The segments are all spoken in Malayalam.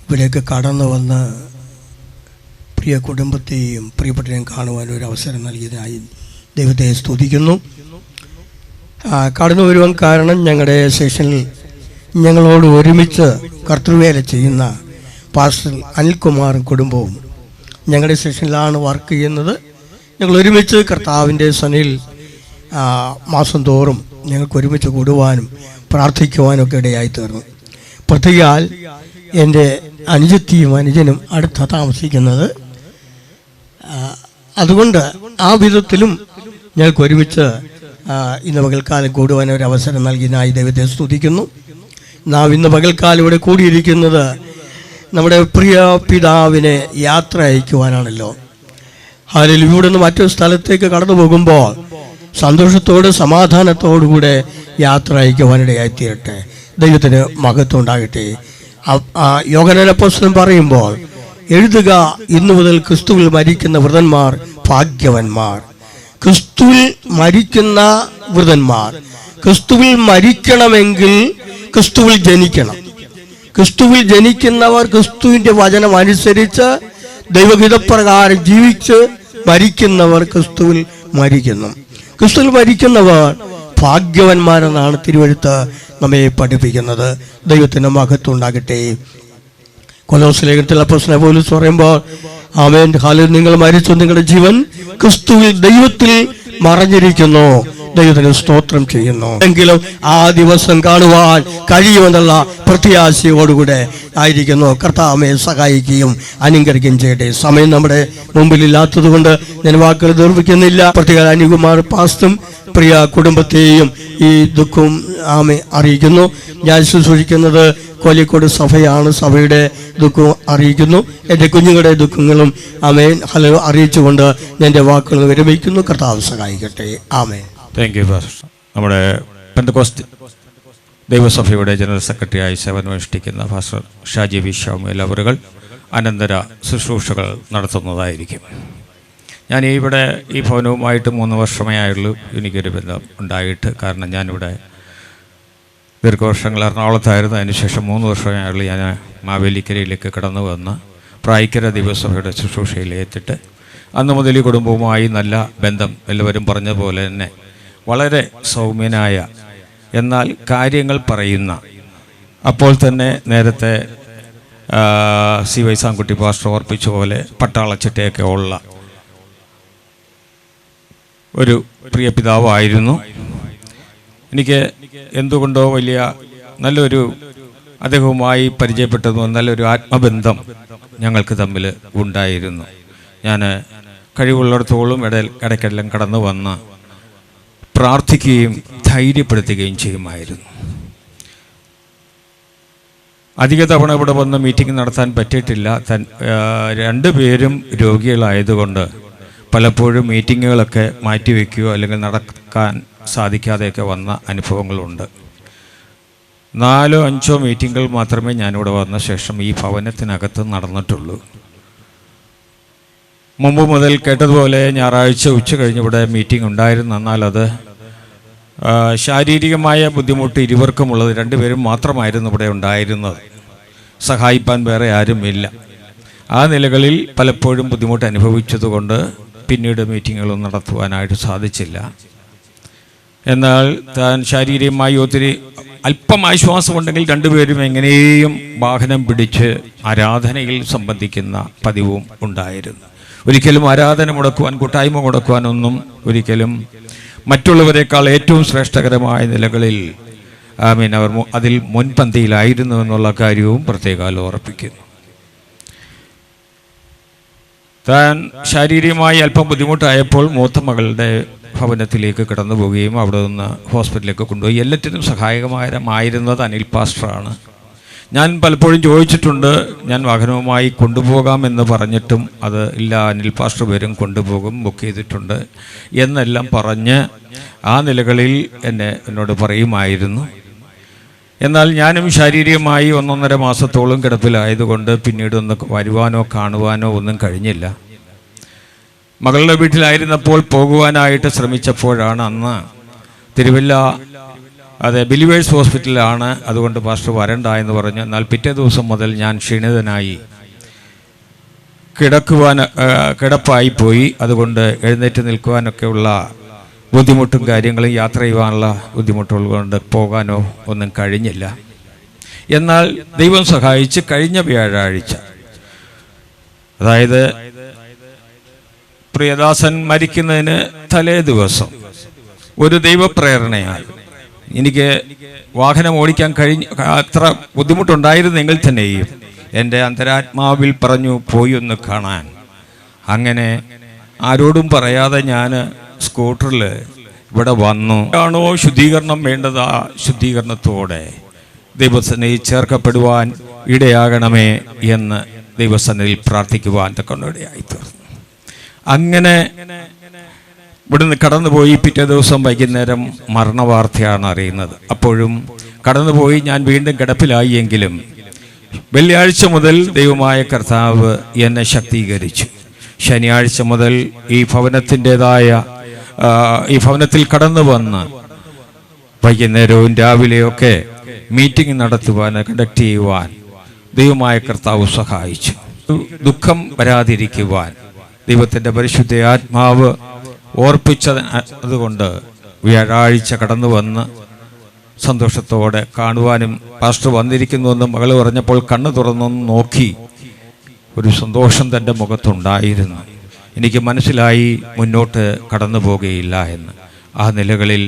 ഇവിടേക്ക് കടന്നു വന്ന് പ്രിയ കുടുംബത്തെയും പ്രിയപ്പെട്ടവരെയും കാണുവാൻ ഒരു അവസരം നൽകിയതിനായി ദൈവത്തെ സ്തുതിക്കുന്നു. കടന്നു വരുവാൻ കാരണം ഞങ്ങളുടെ സെഷനിൽ ഞങ്ങളോട് ഒരുമിച്ച് കർത്തൃവേല ചെയ്യുന്ന പാസ്റ്റർ അനിൽകുമാറും കുടുംബവും ഞങ്ങളുടെ സെഷനിലാണ് വർക്ക് ചെയ്യുന്നത്. ഞങ്ങൾ ഒരുമിച്ച് കർത്താവിൻ്റെ സന്നിധിയിൽ മാസം തോറും ഞങ്ങൾക്ക് ഒരുമിച്ച് കൂടുവാനും പ്രാർത്ഥിക്കുവാനും ഒക്കെ ഇടയായി തീർന്നു. പ്രത്യേകാൽ എൻ്റെ അനുജത്തിയും അനുജനും അടുത്ത താമസിക്കുന്നത്, അതുകൊണ്ട് ആ വിധത്തിലും ഞങ്ങൾക്ക് ഒരുമിച്ച് ഇന്ന് പകൽക്കാലം കൂടുവാൻ ഒരു അവസരം നൽകിയതിനായി ദൈവത്തെ സ്തുതിക്കുന്നു. നാം ഇന്ന് പകൽക്കാലം ഇവിടെ കൂടിയിരിക്കുന്നത് നമ്മുടെ പ്രിയ പിതാവിനെ യാത്ര അയക്കുവാനാണല്ലോ. അതിൽ ഇവിടെ നിന്ന് മറ്റൊരു സ്ഥലത്തേക്ക് കടന്നു പോകുമ്പോൾ സന്തോഷത്തോട് സമാധാനത്തോടുകൂടെ യാത്ര അയക്കുവാനിടയായി തീരട്ടെ. ദൈവത്തിന് മഹത്വം ഉണ്ടാകട്ടെ. യോഹന്നാൻ അപ്പോസ്തലൻ പറയുമ്പോൾ എഴുതുക, ഇന്നു മുതൽ ക്രിസ്തുവിൽ മരിക്കുന്ന വൃതന്മാർ ഭാഗ്യവന്മാർ. ക്രിസ്തുവിൽ മരിക്കുന്ന വൃതന്മാർ. ക്രിസ്തുവിൽ മരിക്കണമെങ്കിൽ ക്രിസ്തുവിൽ ജനിക്കണം. ക്രിസ്തുവിൽ ജനിക്കുന്നവർ ക്രിസ്തുവിൻ്റെ വചനം അനുസരിച്ച് ദൈവഹിതപ്രകാരം ജീവിച്ച് മരിക്കുന്നവർ ക്രിസ്തുവിൽ മരിക്കുന്നു. ക്രിസ്തുവിൽ മരിക്കുന്നവർ ഭാഗ്യവന്മാരെന്നാണ് തിരുവെഴുത്ത് നമ്മെ പഠിപ്പിക്കുന്നത്. ദൈവത്തിന് മഹത്വം ഉണ്ടാകട്ടെ. കൊലോസ്യ ലേഖനത്തിൽ അപ്പോസ്തലൻ പൗലോസ് പറയുമ്പോൾ, ആമേൻ, ഹല്ലേലൂയ, നിങ്ങൾ മരിച്ചു, നിങ്ങളുടെ ജീവൻ ക്രിസ്തുവിൽ ദൈവത്തിൽ മറഞ്ഞിരിക്കുന്നു. ദൈവത്തിന് സ്തോത്രം ചെയ്യുന്നു. എങ്കിലും ആ ദിവസം കാണുവാൻ കഴിയുമെന്നുള്ള പ്രത്യാശയോടുകൂടെ ആയിരിക്കുന്നു. കർത്താവെ സഹായിക്കുകയും അനുഗ്രഹിക്കുകയും ചെയ്യട്ടെ. സമയം നമ്മുടെ മുമ്പിലില്ലാത്തത് കൊണ്ട് ഞാൻ വാക്കുകൾ ദീർഘിക്കുന്നില്ല. പ്രത്യേക അനിൽകുമാർ പാസ്റ്ററും പ്രിയ കുടുംബത്തെയും ഈ ദുഃഖവും അറിയിക്കുന്നു. ഞാൻ ശുശ്രൂഷിക്കുന്നത് കോഴിക്കോട് സഭയാണ്. സഭയുടെ ദുഃഖവും അറിയിക്കുന്നു. എൻ്റെ കുഞ്ഞുങ്ങളുടെ ദുഃഖങ്ങളും ആമേൻ ഹല്ലേലൂയ അറിയിച്ചുകൊണ്ട് എൻ്റെ വാക്കുകൾ വിരമിക്കുന്നു. കർത്താവ് സഹായിക്കട്ടെ. ആമേൻ. Thank you pastor. നമ്മുടെ പെന്തക്കോസ്ത് ദൈവസഭയുടെ ജനറൽ സെക്രട്ടറിയായി സേവനമനുഷ്ഠിക്കുന്ന പാസ്റ്റർ ഷാജി വി ശാമുവേൽ അവരുകൾ അനന്തര ശുശ്രൂഷകൾ നടത്തുന്നതായിരിക്കും. ഞാൻ ഇവിടെ ഈ ഭവനവുമായിട്ട് 3 വർഷമേ ആയുള്ളൂ എനിക്കൊരു ബന്ധം ഉണ്ടായിട്ട്. കാരണം ഞാനിവിടെ ദീർഘവർഷങ്ങൾ എറണാകുളത്തായിരുന്നു. അതിനുശേഷം 3 വർഷമേ ആയുള്ളൂ ഞാൻ മാവേലിക്കരയിലേക്ക് കടന്നു വന്ന് പ്രായിക്കര ദൈവസഭയുടെ ശുശ്രൂഷയിൽ ഏറ്റിട്ട് അന്ന് മുതൽ ഈ കുടുംബവുമായി നല്ല ബന്ധം. എല്ലാവരും പറഞ്ഞ പോലെ തന്നെ വളരെ സൗമ്യനായ, എന്നാൽ കാര്യങ്ങൾ പറയുന്ന, അപ്പോൾ തന്നെ നേരത്തെ സി വൈസാംകുട്ടി പാസ്റ്റർ ഓർപ്പിച്ച പോലെ പട്ടാളച്ചിട്ടയൊക്കെ ഉള്ള ഒരു പ്രിയ പിതാവായിരുന്നു. എനിക്ക് എന്തുകൊണ്ടോ വലിയ നല്ലൊരു അദ്ദേഹവുമായി പരിചയപ്പെട്ടതും നല്ലൊരു ആത്മബന്ധം ഞങ്ങൾക്ക് തമ്മിൽ ഉണ്ടായിരുന്നു. ഞാൻ കഴിവുള്ളിടത്തോളം ഇടയ്ക്കെല്ലാം കടന്നു വന്ന് പ്രാർത്ഥിക്കുകയും ധൈര്യപ്പെടുത്തുകയും ചെയ്യുമായിരുന്നു. അധിക തവണ ഇവിടെ വന്ന് മീറ്റിംഗ് നടത്താൻ പറ്റിയിട്ടില്ല. 2 പേരും രോഗികളായതുകൊണ്ട് പലപ്പോഴും മീറ്റിങ്ങുകളൊക്കെ മാറ്റിവെക്കുകയോ അല്ലെങ്കിൽ നടക്കാൻ സാധിക്കാതെയൊക്കെ വന്ന അനുഭവങ്ങളുണ്ട്. 4-5 മീറ്റിങ്ങുകൾ മാത്രമേ ഞാനിവിടെ വന്ന ശേഷം ഈ ഭവനത്തിനകത്ത് നടന്നിട്ടുള്ളൂ. മുമ്പ് മുതൽ കേട്ടതുപോലെ ഞായറാഴ്ച ഉച്ച കഴിഞ്ഞ് ഇവിടെ മീറ്റിംഗ് ഉണ്ടായിരുന്നു. എന്നാൽ അത് ശാരീരികമായ ബുദ്ധിമുട്ട് ഇരുവർക്കുമുള്ളത്. 2 പേരും മാത്രമായിരുന്നു ഇവിടെ ഉണ്ടായിരുന്നത്. സഹായിപ്പാൻ വേറെ ആരുമില്ല. ആ നിലകളിൽ പലപ്പോഴും ബുദ്ധിമുട്ട് അനുഭവിച്ചതുകൊണ്ട് പിന്നീട് മീറ്റിങ്ങുകളൊന്നും നടത്തുവാനായിട്ട് സാധിച്ചില്ല. എന്നാൽ താൻ ശാരീരികമായി ഒത്തിരി അല്പം ആശ്വാസമുണ്ടെങ്കിൽ 2 പേരും എങ്ങനെയും വാഹനം പിടിച്ച് ആരാധനയിൽ സംബന്ധിക്കുന്ന പതിവും ഉണ്ടായിരുന്നു. ഒരിക്കലും ആരാധന മുടക്കുവാൻ, കൂട്ടായ്മ മുടക്കുവാനൊന്നും ഒരിക്കലും മറ്റുള്ളവരെക്കാൾ ഏറ്റവും ശ്രേഷ്ഠകരമായ നിലകളിൽ അവർ അതിൽ മുൻപന്തിയിലായിരുന്നു എന്നുള്ള കാര്യവും പ്രത്യേകം ഓർപ്പിക്കുന്നു. താൻ ശാരീരികമായി അല്പം ബുദ്ധിമുട്ടായപ്പോൾ മൂത്ത മകളുടെ ഭവനത്തിലേക്ക് കടന്നു പോവുകയും അവിടെ നിന്ന് ഹോസ്പിറ്റലിലേക്ക് കൊണ്ടുപോയി. എല്ലാറ്റിനും സഹായകമായിരുന്നത് അനിൽ പാസ്റ്ററാണ്. ഞാൻ പലപ്പോഴും ചോദിച്ചിട്ടുണ്ട്, ഞാൻ വാഹനവുമായി കൊണ്ടുപോകാമെന്ന് പറഞ്ഞിട്ടും അത് ഇല്ല, അനിൽ പാസ്റ്റർ വരും, കൊണ്ടുപോകും, ബുക്ക് ചെയ്തിട്ടുണ്ട് എന്നെല്ലാം പറഞ്ഞ് ആ നിലകളിൽ എന്നോട് പറയുമായിരുന്നു. എന്നാൽ ഞാനും ശാരീരികമായി 1.5 മാസത്തോളം കിടപ്പിലായതുകൊണ്ട് പിന്നീടൊന്ന് വരുവാനോ കാണുവാനോ ഒന്നും കഴിഞ്ഞില്ല. മകളുടെ വീട്ടിലായിരുന്നപ്പോൾ പോകുവാനായിട്ട് ശ്രമിച്ചപ്പോഴാണ് അന്ന് തിരുവല്ല അതെ, ബിലീവേഴ്സ് ഹോസ്പിറ്റലിലാണ്, അതുകൊണ്ട് പാസ്റ്റർ വരണ്ട എന്ന് പറഞ്ഞു. എന്നാൽ പിറ്റേ ദിവസം മുതൽ ഞാൻ ക്ഷീണിതനായി കിടപ്പായി പോയി. അതുകൊണ്ട് എഴുന്നേറ്റ് നിൽക്കുവാനൊക്കെയുള്ള ബുദ്ധിമുട്ടും കാര്യങ്ങളും, യാത്ര ചെയ്യുവാനുള്ള ബുദ്ധിമുട്ടുകൾ കൊണ്ട് പോകാനോ ഒന്നും കഴിഞ്ഞില്ല. എന്നാൽ ദൈവം സഹായിച്ച് കഴിഞ്ഞ വ്യാഴാഴ്ച, അതായത് പ്രിയദാസൻ മരിക്കുന്നതിന് തലേ ദിവസം, ഒരു ദൈവപ്രേരണയായി എനിക്ക് വാഹനം ഓടിക്കാൻ അത്ര ബുദ്ധിമുട്ടുണ്ടായിരുന്നെങ്കിൽ തന്നെയും എൻ്റെ അന്തരാത്മാവിൽ പറഞ്ഞു പോയി ഒന്ന് കാണാൻ. അങ്ങനെ ആരോടും പറയാതെ ഞാൻ സ്കൂട്ടറിൽ ഇവിടെ വന്നു. ആണോ ശുദ്ധീകരണം വേണ്ടത്, ആ ശുദ്ധീകരണത്തോടെ ദൈവസന്നിധിയിൽ ചേർക്കപ്പെടുവാൻ ഇടയാകണമേ എന്ന് ദൈവസന്നിധിയിൽ പ്രാർത്ഥിക്കുവാൻ തക്കൊണ്ടിടയായി തീർന്നു. അങ്ങനെ ഇവിടുന്ന് കടന്നുപോയി. പിറ്റേ ദിവസം വൈകുന്നേരം മരണവാർത്തയാണ് അറിയുന്നത്. അപ്പോഴും കടന്നുപോയി, ഞാൻ വീണ്ടും കിടപ്പിലായി. എങ്കിലും വെള്ളിയാഴ്ച മുതൽ ദൈവമായ കർത്താവ് എന്നെ ശക്തീകരിച്ചു. ശനിയാഴ്ച മുതൽ ഈ ഭവനത്തിൽ കടന്നു വന്ന് വൈകുന്നേരവും രാവിലെയൊക്കെ മീറ്റിംഗ് നടത്തുവാൻ, കണ്ടക്ട് ചെയ്യുവാൻ ദൈവമായ കർത്താവ് സഹായിച്ചു. ദുഃഖം വരാതിരിക്കുവാൻ ദൈവത്തിൻ്റെ പരിശുദ്ധ ആത്മാവ് ഓർപ്പിച്ചത്. അതുകൊണ്ട് വ്യാഴാഴ്ച കടന്നു വന്ന് സന്തോഷത്തോടെ കാണുവാനും, പാസ്റ്റർ വന്നിരിക്കുന്നുവെന്ന് മകൾ പറഞ്ഞപ്പോൾ കണ്ണു തുറന്നൊന്ന് നോക്കി. ഒരു സന്തോഷം തൻ്റെ മുഖത്തുണ്ടായിരുന്നു. എനിക്ക് മനസ്സിലായി മുന്നോട്ട് കടന്നു പോകുകയില്ല എന്ന്. ആ നിലകളിൽ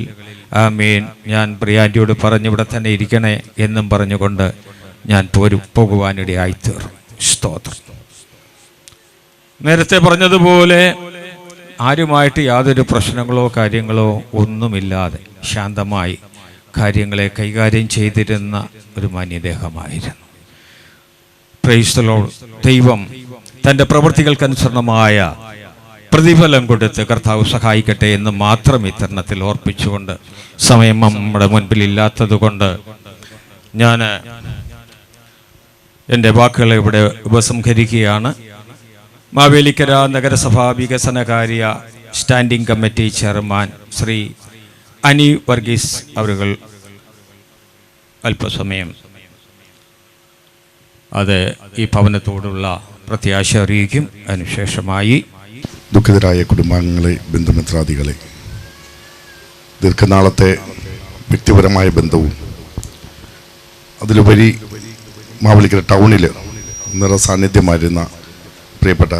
ആമേൻ, ഞാൻ പ്രിയാൻ്റിയോട് പറഞ്ഞു ഇവിടെ തന്നെ ഇരിക്കണേ എന്നും പറഞ്ഞുകൊണ്ട് ഞാൻ പോകുവാനിടയായിത്തീർന്നു. സ്തോത്രം. നേരത്തെ പറഞ്ഞതുപോലെ ആരുമായിട്ട് യാതൊരു പ്രശ്നങ്ങളോ കാര്യങ്ങളോ ഒന്നുമില്ലാതെ ശാന്തമായി കാര്യങ്ങളെ കൈകാര്യം ചെയ്തിരുന്ന ഒരു മാന്യദേഹമായിരുന്നു. Praise the Lord. ദൈവം തൻ്റെ പ്രവൃത്തികൾക്കനുസരണമായ പ്രതിഫലം കൊടുത്ത് കർത്താവ് സഹായിക്കട്ടെ എന്ന് മാത്രം ഈ തരുണത്തിൽ ഓർപ്പിച്ചുകൊണ്ട്, സമയം നമ്മുടെ മുൻപിൽ ഇല്ലാത്തത് കൊണ്ട് ഞാൻ എൻ്റെ വാക്കുകളെ ഇവിടെ ഉപസംഹരിക്കുകയാണ്. മാവേലിക്കര നഗരസഭാ വികസനകാര്യ സ്റ്റാൻഡിംഗ് കമ്മിറ്റി ചെയർമാൻ ശ്രീ അനി വർഗീസ് അവരുകൾ അല്പസമയം അത് ഈ ഭവനത്തോടുള്ള പ്രത്യാശ അറിയിക്കും. അതിനുശേഷമായി ദുഃഖിതരായ കുടുംബാംഗങ്ങളെ, ബന്ധുമിത്രാദികളെ, ദീർഘനാളത്തെ വ്യക്തിപരമായ ബന്ധവും അതിലുപരി മാവേലിക്കര ടൗണിൽ നിറസാന്നിധ്യമായിരുന്ന പ്രിയപ്പെട്ട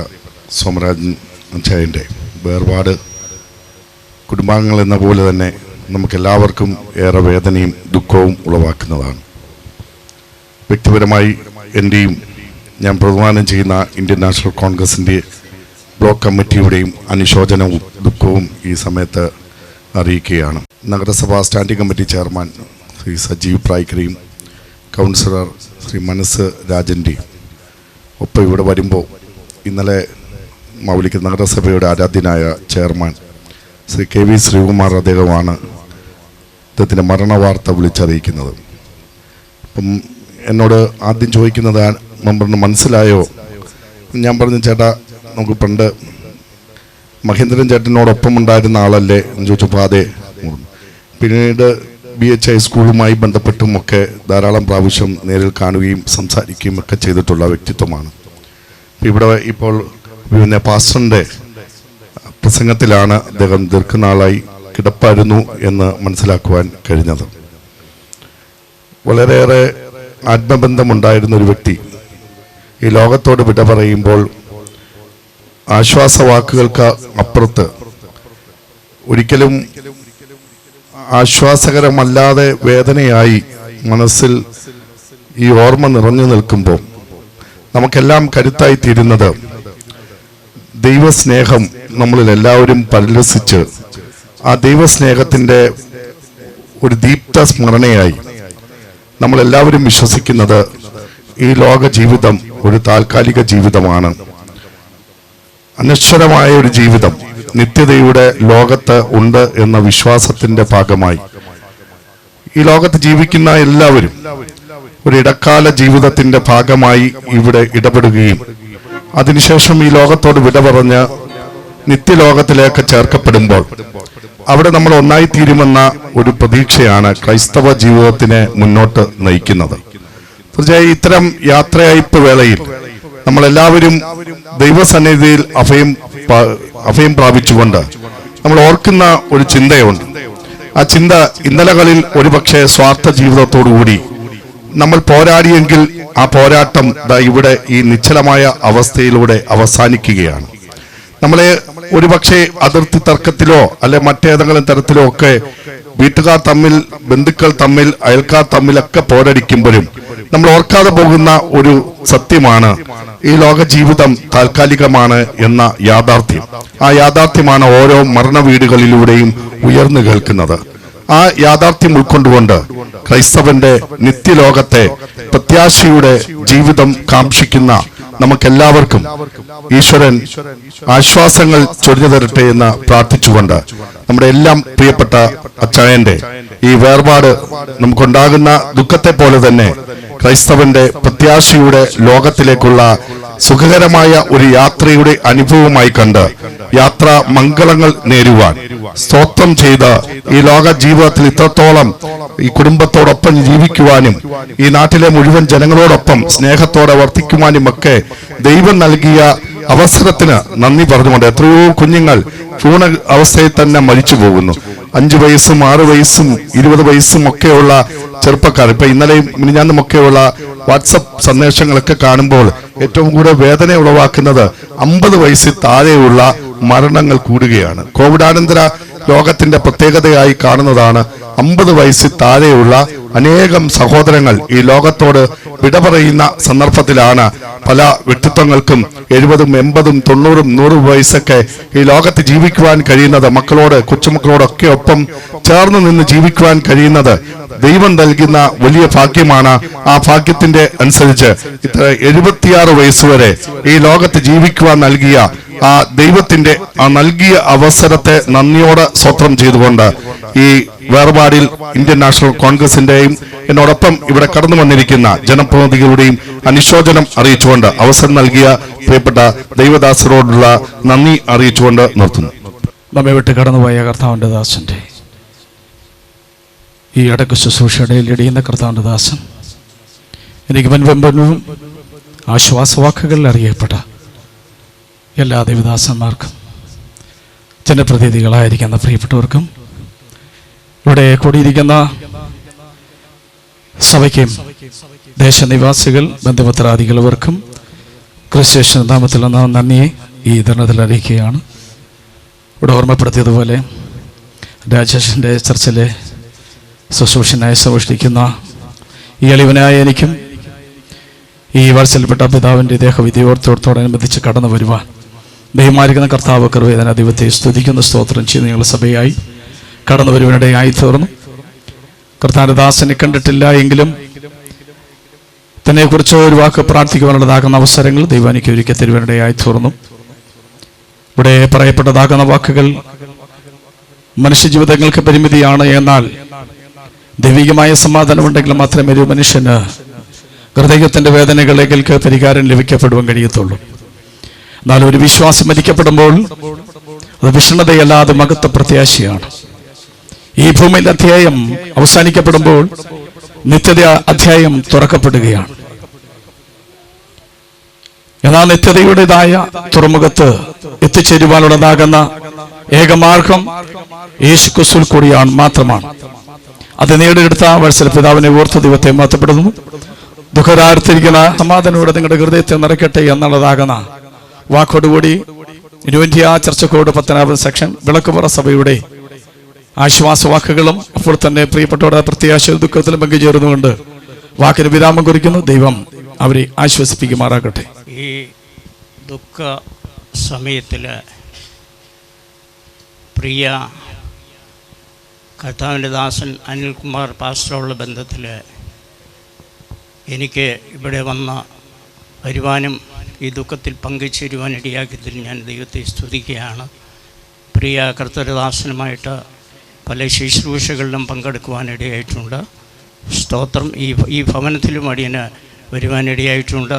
സോമരാജൻ അച്ചായൻ്റെ വേർപാട് കുടുംബാംഗങ്ങൾ എന്ന പോലെ തന്നെ നമുക്കെല്ലാവർക്കും ഏറെ വേദനയും ദുഃഖവും ഉളവാക്കുന്നതാണ്. വ്യക്തിപരമായി എൻ്റെയും ഞാൻ പ്രതിനിധാനം ചെയ്യുന്ന ഇന്ത്യൻ നാഷണൽ കോൺഗ്രസിൻ്റെ ബ്ലോക്ക് കമ്മിറ്റിയുടെയും അനുശോചനവും ദുഃഖവും ഈ സമയത്ത് അറിയിക്കുകയാണ്. നഗരസഭാ standing committee chairman Shri Sajeev പ്രായ്ക്കരയും കൗൺസിലർ ശ്രീ മനസ് രാജൻ്റെയും ഒപ്പം ഇവിടെ വരുമ്പോൾ ഇന്നലെ മാവേലിക്കര നഗരസഭയുടെ ആരാധ്യനായ chairman Shri K V Sreekumar അദ്ദേഹമാണ് അദ്ദേഹത്തിൻ്റെ മരണവാർത്ത വിളിച്ചറിയിക്കുന്നത്. അപ്പം എന്നോട് ആദ്യം ചോദിക്കുന്നത് മെമ്പറിന് മനസ്സിലായോ? ഞാൻ പറഞ്ഞു, ചേട്ടാ നമുക്ക് പണ്ട് മഹേന്ദ്രൻ ചേട്ടനോടൊപ്പം ഉണ്ടായിരുന്ന ആളല്ലേ എന്ന് ചോദിച്ചപ്പോൾ അതെ. പിന്നീട് BHI സ്കൂളുമായി ബന്ധപ്പെട്ടുമൊക്കെ ധാരാളം പ്രാവശ്യം നേരിൽ കാണുകയും സംസാരിക്കുകയും ഒക്കെ ചെയ്തിട്ടുള്ള വ്യക്തിത്വമാണ്. ഇവിടെ ഇപ്പോൾ പിന്നെ പാസ്റ്ററിൻ്റെ പ്രസംഗത്തിലാണ് അദ്ദേഹം ദീർഘനാളായി കിടപ്പായിരുന്നു എന്ന് മനസ്സിലാക്കുവാൻ കഴിഞ്ഞത്. വളരെയേറെ ആത്മബന്ധമുണ്ടായിരുന്ന ഒരു വ്യക്തി ഈ ലോകത്തോട് വിട പറയുമ്പോൾ ആശ്വാസവാക്കുകൾക്ക് അപ്പുറത്ത് ഒരിക്കലും ആശ്വാസകരമല്ലാതെ വേദനയായി മനസ്സിൽ ഈ ഓർമ്മ നിറഞ്ഞു നിൽക്കുമ്പോൾ നമുക്കെല്ലാം കരുത്തായി തീരുന്നത് ദൈവസ്നേഹം നമ്മളിൽ എല്ലാവരും പരിലസിച്ച് ആ ദൈവസ്നേഹത്തിൻ്റെ ഒരു ദീപ്ത സ്മരണയായി നമ്മളെല്ലാവരും വിശ്വസിക്കുന്നത് ഈ ലോക ജീവിതം ഒരു താൽക്കാലിക ജീവിതമാണ്. അനശ്വരമായ ഒരു ജീവിതം നിത്യതയുടെ ലോകത്ത് ഉണ്ട് എന്ന വിശ്വാസത്തിന്റെ ഭാഗമായി ഈ ലോകത്ത് ജീവിക്കുന്ന എല്ലാവരും ഒരു ഇടക്കാല ജീവിതത്തിന്റെ ഭാഗമായി ഇവിടെ ഇടപെടുകയും അതിനുശേഷം ഈ ലോകത്തോട് വിട പറഞ്ഞ് നിത്യലോകത്തിലേക്ക് ചേർക്കപ്പെടുമ്പോൾ അവിടെ നമ്മൾ ഒന്നായിത്തീരുമെന്ന ഒരു പ്രതീക്ഷയാണ് ക്രൈസ്തവ ജീവിതത്തിനെ മുന്നോട്ട് നയിക്കുന്നത്. തീർച്ചയായും ഇത്തരം യാത്രയയപ്പ് വേളയിൽ നമ്മളെല്ലാവരും ദൈവസന്നിധിയിൽ അഭയം പ്രാപിച്ചുകൊണ്ട് നമ്മൾ ഓർക്കുന്ന ഒരു ചിന്തയുണ്ട്. ആ ചിന്ത ഇന്നലകളിൽ ഒരുപക്ഷെ സ്വാർത്ഥ ജീവിതത്തോടുകൂടി നമ്മൾ പോരാടിയെങ്കിൽ ആ പോരാട്ടം ഇവിടെ ഈ നിശ്ചലമായ അവസ്ഥയിലൂടെ അവസാനിക്കുകയാണ്. നമ്മളെ ഒരുപക്ഷെ അതിർത്തി തർക്കത്തിലോ അല്ലെ മറ്റേതെങ്കിലും തരത്തിലോ ഒക്കെ വീട്ടുകാർ തമ്മിൽ, ബന്ധുക്കൾ തമ്മിൽ, അയൽക്കാർ തമ്മിലൊക്കെ പോരടിക്കുമ്പോഴും നമ്മൾ ഓർക്കാതെ പോകുന്ന ഒരു സത്യമാണ് ഈ ലോക ജീവിതം താൽക്കാലികമാണ് എന്ന യാഥാർത്ഥ്യം. ആ യാഥാർത്ഥ്യമാണ് ഓരോ മരണ വീടുകളിലൂടെയും ഉയർന്നു കേൾക്കുന്നത്. ആ യാഥാർത്ഥ്യം ഉൾക്കൊണ്ടുകൊണ്ട് ക്രൈസ്തവന്റെ നിത്യലോകത്തെ പ്രത്യാശയുടെ ജീവിതം കാക്ഷിക്കുന്ന നമുക്കെല്ലാവർക്കും ഈശ്വരൻ ആശ്വാസങ്ങൾ ചൊരിഞ്ഞു തരട്ടെ എന്ന് പ്രാർത്ഥിച്ചുകൊണ്ട് നമ്മുടെ എല്ലാം പ്രിയപ്പെട്ട അച്ചായന്റെ ഈ വേർപാട് നമുക്കുണ്ടാകുന്ന ദുഃഖത്തെ പോലെ തന്നെ ക്രൈസ്തവന്റെ പ്രത്യാശയുടെ ലോകത്തിലേക്കുള്ള സുഖകരമായ ഒരു യാത്രയുടെ അനുഭവമായി കണ്ട് യാത്ര മംഗളങ്ങൾ നേരുവാൻ സ്തോത്രം ചെയ്ത് ഈ ലോക ജീവിതത്തിൽ ഇത്രത്തോളം ഈ കുടുംബത്തോടൊപ്പം ജീവിക്കുവാനും ഈ നാട്ടിലെ മുഴുവൻ ജനങ്ങളോടൊപ്പം സ്നേഹത്തോടെ വർത്തിക്കുവാനും ഒക്കെ ദൈവം നൽകിയ അവസരത്തിന് നന്ദി പറഞ്ഞുകൊണ്ട് എത്രയോ കുഞ്ഞുങ്ങൾ പൂർണ്ണ അവസ്ഥയിൽ തന്നെ മരിച്ചു പോകുന്നു. 5 വയസ്സും 6 വയസ്സും 20 വയസ്സും ഒക്കെയുള്ള ചെറുപ്പക്കാർ, ഇപ്പൊ ഇന്നലെയും മിനിഞ്ഞാന്നുമൊക്കെയുള്ള വാട്സപ്പ് സന്ദേശങ്ങളൊക്കെ കാണുമ്പോൾ ഏറ്റവും കൂടുതൽ വേദന ഉളവാക്കുന്നത് 50 വയസ്സിൽ താഴെയുള്ള മരണങ്ങൾ കൂടുകയാണ്. കോവിഡാനന്തര ലോകത്തിന്റെ പ്രത്യേകതയായി കാണുന്നതാണ് 50 വയസ്സിൽ താഴെയുള്ള അനേകം സഹോദരങ്ങൾ ഈ ലോകത്തോട് വിട പറയുന്ന സന്ദർഭത്തിലാണ് പല വ്യക്തിത്വങ്ങൾക്കും 70, 80, 90, 100 വയസ്സൊക്കെ ഈ ലോകത്ത് ജീവിക്കുവാൻ കഴിയുന്നത്, മക്കളോട്, കൊച്ചുമക്കളോടൊക്കെ ഒപ്പം ചേർന്ന് നിന്ന് ജീവിക്കുവാൻ കഴിയുന്നത് ദൈവം നൽകുന്ന വലിയ ഭാഗ്യമാണ്. ആ ഭാഗ്യത്തിന്റെ അനുസരിച്ച് ഇത്ര 76 വയസ്സുവരെ ഈ ലോകത്ത് ജീവിക്കുവാൻ നൽകിയ ആ ദൈവത്തിന്റെ ആ നൽകിയ അവസരത്തെ നന്ദിയോടെ സ്തോത്രം ചെയ്തുകൊണ്ട് ഈ വേർപാടിൽ ഇന്ത്യൻ നാഷണൽ കോൺഗ്രസിന്റെയും എന്നോടൊപ്പം ഇവിടെ കടന്നു വന്നിരിക്കുന്ന ജനപ്രതിനിധികളുടെയും അനുശോചനം അറിയിച്ചുകൊണ്ട് അവസരം നൽകിയ പ്രിയപ്പെട്ട ദൈവദാസരോടുള്ള നന്ദി അറിയിച്ചുകൊണ്ട് നിർത്തുന്നു. നമ്മെ വിട്ട് കടന്നുപോയ കർത്താവിൻ്റെ ദാസന്റെ ഈ അടക്ക ശുശ്രൂഷയുടെ ഇടിയുന്ന കർത്താവിൻ്റെ ദാസൻ എനിക്ക് മുൻപും ആശ്വാസവാക്കുകളിൽ അറിയപ്പെട്ട എല്ലാ ദൈവദാസന്മാർക്കും ജനപ്രതിനിധികളായിരിക്കുന്ന പ്രിയപ്പെട്ടവർക്കും ഇവിടെ കൂടിയിരിക്കുന്ന സഭയ്ക്കും ദേശനിവാസികൾ, ബന്ധുമിത്രാദികളവർക്കും ക്രിസ്ത്യൻ നാമത്തിൽ നന്ദിയെ ഈ ധർണത്തിൽ അറിയിക്കുകയാണ്. ഇവിടെ ഓർമ്മപ്പെടുത്തിയതുപോലെ രാജേഷിൻ്റെ ചർച്ചിലെ ശുശ്രൂഷനായി സൂക്ഷിക്കുന്ന ഈ എളിവനായ എനിക്കും ഈ വാത്സല്യപ്പെട്ട പിതാവിൻ്റെ ദേഹവിധിയോടത്തോടനുബന്ധിച്ച് കടന്നു വരുവാൻ ദൈവമായിരിക്കുന്ന കർത്താവ് കൃപേദന ദൈവത്തെ സ്തുതിക്കുന്ന സ്തോത്രം ചെയ്ത് നിങ്ങൾ സഭയായി കടന്നു വരുവാനിടയായി തീർന്നു. കർത്താവിന്റെ ദാസനെ കണ്ടിട്ടില്ല എങ്കിലും തന്നെക്കുറിച്ച് ഒരു വാക്ക് പ്രാർത്ഥിക്കുവാനുള്ളതാകുന്ന അവസരങ്ങൾ ദൈവം എനിക്ക് ഒരുക്കി തരുവാനിടയായി തീർന്നു. ഇവിടെ പറയപ്പെട്ടതാകുന്ന വാക്കുകൾ മനുഷ്യജീവിതങ്ങൾക്ക് പരിമിതിയാണ്. എന്നാൽ ദൈവികമായ സമാധാനമുണ്ടെങ്കിൽ മാത്രമേ ഒരു മനുഷ്യന് ഹൃദയത്തിന്റെ വേദനകളിലേക്ക് പരിഹാരം ലഭിക്കപ്പെടുവാൻ കഴിയത്തുള്ളൂ. എന്നാൽ ഒരു വിശ്വാസം മരിക്കപ്പെടുമ്പോൾ അത് വിഷണ്ണതയല്ലാതെ മഹത്വ പ്രത്യാശയാണ്. ഈ ഭൂമിയിൽ അധ്യായം അവസാനിക്കപ്പെടുമ്പോൾ നിത്യത അധ്യായം തുറക്കപ്പെടുകയാണ്. എന്നാൽ നിത്യതയുടേതായ തുറമുഖത്ത് എത്തിച്ചേരുവാനുള്ളതാകുന്ന ഏകമാർഗം യേശുക്രിസ്തുവിൽ കൂടിയാണ് മാത്രമാണ്. അത് നേടിയെടുത്ത വത്സല പിതാവിനെ ഓർത്ത് ദൈവത്തെ മഹത്വപ്പെടുന്നു. ദുഃഖരാർത്തിരിക്കുന്ന സമാധാനത്തോടെ നിങ്ങളുടെ ഹൃദയത്തെ നിറയ്ക്കട്ടെ എന്നുള്ളതാകുന്ന വാക്കോടുകൂടി ന്യൂഇന്ത്യ ചർച്ചക്കോട് 19 സെക്ഷൻ വിളക്കുപുറ സഭയുടെ ആശ്വാസവാക്കുകളും അപ്പോൾ തന്നെ പ്രിയപ്പെട്ടവരുടെ പ്രത്യാശ ദുഃഖത്തിലും പങ്കുചേർന്നുകൊണ്ട് വാക്കിന് വിരാമം കുറിക്കുന്നു. ദൈവം അവരെ ആശ്വസിപ്പിക്കുമാറാകട്ടെ. ഈ ദുഃഖ സമയത്തിൽ പ്രിയ കർത്താവിൻ്റെ ദാസൻ അനിൽകുമാർ പാസ്റ്ററുള്ള ബന്ധത്തിൽ എനിക്ക് ഇവിടെ വരുവാനും ഈ ദുഃഖത്തിൽ പങ്കുചേരുവാൻ ഇടയാക്കിയതിൽ ഞാൻ ദൈവത്തെ സ്തുതിക്കുകയാണ്. പ്രിയ കർത്തൃദാസനുമായിട്ട് പല ശുശ്രൂഷകളിലും പങ്കെടുക്കുവാനിടയായിട്ടുണ്ട്. സ്തോത്രം. ഈ ഭവനത്തിലും അടിയന് വരുവാനിടയായിട്ടുണ്ട്.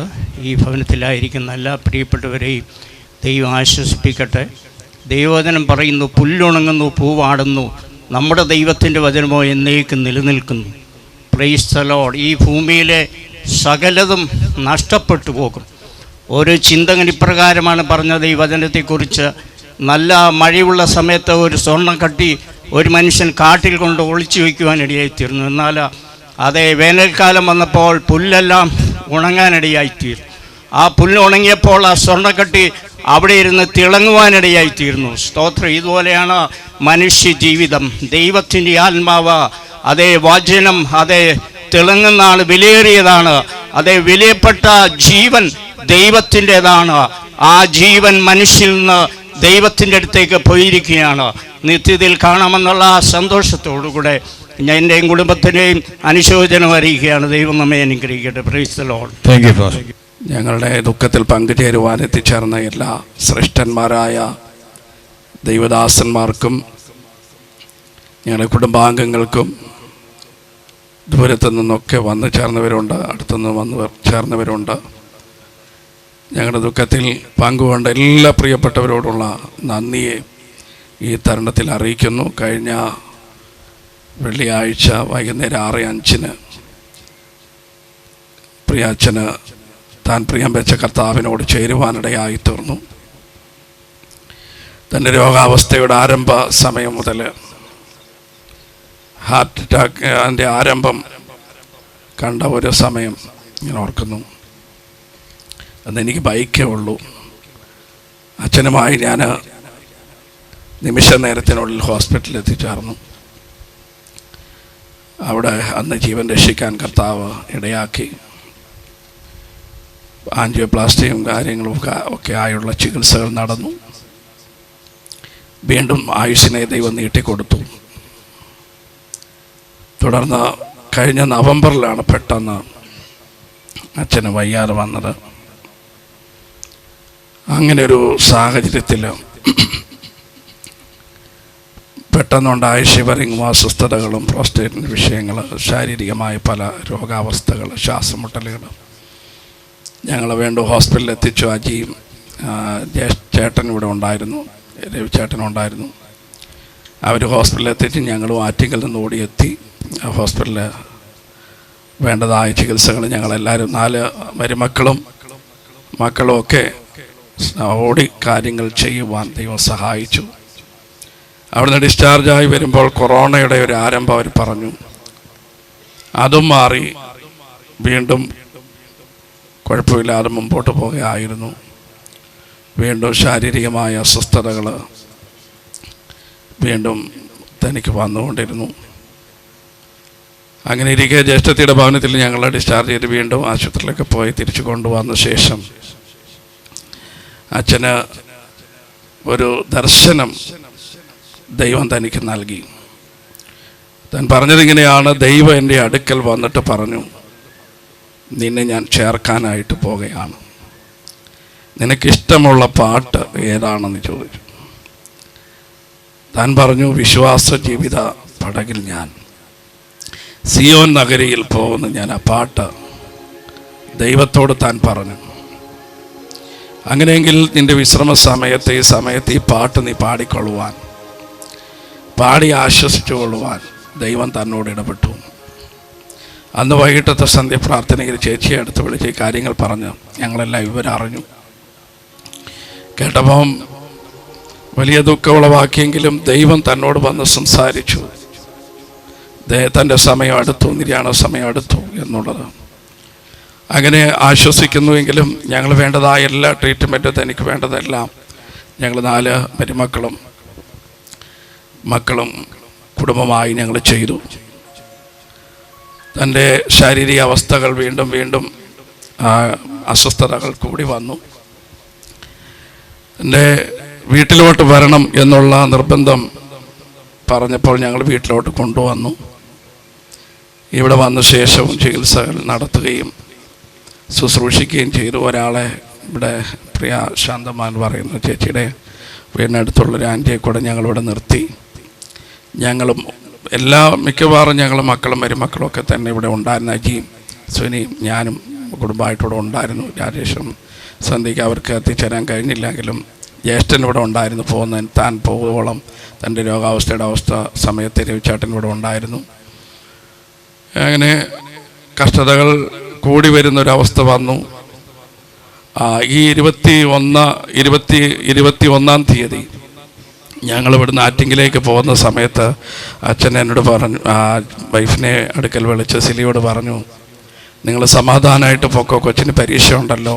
ഈ ഭവനത്തിലായിരിക്കുന്ന എല്ലാ പ്രിയപ്പെട്ടവരെയും ദൈവം ആശ്വസിപ്പിക്കട്ടെ. ദൈവവചനം പറയുന്നു, പുല്ലുണങ്ങുന്നു, പൂവാടുന്നു, നമ്മുടെ ദൈവത്തിൻ്റെ വചനമോ എന്നേക്കും നിലനിൽക്കുന്നു. Praise the Lord. ഈ ഭൂമിയിലെ സകലതും നഷ്ടപ്പെട്ടു പോകും. ഒരു ചിന്തകൻ ഇപ്രകാരമാണ് പറഞ്ഞത് ഈ വചനത്തെക്കുറിച്ച്: നല്ല മഴയുള്ള സമയത്ത് ഒരു സ്വർണ്ണം കട്ടി ഒരു മനുഷ്യൻ കാട്ടിൽ കൊണ്ട് ഒളിച്ചു വയ്ക്കുവാനിടയായിത്തീർന്നു. എന്നാൽ അതേ വേനൽക്കാലം വന്നപ്പോൾ പുല്ലെല്ലാം ഉണങ്ങാനിടയായിത്തീർന്നു. ആ പുല്ല് ഉണങ്ങിയപ്പോൾ ആ സ്വർണ്ണക്കട്ടി അവിടെ ഇരുന്ന് തിളങ്ങുവാനിടയായിത്തീർന്നു. സ്തോത്രം. ഇതുപോലെയാണ് മനുഷ്യ ജീവിതം. ദൈവത്തിൻ്റെ ആത്മാവ്, അതേ വചനം, അതേ തിളങ്ങുന്നതാണ്, വിലയേറിയതാണ്. അതേ വിലയപ്പെട്ട ജീവൻ ദൈവത്തിൻ്റെതാണ്. ആ ജീവൻ മനുഷ്യനിൽ നിന്ന് ദൈവത്തിൻ്റെ അടുത്തേക്ക് പോയിരിക്കുകയാണ്. നിത്യതയിൽ കാണാമെന്നുള്ള ആ സന്തോഷത്തോടുകൂടെ ഞാൻ എൻ്റെയും കുടുംബത്തിൻ്റെയും അനുശോചനം അറിയിക്കുകയാണ്. ദൈവം നമ്മെ അനുഗ്രഹിക്കട്ടെ. Praise the Lord. Thank you father. ഞങ്ങളുടെ ദുഃഖത്തിൽ പങ്കുചേരുവാൻ എത്തിച്ചേർന്ന എല്ലാ ശ്രേഷ്ഠന്മാരായ ദൈവദാസന്മാർക്കും ഞങ്ങളുടെ കുടുംബാംഗങ്ങൾക്കും ദൂരത്തു നിന്നൊക്കെ വന്നു ചേർന്നവരുണ്ട്, അടുത്തുനിന്ന് വന്ന് ചേർന്നവരുണ്ട്. ഞങ്ങളുടെ ദുഃഖത്തിൽ പങ്കുകൊണ്ട് എല്ലാ പ്രിയപ്പെട്ടവരോടുള്ള നന്ദിയെ ഈ തരുണത്തിൽ അറിയിക്കുന്നു. കഴിഞ്ഞ വെള്ളിയാഴ്ച വൈകുന്നേരം 6:05 പ്രിയാച്ചന് താൻ പ്രിയം വെച്ച കർത്താവിനോട് ചേരുവാനിടയായി തീർന്നു. തൻ്റെ രോഗാവസ്ഥയുടെ ആരംഭ സമയം മുതൽ ഹാർട്ട് അറ്റാക്ക് അതിൻ്റെ ആരംഭം കണ്ട ഒരു സമയം ഞാൻ ഓർക്കുന്നു. അന്നെനിക്ക് ബൈക്കേ ഉള്ളൂ. അച്ഛനുമായി ഞാൻ നിമിഷ നേരത്തിനുള്ളിൽ ഹോസ്പിറ്റലിൽ എത്തിച്ചേർന്നു. അവിടെ അന്ന് ജീവൻ രക്ഷിക്കാൻ കർത്താവ് ഇടയാക്കി. ആൻജിയോപ്ലാസ്റ്റിയും കാര്യങ്ങളും ഒക്കെ ആയുള്ള ചികിത്സകൾ നടന്നു. വീണ്ടും ആയുസ്സിനെ ദൈവം നീട്ടിക്കൊടുത്തു. തുടർന്ന് കഴിഞ്ഞ നവംബറിലാണ് പെട്ടെന്ന് അച്ഛന് വയ്യാതെ വന്നത്. അങ്ങനെയൊരു സാഹചര്യത്തിൽ പെട്ടെന്നുണ്ടായ ഷിവറിങ്ങും അസ്വസ്ഥതകളും പ്രോസ്റ്റേറ്റിൻ്റെ വിഷയങ്ങൾ, ശാരീരികമായ പല രോഗാവസ്ഥകൾ, ശ്വാസമുട്ടലുകൾ, ഞങ്ങളെ വീണ്ടും ഹോസ്പിറ്റലിൽ എത്തിച്ചു. അജിയും ചേട്ടൻ ഇവിടെ ഉണ്ടായിരുന്നു, രവിചേട്ടനുണ്ടായിരുന്നു. അവർ ഹോസ്പിറ്റലിൽ എത്തിച്ച് ഞങ്ങളും ആറ്റിങ്ങിൽ നിന്ന് ഓടിയെത്തി. ഹോസ്പിറ്റലിൽ വേണ്ടതായ ചികിത്സകൾ ഞങ്ങളെല്ലാവരും 4 മരുമക്കളും മക്കളും ഒക്കെ ഓടി കാര്യങ്ങൾ ചെയ്യുവാൻ ദൈവം സഹായിച്ചു. അവിടുന്ന് ഡിസ്ചാർജായി വരുമ്പോൾ കൊറോണയുടെ ഒരു ആരംഭം അവർ പറഞ്ഞു. അതും മാറി വീണ്ടും കുഴപ്പമില്ലാതെ മുമ്പോട്ട് പോകുകയായിരുന്നു. വീണ്ടും ശാരീരികമായ അസ്വസ്ഥതകൾ വീണ്ടും തനിക്ക് വന്നുകൊണ്ടിരുന്നു. അങ്ങനെ ഇരിക്കെ ജ്യേഷ്ഠത്തിയുടെ ഭവനത്തിൽ ഞങ്ങൾ ഡിസ്ചാർജ് ചെയ്ത് വീണ്ടും ആശുപത്രിയിലൊക്കെ പോയി തിരിച്ചു കൊണ്ടുവന്ന ശേഷം അച്ഛന് ഒരു ദർശനം ദൈവം തനിക്ക് നൽകി. താൻ പറഞ്ഞതിങ്ങനെയാണ്: ദൈവം എൻ്റെ അടുക്കൽ വന്നിട്ട് പറഞ്ഞു, നിന്നെ ഞാൻ ചേർക്കാനായിട്ട് പോകുകയാണ്. നിനക്കിഷ്ടമുള്ള പാട്ട് ഏതാണെന്ന് ചോദിച്ചു. താൻ പറഞ്ഞു, വിശ്വാസ ജീവിത പടകിൽ ഞാൻ സിയോൻ നഗരിയിൽ പോകുന്നു. ഞാൻ ആ പാട്ട് ദൈവത്തോട് താൻ പറഞ്ഞു. അങ്ങനെയെങ്കിൽ നിൻ്റെ വിശ്രമ സമയത്ത് ഈ പാട്ട് നീ പാടിക്കൊള്ളുവാൻ, പാടി ആശ്വസിച്ചു കൊള്ളുവാൻ ദൈവം തന്നോട് ഇടപെട്ടു. അന്ന് വൈകിട്ടത്തെ സന്ധ്യ പ്രാർത്ഥനയിൽ ചേച്ചിയെ അടുത്ത് വിളിച്ച് ഈ കാര്യങ്ങൾ പറഞ്ഞ് ഞങ്ങളെല്ലാം ഇവരറിഞ്ഞു. കേട്ടപ്പം വലിയ ദുഃഖമുളവാക്കിയെങ്കിലും ദൈവം തന്നോട് വന്ന് സംസാരിച്ചു. തൻ്റെ സമയം അടുത്തു, നിര്യാണ സമയം അടുത്തു എന്നുള്ളത്. അങ്ങനെ ആശ്വസിക്കുന്നുവെങ്കിലും ഞങ്ങൾ വേണ്ടതായ എല്ലാ ട്രീറ്റ്മെൻറ്റും തനിക്ക് വേണ്ടതെല്ലാം ഞങ്ങൾ 4 മരുമക്കളും മക്കളും കുടുംബമായി ഞങ്ങൾ ചെയ്തു. തൻ്റെ ശാരീരിക അവസ്ഥകൾ വീണ്ടും അസ്വസ്ഥതകൾ കൂടി വന്നു. എൻ്റെ വീട്ടിലോട്ട് വരണം എന്നുള്ള നിർബന്ധം പറഞ്ഞപ്പോൾ ഞങ്ങൾ വീട്ടിലോട്ട് കൊണ്ടുവന്നു. ഇവിടെ വന്ന ശേഷവും ചികിത്സകൾ നടത്തുകയും ശുശ്രൂഷിക്കുകയും ചെയ്തു. ഒരാളെ ഇവിടെ പ്രിയ ശാന്തമാൻ പറയുന്ന ചേച്ചിയുടെ വീടിനടുത്തുള്ളൊരു ആൻറ്റിയെ കൂടെ ഞങ്ങളിവിടെ നിർത്തി. ഞങ്ങളും മിക്കവാറും ഞങ്ങൾ മക്കളും മരുമക്കളും ഒക്കെ തന്നെ ഇവിടെ ഉണ്ടായിരുന്നു. അജിയും സുനിയും ഞാനും കുടുംബമായിട്ടിവിടെ ഉണ്ടായിരുന്നു. രാജേഷും സന്ധ്യയ്ക്ക് അവർക്ക് എത്തിച്ചേരാൻ കഴിഞ്ഞില്ലെങ്കിലും ജ്യേഷ്ഠൻ ഇവിടെ ഉണ്ടായിരുന്നു. താൻ പോകുവോളം തൻ്റെ രോഗാവസ്ഥയുടെ സമയത്ത് രവിചേട്ടൻ ഇവിടെ ഉണ്ടായിരുന്നു. അങ്ങനെ കഷ്ടതകൾ കൂടി വരുന്നൊരവസ്ഥ വന്നു. ഈ 21-ാം തീയതി ഞങ്ങൾ ഇവിടുന്ന് ആറ്റിങ്ങിലേക്ക് പോകുന്ന സമയത്ത് അച്ഛൻ എന്നോട് പറഞ്ഞു, വൈഫിനെ അടുക്കൽ വിളിച്ച് സിലിയോട് പറഞ്ഞു, നിങ്ങൾ സമാധാനമായിട്ട് പൊക്കോ, കൊച്ചിന് പരീക്ഷ ഉണ്ടല്ലോ.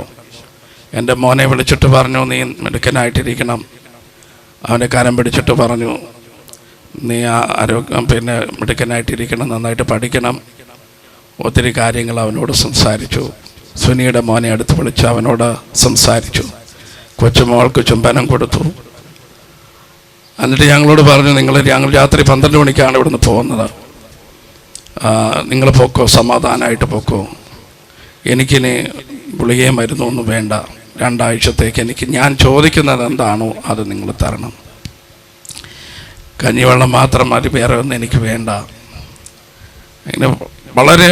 എൻ്റെ മോനെ വിളിച്ചിട്ട് പറഞ്ഞു, നീ മിടുക്കനായിട്ടിരിക്കണം. അവനെ കരം പിടിച്ചിട്ട് പറഞ്ഞു, നീ മിടുക്കനായിട്ടിരിക്കണം, നന്നായിട്ട് പഠിക്കണം. ഒത്തിരി കാര്യങ്ങൾ അവനോട് സംസാരിച്ചു. സുനിയുടെ മോനെ അടുത്ത് വിളിച്ച് അവനോട് സംസാരിച്ചു. കൊച്ചുമോൾക്ക് ചുംബനം കൊടുത്തു. എന്നിട്ട് ഞങ്ങളോട് പറഞ്ഞു, ഞങ്ങൾ രാത്രി 12 മണിക്കാണ് ഇവിടുന്ന് പോകുന്നത്, നിങ്ങൾ പൊക്കോ, സമാധാനമായിട്ട് പൊക്കോ. എനിക്കിനി ഗുളികയും മരുന്നൊന്നും വേണ്ട. 2 ആഴ്ചത്തേക്ക് ഞാൻ ചോദിക്കുന്നത് എന്താണോ അത് നിങ്ങൾ തരണം. കഞ്ഞിവെള്ളം മാത്രം മതി, വേറെ ഒന്നും എനിക്ക് വേണ്ട. ഇങ്ങനെ വളരെ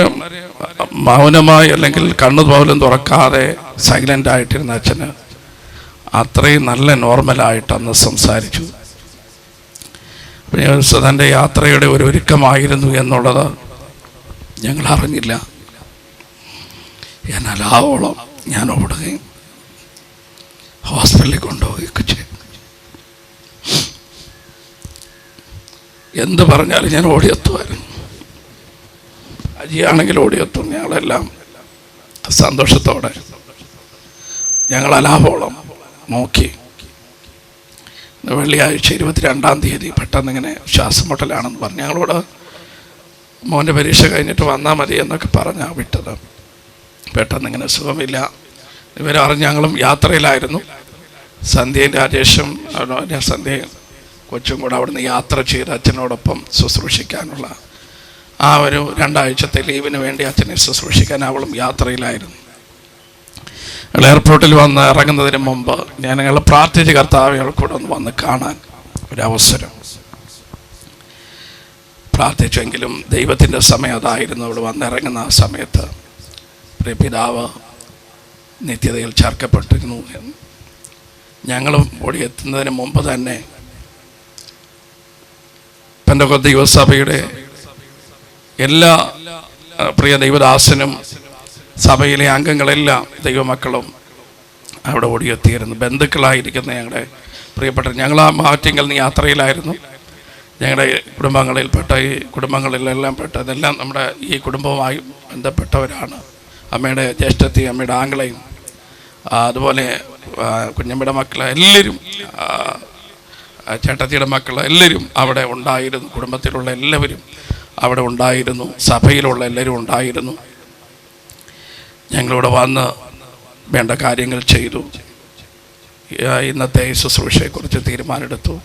മൗനമായി, അല്ലെങ്കിൽ കണ്ണു പോലും തുറക്കാതെ സൈലൻ്റ് ആയിട്ടിരുന്ന അച്ഛന് അത്രയും നല്ല നോർമലായിട്ട് അന്ന് സംസാരിച്ചു. തൻ്റെ യാത്രയുടെ ഒരു ഒരുക്കമായിരുന്നു എന്നുള്ളത് ഞങ്ങൾ അറിഞ്ഞില്ല. എന്നാൽ ആവോളം ഞാൻ ഓടുകയും ഹോസ്പിറ്റലിൽ കൊണ്ടുപോവുകയൊക്കെ ചെയ്തു. എന്ത് പറഞ്ഞാലും ഞാൻ ഓടിയെത്തുമായിരുന്നു. അജിയാണെങ്കിൽ ഓടിയെത്തും. ഞങ്ങളെല്ലാം സന്തോഷത്തോടെ ഞങ്ങൾ അലാവോളം നോക്കി. വെള്ളിയാഴ്ച 22-ാം തീയതി പെട്ടെന്നിങ്ങനെ ശ്വാസം മുട്ടലാണെന്ന് പറഞ്ഞു. ഞങ്ങളോട് മോൻ്റെ പരീക്ഷ കഴിഞ്ഞിട്ട് വന്നാൽ മതി എന്നൊക്കെ പറഞ്ഞാണ് വിട്ടത്. പെട്ടെന്നിങ്ങനെ സുഖമില്ല. ഇവരറിഞ്ഞ് ഞങ്ങളും യാത്രയിലായിരുന്നു. സന്ധ്യയും രാജേഷും സന്ധ്യയും കൊച്ചും കൂടെ അവിടുന്ന് യാത്ര ചെയ്ത് അച്ഛനോടൊപ്പം ശുശ്രൂഷിക്കാനുള്ള ഒരു 2 ആഴ്ചത്തെ ലീവിന് വേണ്ടി അച്ഛനെ ശുശ്രൂഷിക്കാൻ അവളും യാത്രയിലായിരുന്നു. എയർപോർട്ടിൽ വന്ന് ഇറങ്ങുന്നതിന് മുമ്പ് ഞങ്ങൾ പ്രാർത്ഥിച്ച് കർത്താവെ കൂടെ ഒന്ന് വന്ന് കാണാൻ ഒരവസരം പ്രാർത്ഥിച്ചെങ്കിലും ദൈവത്തിൻ്റെ സമയം അതായിരുന്നു. അവിടെ വന്നിറങ്ങുന്ന ആ സമയത്ത് പിതാവ് നിത്യതയിൽ ചേർക്കപ്പെട്ടിരുന്നു. ഞങ്ങളും ഓടി എത്തുന്നതിന് മുമ്പ് തന്നെ പെന്തക്കോസ്ത് ദൈവസഭയുടെ എല്ലാ പ്രിയ ദൈവദാസനും സഭയിലെ അംഗങ്ങളെല്ലാം ദൈവമക്കളും അവിടെ ഓടിയെത്തിയിരുന്നു. ബന്ധുക്കളായിരിക്കുന്ന ഞങ്ങളുടെ പ്രിയപ്പെട്ട ഞങ്ങൾ ആ ആറ്റിങ്ങൽ യാത്രയിലായിരുന്നു. ഞങ്ങളുടെ കുടുംബങ്ങളിൽപ്പെട്ട ഈ കുടുംബങ്ങളിലെല്ലാം പെട്ടതെല്ലാം നമ്മുടെ ഈ കുടുംബവുമായി ബന്ധപ്പെട്ടവരാണ്. അമ്മയുടെ ജ്യേഷ്ഠത്തി, അമ്മയുടെ ആംഗ്ലയും, അതുപോലെ കുഞ്ഞമ്മയുടെ മക്കൾ എല്ലാവരും, ചേട്ടത്തിയുടെ മക്കൾ എല്ലാവരും അവിടെ ഉണ്ടായിരുന്നു. കുടുംബത്തിലുള്ള എല്ലാവരും അവിടെ ഉണ്ടായിരുന്നു. സഭയിലുള്ള എല്ലാവരും ഉണ്ടായിരുന്നു. ഞങ്ങളിവിടെ വന്ന് വേണ്ട കാര്യങ്ങൾ ചെയ്തു. ഇന്നത്തെ ശുശ്രൂഷയെക്കുറിച്ച് തീരുമാനമെടുത്തു.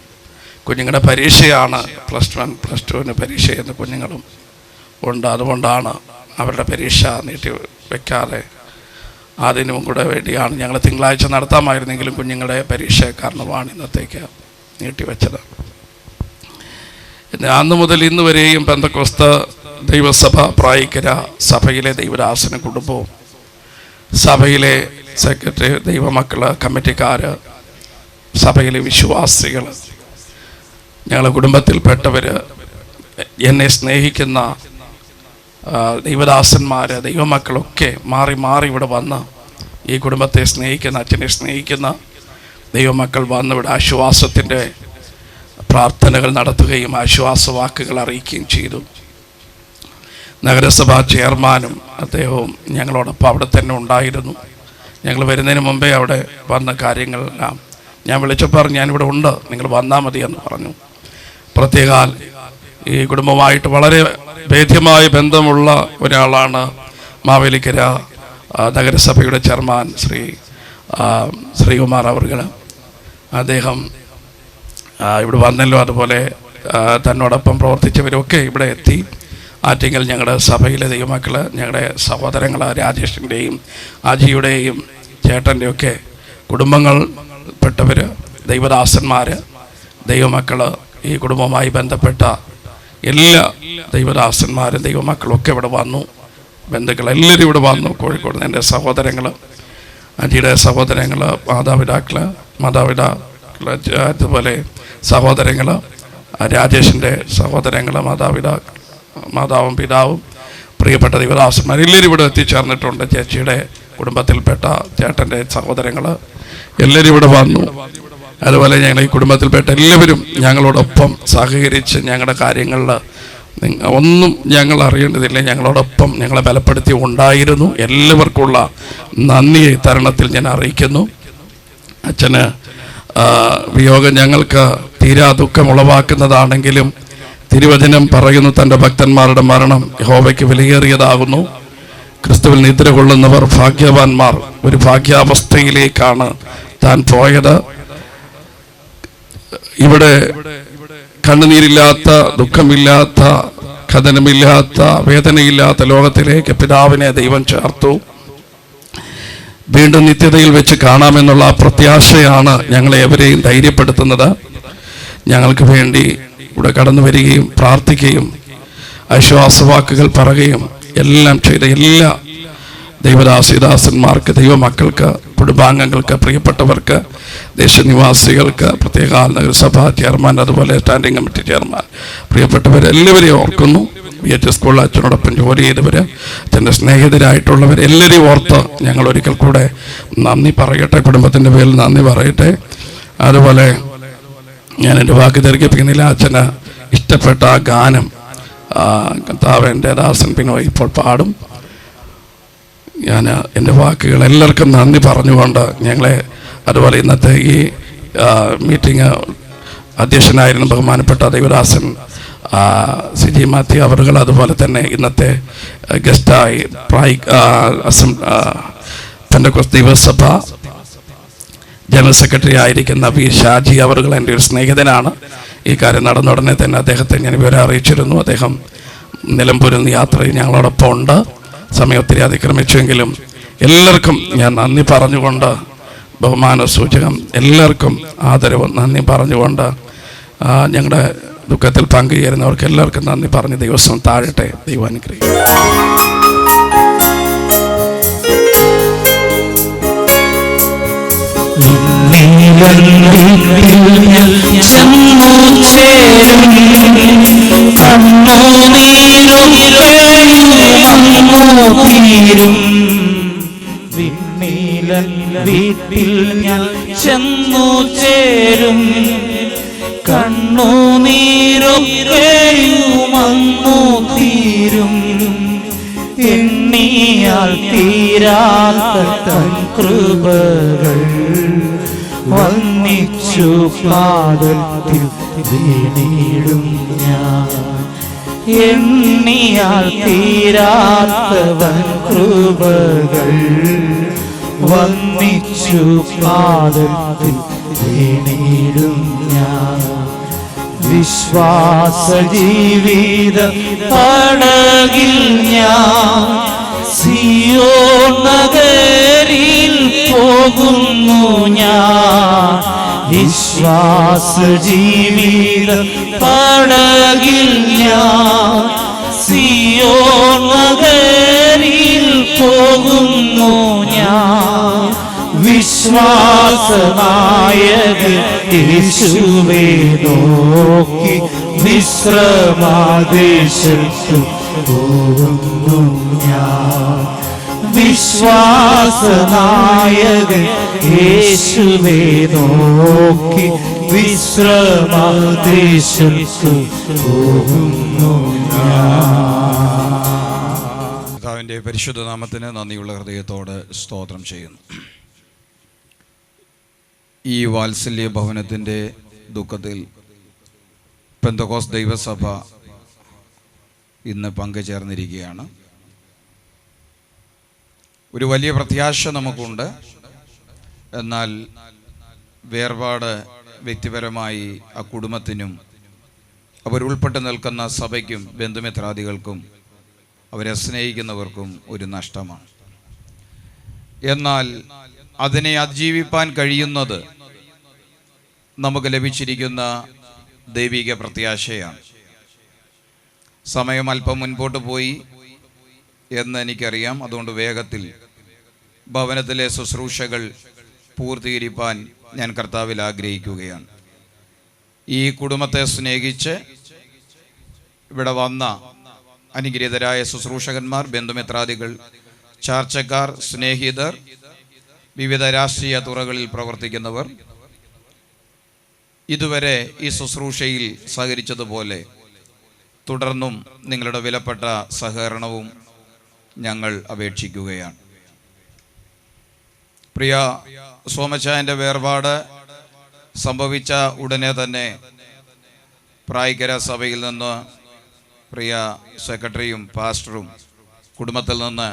കുഞ്ഞുങ്ങളുടെ പരീക്ഷയാണ്, +1 +2 പരീക്ഷയെന്ന് കുഞ്ഞുങ്ങളും ഉണ്ട്. അതുകൊണ്ടാണ് അവരുടെ പരീക്ഷ നീട്ടി വയ്ക്കാതെ അതിനും കൂടെ വേണ്ടിയാണ് ഞങ്ങൾ തിങ്കളാഴ്ച നടത്താമായിരുന്നെങ്കിലും കുഞ്ഞുങ്ങളുടെ പരീക്ഷ കാരണമാണ് ഇന്നത്തേക്ക് നീട്ടിവെച്ചത്. അന്ന് മുതൽ ഇന്ന് വരെയും പെന്തക്കോസ്ത് ദൈവസഭ പ്രായിക്കര സഭയിലെ ദൈവദാസന കുടുംബവും സഭയിലെ സെക്രട്ടറി, ദൈവമക്കൾ, കമ്മിറ്റിക്കാർ, സഭയിലെ വിശ്വാസികൾ, ഞങ്ങളുടെ കുടുംബത്തിൽപ്പെട്ടവർ, എന്നെ സ്നേഹിക്കുന്ന ദൈവദാസന്മാർ, ദൈവമക്കളൊക്കെ മാറി മാറി ഇവിടെ വന്ന് ഈ കുടുംബത്തെ സ്നേഹിക്കുന്ന, അച്ഛനെ സ്നേഹിക്കുന്ന ദൈവമക്കൾ വന്ന് ഇവിടെ ആശ്വാസത്തിൻ്റെ പ്രാർത്ഥനകൾ നടത്തുകയും ആശ്വാസവാക്കുകൾ അറിയിക്കുകയും ചെയ്തു. നഗരസഭാ ചെയർമാനും അദ്ദേഹവും ഞങ്ങളോടൊപ്പം അവിടെ തന്നെ ഉണ്ടായിരുന്നു. ഞങ്ങൾ വരുന്നതിന് മുമ്പേ അവിടെ വന്ന കാര്യങ്ങളെല്ലാം ഞാൻ വിളിച്ചപ്പോൾ ഞാനിവിടെ ഉണ്ട്, നിങ്ങൾ വന്നാൽ മതി എന്ന് പറഞ്ഞു. പ്രത്യേകാൽ ഈ കുടുംബമായിട്ട് വളരെ ഭേദ്യമായ ബന്ധമുള്ള ഒരാളാണ് മാവേലിക്കര നഗരസഭയുടെ ചെയർമാൻ ശ്രീകുമാർ അവർകൾ. അദ്ദേഹം ഇവിടെ വന്നല്ലോ. അതുപോലെ തന്നോടൊപ്പം പ്രവർത്തിച്ചവരൊക്കെ ഇവിടെ എത്തി. ആറ്റിങ്ങൽ ഞങ്ങളുടെ സഭയിലെ ദൈവമക്കൾ, ഞങ്ങളുടെ സഹോദരങ്ങൾ, രാജേഷിൻ്റെയും അജിയുടെയും ചേട്ടൻ്റെയൊക്കെ കുടുംബങ്ങൾ പെട്ടവർ, ദൈവദാസന്മാർ, ദൈവമക്കൾ, ഈ കുടുംബവുമായി ബന്ധപ്പെട്ട എല്ലാ ദൈവദാസന്മാരും ദൈവമക്കളൊക്കെ ഇവിടെ വന്നു. ബന്ധുക്കൾ എല്ലാവരും ഇവിടെ വന്നു. കോഴിക്കോട് എൻ്റെ സഹോദരങ്ങൾ, അജിയുടെ സഹോദരങ്ങൾ, മാതാപിതാക്കൾ, അതുപോലെ സഹോദരങ്ങൾ, രാജേഷിൻ്റെ സഹോദരങ്ങൾ, മാതാവും പിതാവും, പ്രിയപ്പെട്ട ദൈവദാസന്മാർ എല്ലാവരും ഇവിടെ എത്തിച്ചേർന്നിട്ടുണ്ട്. ചേച്ചിയുടെ കുടുംബത്തിൽപ്പെട്ട ചേട്ടൻ്റെ സഹോദരങ്ങൾ എല്ലാവരും ഇവിടെ വന്നു. അതുപോലെ ഞങ്ങൾ ഈ കുടുംബത്തിൽപ്പെട്ട എല്ലാവരും ഞങ്ങളോടൊപ്പം സഹകരിച്ച് ഞങ്ങളുടെ കാര്യങ്ങളിൽ ഒന്നും ഞങ്ങൾ അറിയേണ്ടതില്ല, ഞങ്ങളോടൊപ്പം ഞങ്ങളെ ബലപ്പെടുത്തി ഉണ്ടായിരുന്നു. എല്ലാവർക്കുമുള്ള നന്ദി തരുണത്തിൽ ഞാൻ അറിയിക്കുന്നു. അച്ഛന് വിയോഗം ഞങ്ങൾക്ക് തീരാ ദുഃഖം ഉളവാക്കുന്നതാണെങ്കിലും തിരുവചനം പറയുന്നു, തൻ്റെ ഭക്തന്മാരുടെ മരണം യഹോവയ്ക്ക് വിലയേറിയതാകുന്നു. ക്രിസ്തുവിൽ നിദ്ര കൊള്ളുന്നവർ ഭാഗ്യവാന്മാർ. ഒരു ഭാഗ്യാവസ്ഥയിലേക്കാണ് താൻ പോയത്. ഇവിടെ കണ്ണുനീരില്ലാത്ത, ദുഃഖമില്ലാത്ത, കഥനമില്ലാത്ത, വേദനയില്ലാത്ത ലോകത്തിലേക്ക് പിതാവിനെ ദൈവം ചേർത്തു. വീണ്ടും നിത്യതയിൽ വെച്ച് കാണാമെന്നുള്ള പ്രത്യാശയാണ് ഞങ്ങളെ എവരെയും ധൈര്യപ്പെടുത്തുന്നത്. ഞങ്ങൾക്ക് വേണ്ടി ഇവിടെ കടന്നു വരികയും പ്രാർത്ഥിക്കുകയും ആശ്വാസവാക്കുകൾ പറയുകയും എല്ലാം ചെയ്ത എല്ലാ ദൈവദാസിദാസന്മാർക്ക്, ദൈവമക്കൾക്ക്, കുടുംബാംഗങ്ങൾക്ക്, പ്രിയപ്പെട്ടവർക്ക്, ദേശനിവാസികൾക്ക്, പ്രത്യേക നഗരസഭ ചെയർമാൻ, അതുപോലെ സ്റ്റാൻഡിംഗ് കമ്മിറ്റി ചെയർമാൻ, പ്രിയപ്പെട്ടവരെല്ലാവരെയും ഓർക്കുന്നു. VH സ്കൂളിൽ അച്ഛനോടൊപ്പം ജോലി ചെയ്തവർ, അച്ഛൻ്റെ സ്നേഹിതരായിട്ടുള്ളവർ എല്ലാവരെയും ഓർത്ത് ഞങ്ങൾ ഒരിക്കൽ കൂടെ നന്ദി പറയട്ടെ, കുടുംബത്തിൻ്റെ പേരിൽ നന്ദി പറയട്ടെ. അതുപോലെ ഞാൻ എൻ്റെ വാക്ക് ദീർഘിപ്പിക്കുന്നില്ല. അച്ഛന് ഇഷ്ടപ്പെട്ട ആ ഗാനം കർത്താവിൻ്റെ ദാസൻ പിന്നോയ് ഇപ്പോൾ പാടും. ഞാൻ എൻ്റെ വാക്കുകൾ എല്ലാവർക്കും നന്ദി പറഞ്ഞുകൊണ്ട് ഞങ്ങളെ, അതുപോലെ ഇന്നത്തെ ഈ മീറ്റിംഗ് അധ്യക്ഷനായിരുന്ന ബഹുമാനപ്പെട്ട ദൈവദാസൻ സിജി മാത്യു അവറുകൾ, അതുപോലെ തന്നെ ഇന്നത്തെ ഗസ്റ്റായി പെന്തക്കോസ്ത് ദൈവസഭ ജനറൽ സെക്രട്ടറി ആയിരിക്കുന്ന പി ഷാജി അവറുകൾ എൻ്റെ ഒരു സ്നേഹിതനാണ്. ഈ കാര്യം നടന്ന ഉടനെ തന്നെ അദ്ദേഹത്തെ ഞാൻ വിവരം അറിയിച്ചിരുന്നു. അദ്ദേഹം നിലമ്പൂരിൽ നിന്ന് യാത്രയിൽ ഞങ്ങളോടൊപ്പം ഉണ്ട്. സമയം ഒത്തിരി അതിക്രമിച്ചെങ്കിലും എല്ലാവർക്കും ഞാൻ നന്ദി പറഞ്ഞുകൊണ്ട്, ബഹുമാന സൂചകം എല്ലാവർക്കും ആദരവ് നന്ദി പറഞ്ഞുകൊണ്ട്, ഞങ്ങളുടെ ദുഃഖത്തിൽ പങ്കുചേരുന്നവർക്ക് എല്ലാവർക്കും നന്ദി പറഞ്ഞ് ദിവസം താഴട്ടെ. ദൈവം അനുഗ്രഹിക്കട്ടെ. വീട്ടിൽ ഞാൻ ചെന്നു ചേരും, കണ്ണുനീരൊക്കെയുമങ്ങു തീരും. എണ്ണിയാൽ തീരാത്ത തൻ കൃപകൾ വന്നിച്ചു പാദത്തിൽ വീണിടും ഞാൻ. എണ്ണിയാൽ തീരാത്തവൻ കൃപകൾ വന്നിച്ചു പാദത്തിൽ വീണിടും ഞാൻ. വിശ്വാസ ജീവിത പടകിൽ ഞാൻ സിയോൻ നഗരിയിൽ പോകുന്നു ഞാൻ. വിശ്വാസ ജീവിത പടകിൽ ഞാൻ സിയോൻ നഗരിയിൽ പോകുന്നു ഞാൻ. വിശ്വാസനായകൻ യേശുവേ നോക്കി വിശ്രമദേശത്തു പോകുന്നു ഞാൻ. വിശ്വാസനായകൻ യേശുവേ നോക്കി വിശ്രമദേശത്തു പോകുന്നു ഞാൻ. കർത്താവിൻ്റെ പരിശുദ്ധ നാമത്തിന് നന്ദിയുള്ള ഹൃദയത്തോട് സ്തോത്രം ചെയ്യുന്നു. ഈ വാത്സല്യ ഭവനത്തിൻ്റെ ദുഃഖത്തിൽ പെന്തക്കോസ്ത് ദൈവസഭ ഇന്ന് പങ്കുചേർന്നിരിക്കുകയാണ്. ഒരു വലിയ പ്രത്യാശ നമുക്കുണ്ട്. എന്നാൽ വേർപാട് വ്യക്തിപരമായി ആ കുടുംബത്തിനും അവരുൾപ്പെട്ട് നിൽക്കുന്ന സഭയ്ക്കും ബന്ധുമിത്രാദികൾക്കും അവരെ സ്നേഹിക്കുന്നവർക്കും ഒരു നഷ്ടമാണ്. എന്നാൽ അതിനെ അതിജീവിപ്പാൻ കഴിയുന്നത് നമുക്ക് ലഭിച്ചിരിക്കുന്ന ദൈവിക പ്രത്യാശയാണ്. സമയം അല്പം മുൻപോട്ട് പോയി എന്ന് എനിക്കറിയാം. അതുകൊണ്ട് വേഗത്തിൽ ഭവനത്തിലെ ശുശ്രൂഷകൾ പൂർത്തീകരിപ്പാൻ ഞാൻ കർത്താവിൽ ആഗ്രഹിക്കുകയാണ്. ഈ കുടുംബത്തെ സ്നേഹിച്ച് ഇവിടെ വന്ന അനുഗ്രഹീതരായ ശുശ്രൂഷകന്മാർ, ബന്ധുമിത്രാദികൾ, ചാർച്ചക്കാർ, സ്നേഹിതർ, വിവിധ രാഷ്ട്രീയ തുറകളിൽ പ്രവർത്തിക്കുന്നവർ, ഇതുവരെ ഈ ശുശ്രൂഷയിൽ സഹകരിച്ചതുപോലെ തുടർന്നും നിങ്ങളുടെ വിലപ്പെട്ട സഹകരണവും ഞങ്ങൾ അപേക്ഷിക്കുകയാണ്. പ്രിയ സോമച്ചായൻ്റെ വേർപാട് സംഭവിച്ച ഉടനെ തന്നെ പ്രായിക്കര സഭയിൽ നിന്ന് പ്രിയ സെക്രട്ടറിയും പാസ്റ്ററും കുടുംബത്തിൽ നിന്ന്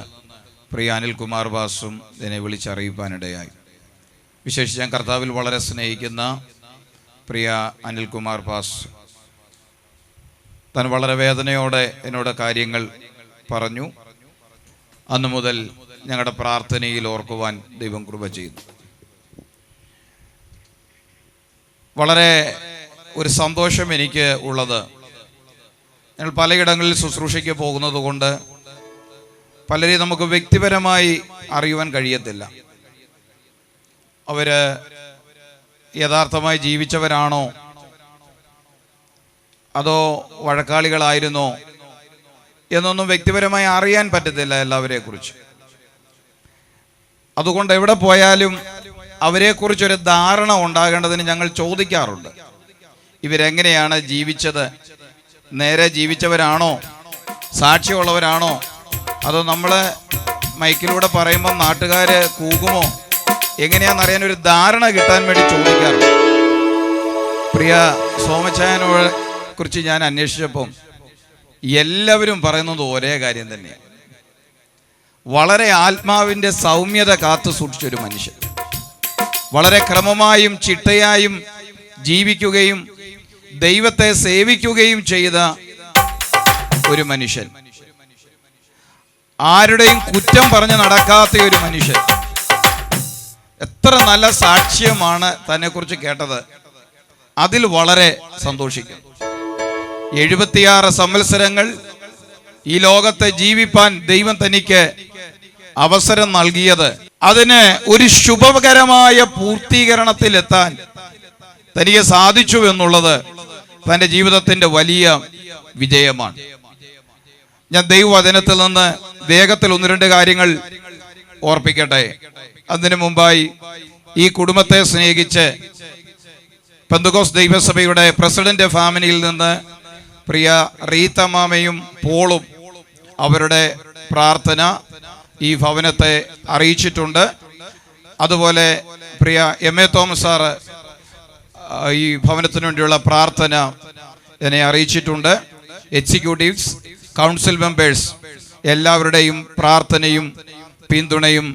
പ്രിയ അനിൽകുമാർ ബാസും ഇതിനെ വിളിച്ചറിയിപ്പാനിടയായി. വിശേഷിച്ച് ഞാൻ കർത്താവിൽ വളരെ സ്നേഹിക്കുന്ന പ്രിയ അനിൽകുമാർ പാസ് താൻ വളരെ വേദനയോടെ എന്നോട് കാര്യങ്ങൾ പറഞ്ഞു. അന്നു മുതൽ ഞങ്ങളുടെ പ്രാർത്ഥനയിൽ ഓർക്കുവാൻ ദൈവം കൃപ ചെയ്തു. വളരെ ഒരു സന്തോഷം എനിക്ക് ഉള്ളത്, ഞങ്ങൾ പലയിടങ്ങളിൽ ശുശ്രൂഷയ്ക്ക് പോകുന്നത് കൊണ്ട് പലരെയും നമുക്ക് വ്യക്തിപരമായി അറിയുവാൻ കഴിയത്തില്ല. അവര് യഥാർത്ഥമായി ജീവിച്ചവരാണോ അതോ വഴക്കാളികളായിരുന്നോ എന്നൊന്നും വ്യക്തിപരമായി അറിയാൻ പറ്റത്തില്ല എല്ലാവരെ കുറിച്ച്. അതുകൊണ്ട് എവിടെ പോയാലും അവരെക്കുറിച്ചൊരു ധാരണ ഉണ്ടാകേണ്ടതിന് ഞങ്ങൾ ചോദിക്കാറുണ്ട്. ഇവരെങ്ങനെയാണ് ജീവിച്ചത്? നേരെ ജീവിച്ചവരാണോ? സാക്ഷ്യമുള്ളവരാണോ? അതോ നമ്മൾ മൈക്കിലൂടെ പറയുമ്പോൾ നാട്ടുകാർ കൂകുമോ? എങ്ങനെയാണെന്നറിയാൻ ഒരു ധാരണ കിട്ടാൻ വേണ്ടി ചോദിക്കാറുണ്ട്. പ്രിയ സോമച്ചായനെ കുറിച്ച് ഞാൻ അന്വേഷിച്ചപ്പം എല്ലാവരും പറയുന്നത് ഒരേ കാര്യം തന്നെയാണ്. വളരെ ആത്മാവിൻ്റെ സൗമ്യത കാത്തു സൂക്ഷിച്ചൊരു മനുഷ്യൻ, വളരെ ക്രമമായും ചിട്ടയായും ജീവിക്കുകയും ദൈവത്തെ സേവിക്കുകയും ചെയ്ത ഒരു മനുഷ്യൻ, ആരുടെയും കുറ്റം പറഞ്ഞ് നടക്കാത്ത ഒരു മനുഷ്യൻ. എത്ര നല്ല സാക്ഷ്യമാണ് തന്നെക്കുറിച്ച് കേട്ടത്. അതിൽ വളരെ സന്തോഷിക്കുന്നു. 76 സംവത്സരങ്ങൾ ഈ ലോകത്തെ ജീവിപ്പാൻ ദൈവം തനിക്ക് അവസരം നൽകിയത്, അതിന് ഒരു ശുഭകരമായ പൂർത്തീകരണത്തിലെത്താൻ തനിക്ക് സാധിച്ചു എന്നുള്ളത് തൻ്റെ ജീവിതത്തിൻ്റെ വലിയ വിജയമാണ്. ഞാൻ ദൈവവചനത്തിൽ നിന്ന് വേഗത്തിൽ 1-2 കാര്യങ്ങൾ ഓർപ്പിക്കട്ടെ. അതിനു മുമ്പായി ഈ കുടുംബത്തെ സ്നേഹിച്ച് പെന്തക്കോസ്ത് ദൈവസഭയുടെ പ്രസിഡന്റ് ഫാമിലിയിൽ നിന്ന് പ്രിയ റീത്ത മാമയും പോളും അവരുടെ പ്രാർത്ഥന ഈ ഭവനത്തെ അറിയിച്ചിട്ടുണ്ട്. അതുപോലെ പ്രിയ എം.എ. തോമസ് സാറ് ഈ ഭവനത്തിനു വേണ്ടിയുള്ള പ്രാർത്ഥന എന്നെ അറിയിച്ചിട്ടുണ്ട്. എക്സിക്യൂട്ടീവ്സ്, കൗൺസിൽ മെമ്പേഴ്സ് എല്ലാവരുടെയും പ്രാർത്ഥനയും പിന്തുണയും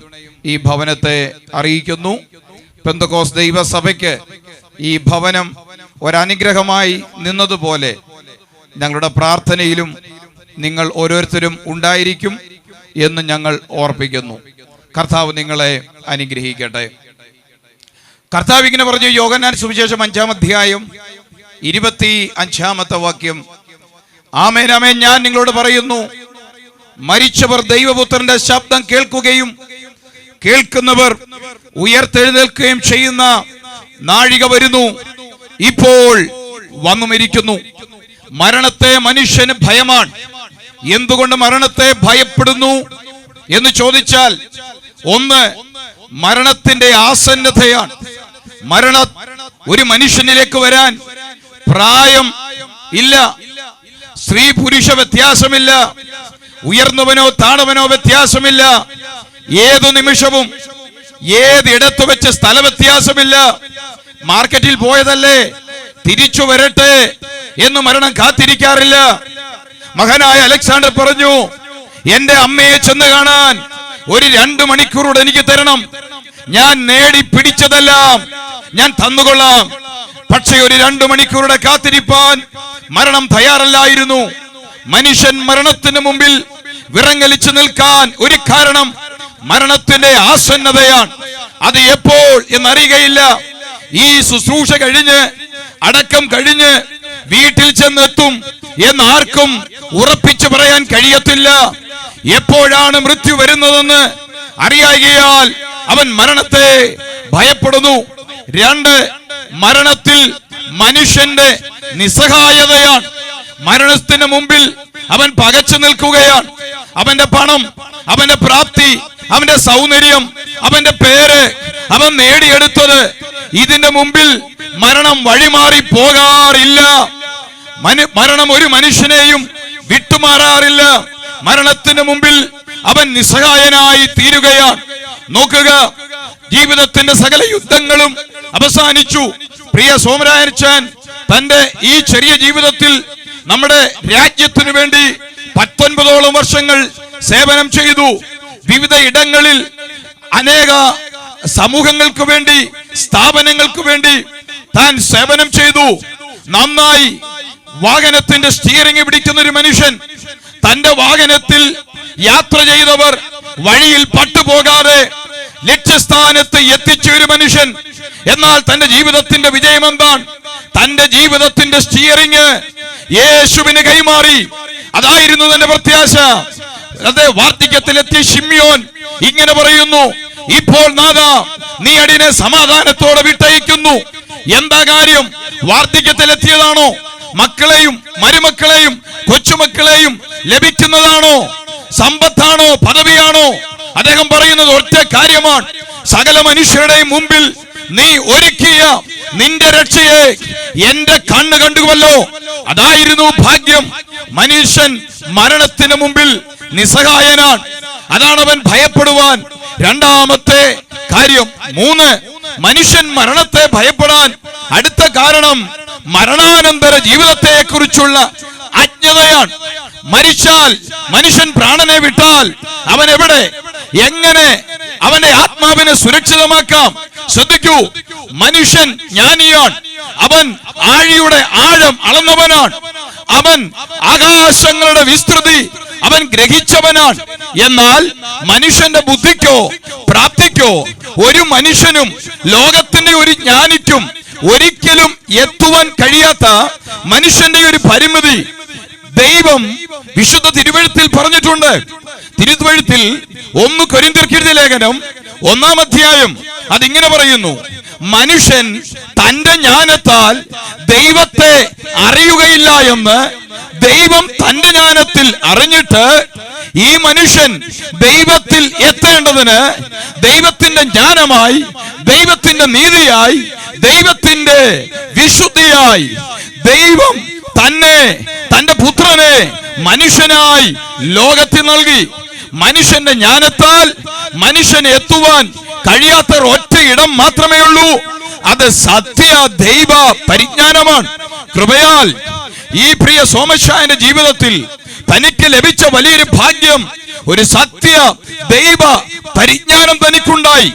ഈ ഭവനത്തെ അറിയിക്കുന്നു. പെന്തക്കോസ്ത് ദൈവസഭയ്ക്ക് ഈ ഭവനം ഒരനുഗ്രഹമായി നിന്നതുപോലെ ഞങ്ങളുടെ പ്രാർത്ഥനയിലും നിങ്ങൾ ഓരോരുത്തരും ഉണ്ടായിരിക്കും എന്ന് ഞങ്ങൾ ഓർപ്പിക്കുന്നു. കർത്താവ് നിങ്ങളെ അനുഗ്രഹിക്കട്ടെ. കർത്താവ് ഇങ്ങനെ പറഞ്ഞു, യോഹന്നാൻ സുവിശേഷം 5-ാം അധ്യായം 25-ാമത്തെ വാക്യം, ആമേൻ ആമേൻ ഞാൻ നിങ്ങളോട് പറയുന്നു, മരിച്ചവർ ദൈവപുത്രന്റെ ശബ്ദം കേൾക്കുകയും കേൾക്കുന്നവർ ഉയർത്തെഴുന്നേൽക്കുകയും ചെയ്യുന്ന നാഴിക വരുന്നു, ഇപ്പോൾ വന്നുമിരിക്കുന്നു. മരണത്തെ മനുഷ്യന് ഭയമാണ്. എന്തുകൊണ്ട് മരണത്തെ ഭയപ്പെടുന്നു എന്ന് ചോദിച്ചാൽ, ഒന്ന് മരണത്തിന്റെ ആസന്നതയാണ്. മരണം ഒരു മനുഷ്യനിലേക്ക് വരാൻ പ്രായം ഇല്ല, സ്ത്രീ പുരുഷ വ്യത്യാസമില്ല, ഉയർന്നവനോ താണവനോ വ്യത്യാസമില്ല. ഏതു നിമിഷവും ഏതിടത്ത് വെച്ച് സ്ഥല വ്യത്യാസമില്ല. മാർക്കറ്റിൽ പോയതല്ലേ, തിരിച്ചു വരട്ടെ എന്ന് മരണം കാത്തിരിക്കാറില്ല. മഹാനായ അലക്സാണ്ടർ പറഞ്ഞു, എന്റെ അമ്മയെ ചെന്ന് കാണാൻ ഒരു 2 മണിക്കൂറോട് എനിക്ക് തരണം. ഞാൻ നേടി പിടിച്ചതെല്ലാം ഞാൻ തന്നുകൊള്ളാം. പക്ഷേ ഒരു 2 മണിക്കൂറുടെ കാത്തിരിപ്പാൻ മരണം തയ്യാറല്ലായിരുന്നു. മനുഷ്യൻ മരണത്തിന് മുമ്പിൽ വിറങ്ങലിച്ചു നിൽക്കാൻ ഒരു കാരണം മരണത്തിന്റെ ആസന്നതയാണ്. അത് എപ്പോൾ എന്നറിയുകയില്ല. ഈ ശുശ്രൂഷ കഴിഞ്ഞ് അടക്കം കഴിഞ്ഞ് വീട്ടിൽ ചെന്നെത്തും എന്നാർക്കും ഉറപ്പിച്ചു പറയാൻ കഴിയത്തില്ല. എപ്പോഴാണ് മൃത്യു വരുന്നതെന്ന് അറിയായികയാൽ അവൻ മരണത്തെ ഭയപ്പെടുന്നു. രണ്ട്, മരണത്തിൽ മനുഷ്യന്റെ നിസ്സഹായതയാണ്. മരണത്തിന് മുമ്പിൽ അവൻ പകച്ചു നിൽക്കുകയാണ്. അവന്റെ പണം, അവന്റെ പ്രാപ്തി, അവന്റെ സൗന്ദര്യം, അവന്റെ പേര്, അവൻ നേടിയെടുത്തത്, ഇതിന്റെ മുമ്പിൽ മരണം വഴിമാറി പോകാറില്ല. മരണം ഒരു മനുഷ്യനെയും വിട്ടുമാറാറില്ല. മരണത്തിന് മുമ്പിൽ അവൻ നിസ്സഹായനായി തീരുകയാണ്. നോക്കുക, ജീവിതത്തിന്റെ സകല യുദ്ധങ്ങളും അവസാനിച്ചു. പ്രിയ സോമരായൻ തന്റെ ഈ ചെറിയ ജീവിതത്തിൽ നമ്മുടെ രാജ്യത്തിനു വേണ്ടി 19ഓളം വർഷങ്ങൾ സേവനം ചെയ്തു. വിവിധ ഇടങ്ങളിൽ അനേക സമൂഹങ്ങൾക്ക് വേണ്ടി, സ്ഥാപനങ്ങൾക്ക് വേണ്ടി താൻ സേവനം ചെയ്തു. നന്നായി വാഹനത്തിന്റെ സ്റ്റിയറിംഗ് പിടിക്കുന്ന ഒരു മനുഷ്യൻ, തന്റെ വാഹനത്തിൽ യാത്ര ചെയ്തവർ വഴിയിൽ പട്ടുപോകാതെ ലക്ഷ്യസ്ഥാനത്ത് എത്തിച്ച ഒരു മനുഷ്യൻ. എന്നാൽ തന്റെ ജീവിതത്തിന്റെ വിജയം എന്താണ്? തന്റെ ജീവിതത്തിന്റെ സ്റ്റിയറിംഗ് യേശുവിന് കൈമാറി. അതായിരുന്നു തന്റെ പ്രത്യാശ. അതെ, വാർദ്ധക്യത്തിലെത്തിയ ശിമ്യോൻ ഇങ്ങനെ പറയുന്നു, ഇപ്പോൾ നാഥാ നീ അടിയനെ സമാധാനത്തോടെ വിട്ടയക്കുന്നു. എന്താ കാര്യം? വാർദ്ധക്യത്തിലെത്തിയതാണോ? മക്കളെയും മരുമക്കളെയും കൊച്ചുമക്കളെയും ലഭിക്കുന്നതാണോ? സമ്പത്താണോ? പദവിയാണോ? അദ്ദേഹം പറയുന്നത് ഒറ്റ കാര്യമാണ്, സകല മനുഷ്യരുടെയും മുമ്പിൽ നീ ഒരുക്കിയ നിന്റെ രക്ഷയെ എന്റെ കണ്ണ് കണ്ടുവല്ലോ. അതായിരുന്നു ഭാഗ്യം. മനുഷ്യൻ മരണത്തിന് മുമ്പിൽ നിസ്സഹായനാണ്. അതാണ് അവൻ ഭയപ്പെടുവാൻ രണ്ടാമത്തെ കാര്യം. 3, മനുഷ്യൻ മരണത്തെ ഭയപ്പെടാൻ അടുത്ത കാരണം മരണാനന്തര ജീവിതത്തെ കുറിച്ചുള്ള അജ്ഞതയാണ്. മരിച്ചാൽ, മനുഷ്യൻ പ്രാണനെ വിട്ടാൽ അവൻ എവിടെ, എങ്ങനെ അവന്റെ ആത്മാവിനെ സുരക്ഷിതമാക്കാം? ശ്രദ്ധിക്കൂ, മനുഷ്യൻ ജ്ഞാനിയാണ്. അവൻ ആഴിയുടെ ആഴം അളന്നവനാണ്. അവൻ ആകാശങ്ങളുടെ വിസ്തൃതി അവൻ ഗ്രഹിച്ചവനാണ്. എന്നാൽ മനുഷ്യന്റെ ബുദ്ധിക്കോ പ്രാപ്തിക്കോ ഒരു മനുഷ്യനും ലോകത്തിന്റെ ഒരു ജ്ഞാനിക്കും ഒരിക്കലും എത്തുവാൻ കഴിയാത്ത മനുഷ്യന്റെ ഒരു പരിമിതി ദൈവം വിശുദ്ധ തിരുവെഴുത്തിൽ പറഞ്ഞിട്ടുണ്ട്. തിരുവെഴുത്തിൽ 1 കൊരിന്ത്യർക്ക് എഴുതിയ ലേഖനം 1-ാം അധ്യായം അതിങ്ങനെ പറയുന്നു, മനുഷ്യൻ തന്റെ ജ്ഞാനത്താൽ ദൈവത്തെ അറിയുകയില്ല എന്ന് ദൈവം തന്റെ ജ്ഞാനത്തിൽ അറിഞ്ഞിട്ട് ഈ മനുഷ്യൻ ദൈവത്തിൽ എത്തേണ്ടതിന് ദൈവത്തിന്റെ ജ്ഞാനമായി, ദൈവത്തിന്റെ നീതിയായി, ദൈവത്തിന്റെ വിശുദ്ധിയായി ദൈവം തന്നെ തന്റെ പുത്രനെ മനുഷ്യനായി ലോകത്തിൽ നൽകി. മനുഷ്യന്റെ ജ്ഞാനത്താൽ മനുഷ്യന് എത്തുവാൻ കഴിയാത്ത ഒറ്റ ഇടം മാത്രമേ ഉള്ളൂ. അത് സത്യ ദൈവ പരിജ്ഞാനമാണ്. കൃപയാൽ ഈ പ്രിയ സോമശായന്റെ ജീവിതത്തിൽ തനിക്ക് ലഭിച്ച വലിയൊരു ഭാഗ്യം, ഒരു സത്യ ദൈവ പരിജ്ഞാനം തനിക്കുണ്ടായി.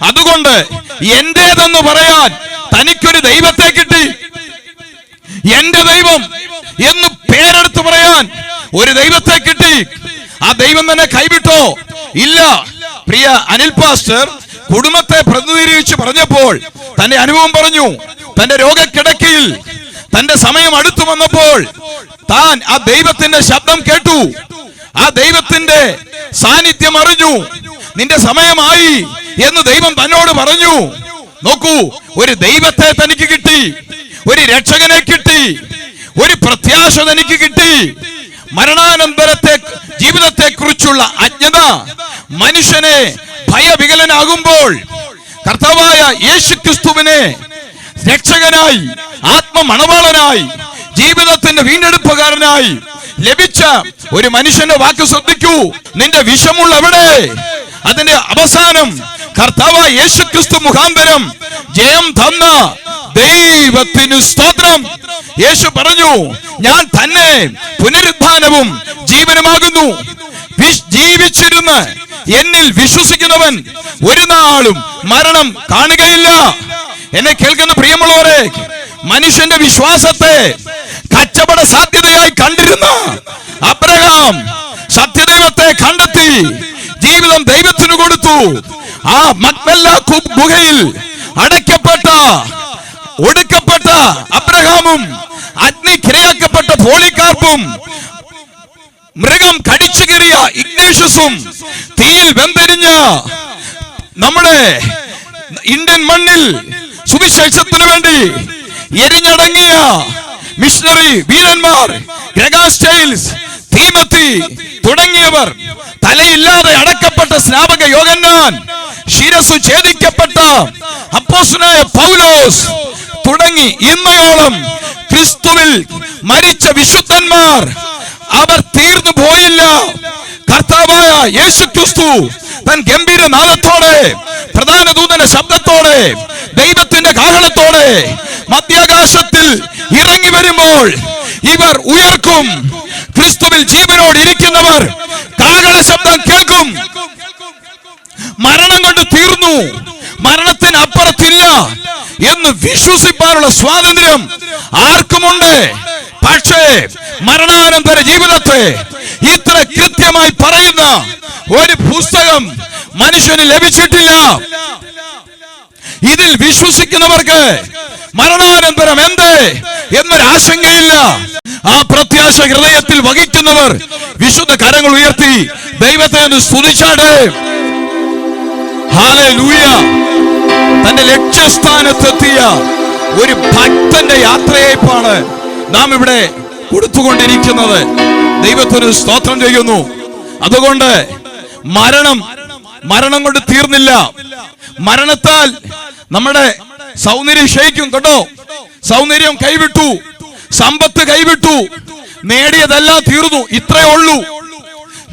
അതുകൊണ്ട് എന്റേതെന്ന് പറയാൻ തനിക്കൊരു ദൈവത്തെ കിട്ടി. എന്റെ ദൈവം എന്ന് പേരെടുത്ത് പറയാൻ ഒരു ദൈവത്തെ കിട്ടി. ആ ദൈവം തന്നെ കൈവിട്ടോ? ഇല്ല. പ്രിയ അനിൽ പാസ്റ്റർ കുടുംബത്തെ പ്രതിനിധീകരിച്ച് പറഞ്ഞപ്പോൾ തന്റെ അനുഭവം പറഞ്ഞു. തന്റെ രോഗക്കിടക്കയിൽ തന്റെ സമയം അടുത്തു വന്നപ്പോൾ താൻ ആ ദൈവത്തിന്റെ ശബ്ദം കേട്ടു. ആ ദൈവത്തിന്റെ സാന്നിധ്യം അറിഞ്ഞു. നിന്റെ സമയമായി എന്ന് ദൈവം തന്നോട് പറഞ്ഞു. നോക്കൂ, ഒരു ദൈവത്തെ തനിക്ക് കിട്ടി, ഒരു രക്ഷകനെ കിട്ടി, ഒരു പ്രത്യാശ തനിക്ക് കിട്ടി. മരണാനന്തരത്തെ ജീവിതത്തെ കുറിച്ചുള്ള അജ്ഞത മനുഷ്യനെ ഭയവികലനാകുമ്പോൾ കർത്താവായ യേശുക്രിസ്തുവിനെ രക്ഷകനായി, ആത്മമണവാളനായി, ജീവിതത്തിന്റെ വീണ്ടെടുപ്പുകാരനായി ലഭിച്ച ഒരു മനുഷ്യന്റെ വാക്ക് ശ്രദ്ധിക്കൂ. നിന്റെ വിഷമുള്ള എവിടെ? അതിന്റെ അവസാനം കർത്താവായ യേശുക്രിസ്തു മുഖാന്തരം ജയം തന്ന ദൈവത്തിന് സ്തോത്രം. യേശു പറഞ്ഞു, ഞാൻ തന്നെ പുനരുത്ഥാനവും ജീവനുമാകുന്നു. ജീവിച്ചിരുന്ന് എന്നിൽ വിശ്വസിക്കുന്നവൻ ഒരു നാളും മരണം കാണുകയില്ല. എന്നെ കേൾക്കുന്ന പ്രിയമുള്ളവരെ, മനുഷ്യന്റെ വിശ്വാസത്തെ കച്ചവട സാധ്യതയായി കണ്ടിരുന്ന അബ്രഹാം സത്യദൈവത്തെ കണ്ടെത്തി ജീവിതം ദൈവത്തിന് കൊടുത്തു. ആ മക്ബെല്ല ഗുഹയിൽ അടയ്ക്കപ്പെട്ട ഒടുക്കപ്പെട്ട അബ്രഹാമും അഗ്നിക്കിരയാക്കപ്പെട്ട പോളികാർപ്പും മൃഗം കടിച്ചു കീറിയ ഇഗ്നേഷ്യസും തീയിൽ വെന്തെരിഞ്ഞ നമ്മുടെ ഇന്ത്യൻ മണ്ണിൽ സുവിശേഷത്തിനു വേണ്ടി എരിഞ്ഞടങ്ങിയ മിഷണറി വീരന്മാർ, ഗ്രഗാസ് സ്റ്റൈൽസ്, തീമത്തി തുടങ്ങിയവർ, തലയില്ലാതെ അടക്കപ്പെട്ട സ്നാപക യോഹന്നാൻ, ശിരസ്സു ഛേദിക്കപ്പെട്ട അപ്പോസ്തലനായ പൗലോസ് തുടങ്ങി ഇന്നയോളം ക്രിസ്തുവിൽ മരിച്ച വിശുദ്ധന്മാർ, അവർ തീർന്നു പോയില്ല. കർത്താവായ യേശു ക്രിസ്തു തൻ ഗംഭീരനാദത്തോടെ, പ്രധാന ദൂതന്റെ ശബ്ദത്തോടെ, ദൈവത്തിന്റെ കാഹളത്തോടെ മധ്യാകാശത്തിൽ ഇറങ്ങി വരുമ്പോൾ ഇവർ ഉയർക്കും. ക്രിസ്തുവിൽ ജീവനോട് ഇരിക്കുന്നവർ കാഹള ശബ്ദം കേൾക്കും. മരണം കൊണ്ട് തീർന്നു, മരണത്തിന് അപ്പുറത്തില്ല എന്ന് വിശ്വസിപ്പാനുള്ള സ്വാതന്ത്ര്യം ആർക്കുമുണ്ട്. പക്ഷേ മരണാനന്തര ജീവിതത്തെ ഇത്ര കൃത്യമായി പറയുന്ന ഒരു പുസ്തകം മനുഷ്യന് ലഭിച്ചിട്ടില്ല. ഇതിൽ വിശ്വസിക്കുന്നവർക്ക് മരണാനന്തരം എന്ത് എന്നൊരു ആശങ്കയില്ല. ആ പ്രത്യാശ ഹൃദയത്തിൽ വഹിക്കുന്നവർ വിശുദ്ധ കരങ്ങൾ ഉയർത്തി ദൈവത്തെ ഒന്ന് സ്തുതിച്ചാട്. ഹല്ലേലൂയ. തന്റെ ലക്ഷ്യസ്ഥാനത്തെത്തിയ ഒരു ഭക്തന്റെ യാത്രയയപ്പാണ് നാം ഇവിടെ കൊടുത്തുകൊണ്ടിരിക്കുന്നത്. ദൈവത്തിന് സ്തോത്രം ചെയ്യുന്നു. അതുകൊണ്ട് മരണം കൊണ്ട് തീർന്നില്ല. മരണത്താൽ നമ്മുടെ സൗന്ദര്യം ക്ഷയിക്കും കേട്ടോ. സൗന്ദര്യം കൈവിട്ടു, സമ്പത്ത് കൈവിട്ടു, നേടിയതെല്ലാം തീർന്നു. ഇത്രയേ ഉള്ളൂ.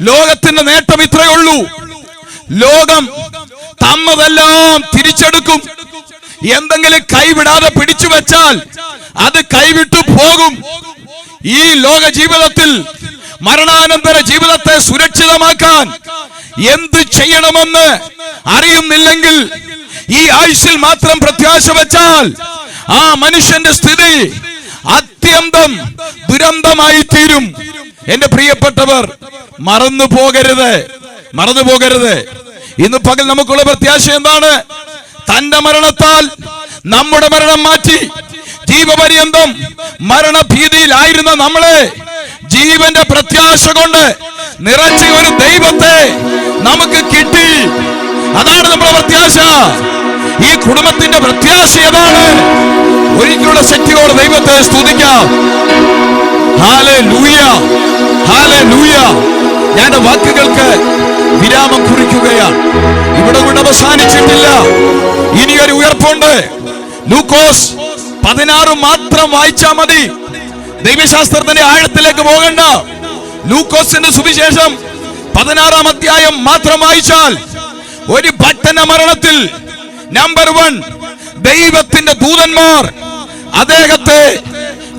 ലോകത്തിന്റെ നേട്ടം ഇത്രയേ ഉള്ളൂ. ലോകം തന്നതെല്ലാം തിരിച്ചെടുക്കും. എന്തെങ്കിലും കൈവിടാതെ പിടിച്ചു വെച്ചാൽ അത് കൈവിട്ടു പോകും. ഈ ലോക ജീവിതത്തിൽ മരണാനന്തര ജീവിതത്തെ സുരക്ഷിതമാക്കാൻ എന്ത് ചെയ്യണമെന്ന് അറിയുന്നില്ലെങ്കിൽ ഈ ആയുസ്സിൽ മാത്രം പ്രത്യാശ വെച്ചാൽ ആ മനുഷ്യന്റെ സ്ഥിതി അത്യന്തം ദുരന്തമായി തീരും. എന്റെ പ്രിയപ്പെട്ടവർ, മറന്നു പോകരുത്. ഇന്ന് പകൽ നമുക്കുള്ള പ്രത്യാശ എന്താണ്? തന്റെ മരണത്താൽ നമ്മുടെ മരണം മാറ്റി ജീവപര്യന്തം മരണഭീതിയിലായിരുന്ന നമ്മളെ ജീവന്റെ പ്രത്യാശ കൊണ്ട് നിറച്ച ഒരു ദൈവത്തെ നമുക്ക് കിട്ടി. അതാണ് നമ്മുടെ പ്രത്യാശ. ഈ കുടുംബത്തിന്റെ പ്രത്യാശ ഏതാണ്? ഒരിക്കലുള്ള ശക്തിയോടെ ദൈവത്തെ സ്തുതിക്കാം. Hallelujah, hallelujah. ഞാൻ വാക്കുകൾക്ക് വിരാമം കുറിക്കുകയാണ്. ഇവിടെ കൊണ്ട് അവസാനിച്ചിട്ടില്ല. ഇനിയൊരു ഉയർപ്പുണ്ട്. ലൂക്കോസ് 16 മാത്രം വായിച്ചാൽ മതി. ദൈവശാസ്ത്രത്തിന്റെ ആഴത്തിലേക്ക് പോകണ്ട. ലൂക്കോസിന്റെ സുവിശേഷം 16 അധ്യായം മാത്രം വായിച്ചാൽ ഒരു ഭക്തന്റെ മരണത്തിൽ നമ്പർ 1 ദൈവത്തിന്റെ ദൂതന്മാർ അദ്ദേഹത്തെ